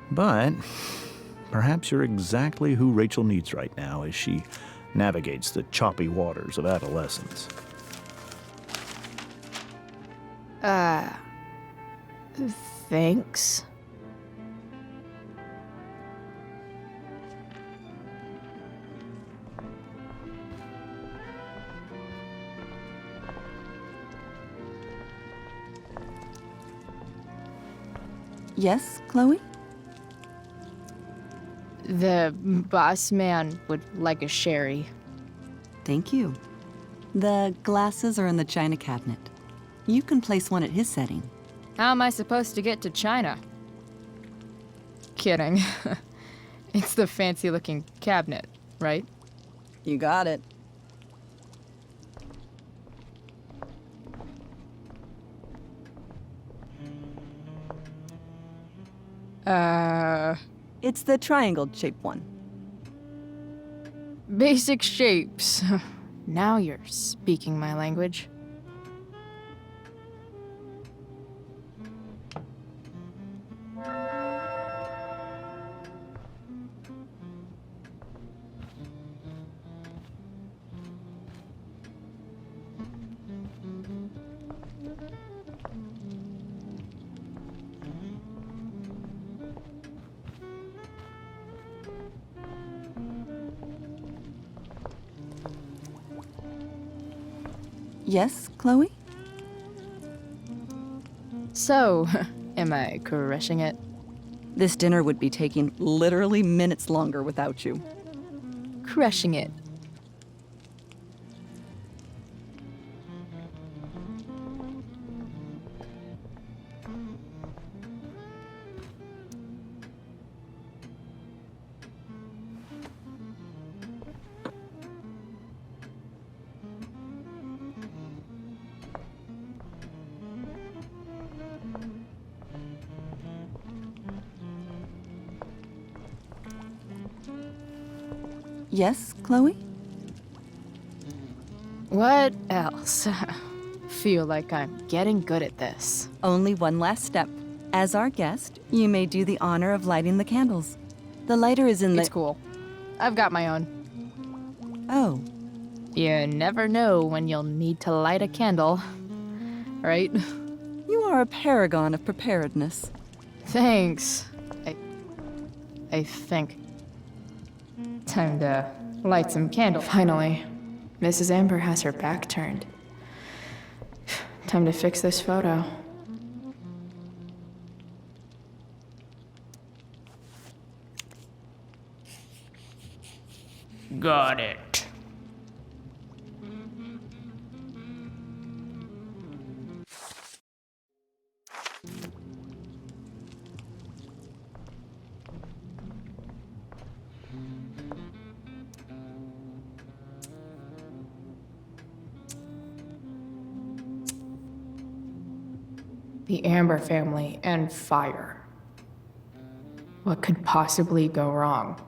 but perhaps you're exactly who Rachel needs right now as she navigates the choppy waters of adolescence. Thanks. Yes, Chloe? The boss man would like a sherry. Thank you. The glasses are in the china cabinet. You can place one at his setting. How am I supposed to get to China? Kidding. It's the fancy-looking cabinet, right? You got it. It's the triangle-shaped one. Basic shapes. Now you're speaking my language. Yes, Chloe? So, am I crushing it? This dinner would be taking literally minutes longer without you. Crushing it. Yes, Chloe? What else? Feel like I'm getting good at this. Only one last step. As our guest, you may do the honor of lighting the candles. The lighter is in the... It's cool. I've got my own. Oh. You never know when you'll need to light a candle, right? You are a paragon of preparedness. Thanks. I think. Time to light some candles. Finally, Mrs. Amber has her back turned. Time to fix this photo. Got it. The Amber family and fire. What could possibly go wrong?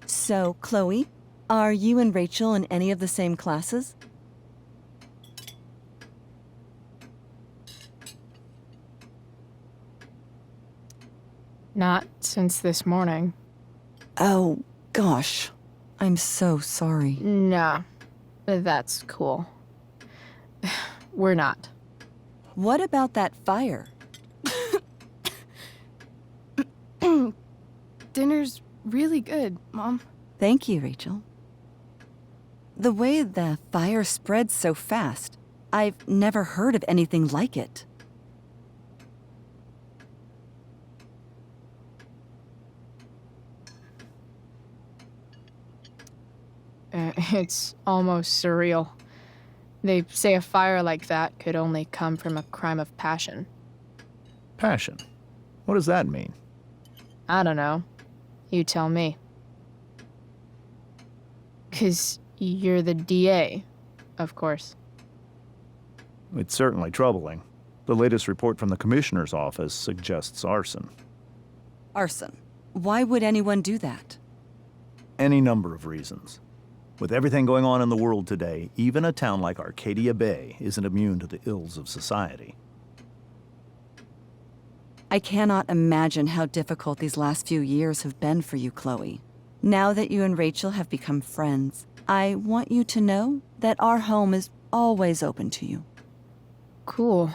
So, Chloe, are you and Rachel in any of the same classes? Not since this morning. Oh, gosh. I'm so sorry. Nah, that's cool. We're not. What about that fire? Dinner's really good, Mom. Thank you, Rachel. The way the fire spread so fast, I've never heard of anything like it. It's almost surreal. They say a fire like that could only come from a crime of passion. Passion? What does that mean? I don't know. You tell me. 'Cause you're the DA, of course. It's certainly troubling. The latest report from the commissioner's office suggests arson. Arson. Why would anyone do that? Any number of reasons. With everything going on in the world today, even a town like Arcadia Bay isn't immune to the ills of society. I cannot imagine how difficult these last few years have been for you, Chloe. Now that you and Rachel have become friends, I want you to know that our home is always open to you. Cool.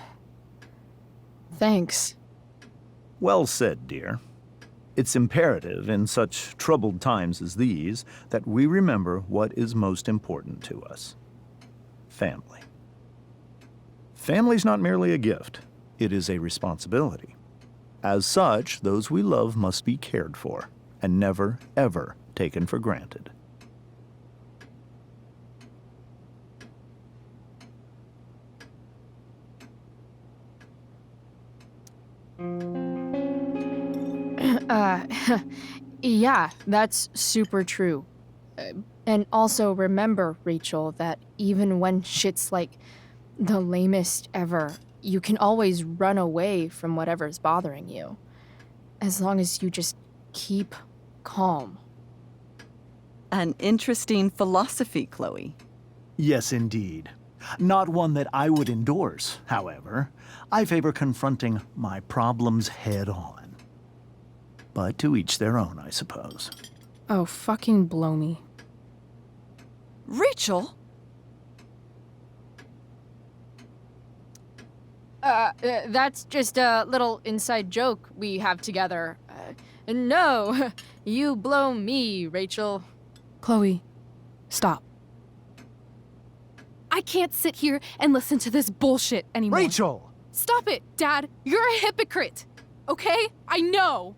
Thanks. Well said, dear. It's imperative in such troubled times as these that we remember what is most important to us. Family. Family's not merely a gift, it is a responsibility. As such, those we love must be cared for and never, ever taken for granted. Yeah, that's super true. And also remember, Rachel, that even when shit's like the lamest ever, you can always run away from whatever's bothering you. As long as you just keep calm. An interesting philosophy, Chloe. Yes, indeed. Not one that I would endorse, however. I favor confronting my problems head on. But to each their own, I suppose. Oh, fucking blow me. Rachel? That's just a little inside joke we have together. No, you blow me, Rachel. Chloe, stop. I can't sit here and listen to this bullshit anymore. Rachel! Stop it, Dad. You're a hypocrite. Okay? I know.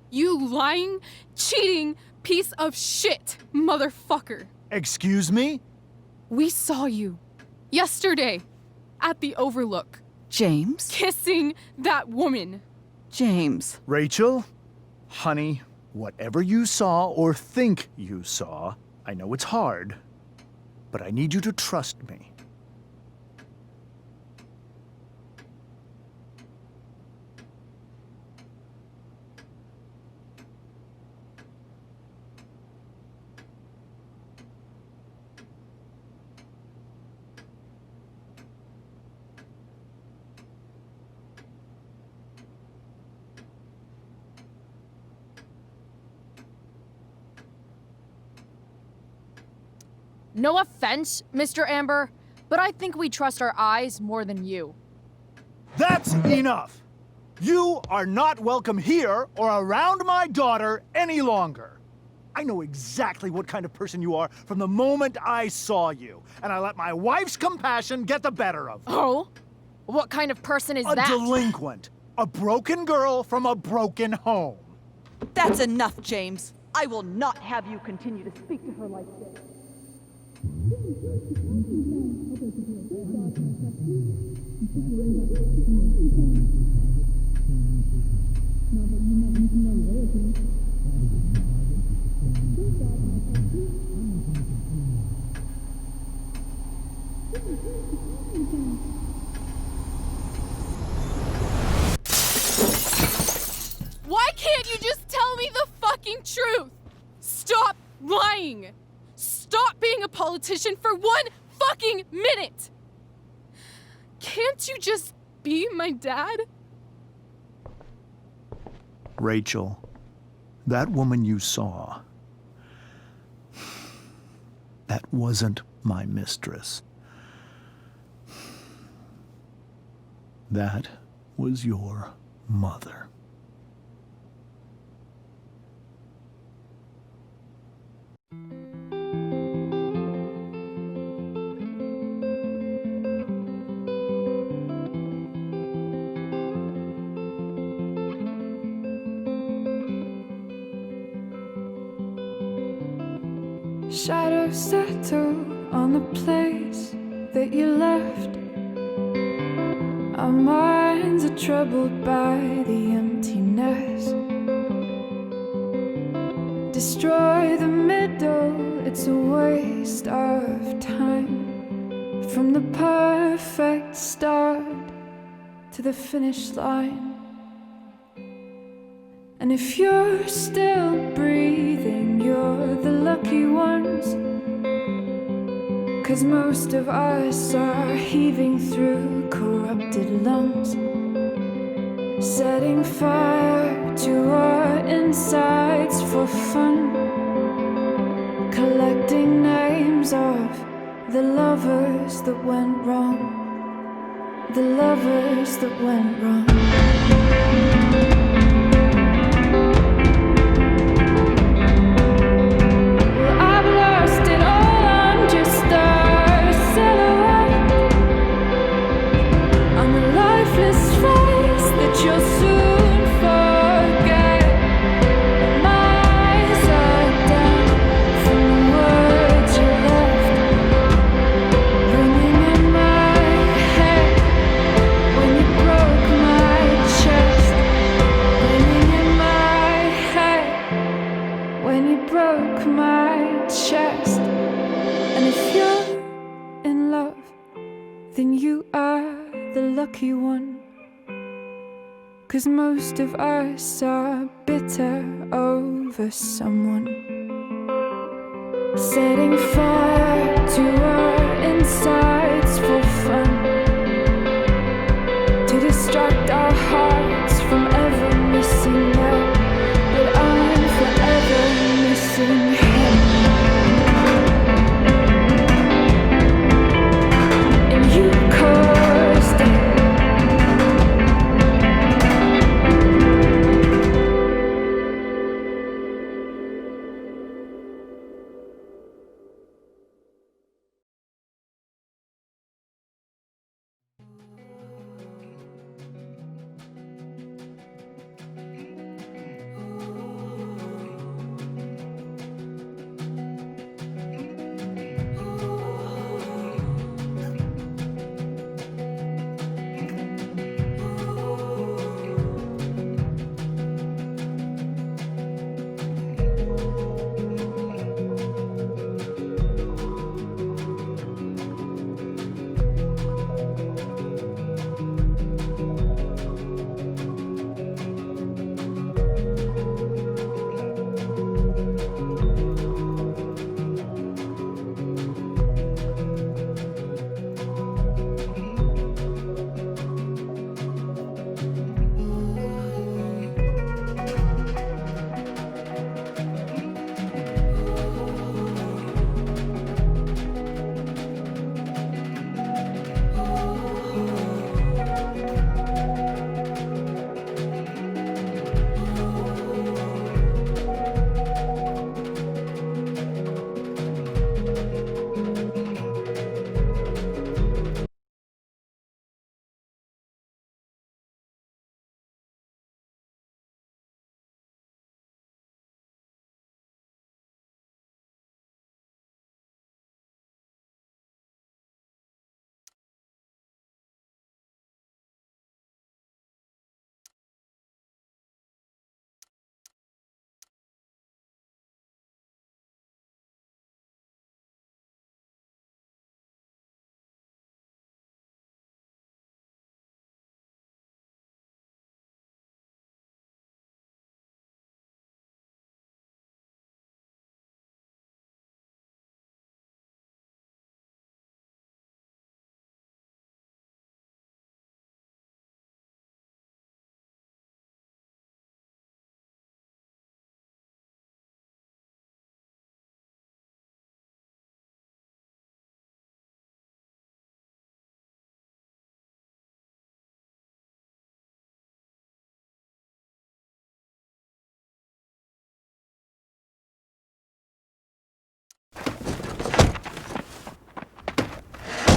You lying, cheating piece of shit, motherfucker. Excuse me? We saw you yesterday at the Overlook. James? Kissing that woman. James. Rachel, honey, whatever you saw or think you saw, I know it's hard, but I need you to trust me. No offense, Mr. Amber, but I think we trust our eyes more than you. That's enough! You are not welcome here or around my daughter any longer. I know exactly what kind of person you are from the moment I saw you, and I let my wife's compassion get the better of me. Oh? What kind of person is A that? delinquent. A broken girl from a broken home. That's enough, James. I will not have you continue to speak to her like this. Why can't you just tell me the fucking truth? Stop lying! Stop being a politician for 1 fucking minute! Can't you just be my dad? Rachel, that woman you saw, that wasn't my mistress. That was your mother. Shadows settle on the place that you left. Our minds are troubled by the emptiness. Destroy the middle, it's a waste of time. From the perfect start to the finish line. And if you're still breathing, you're the lucky ones. 'Cause most of us are heaving through corrupted lungs, setting fire to our insides for fun, collecting names of the lovers that went wrong, the lovers that went wrong. Then you are the lucky one. 'Cause most of us are bitter over someone, setting fire to our insides for fun, to distract our hearts from ever missing out. But I'm forever missing him. And you caused it.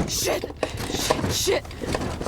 Shit! Shit! Shit!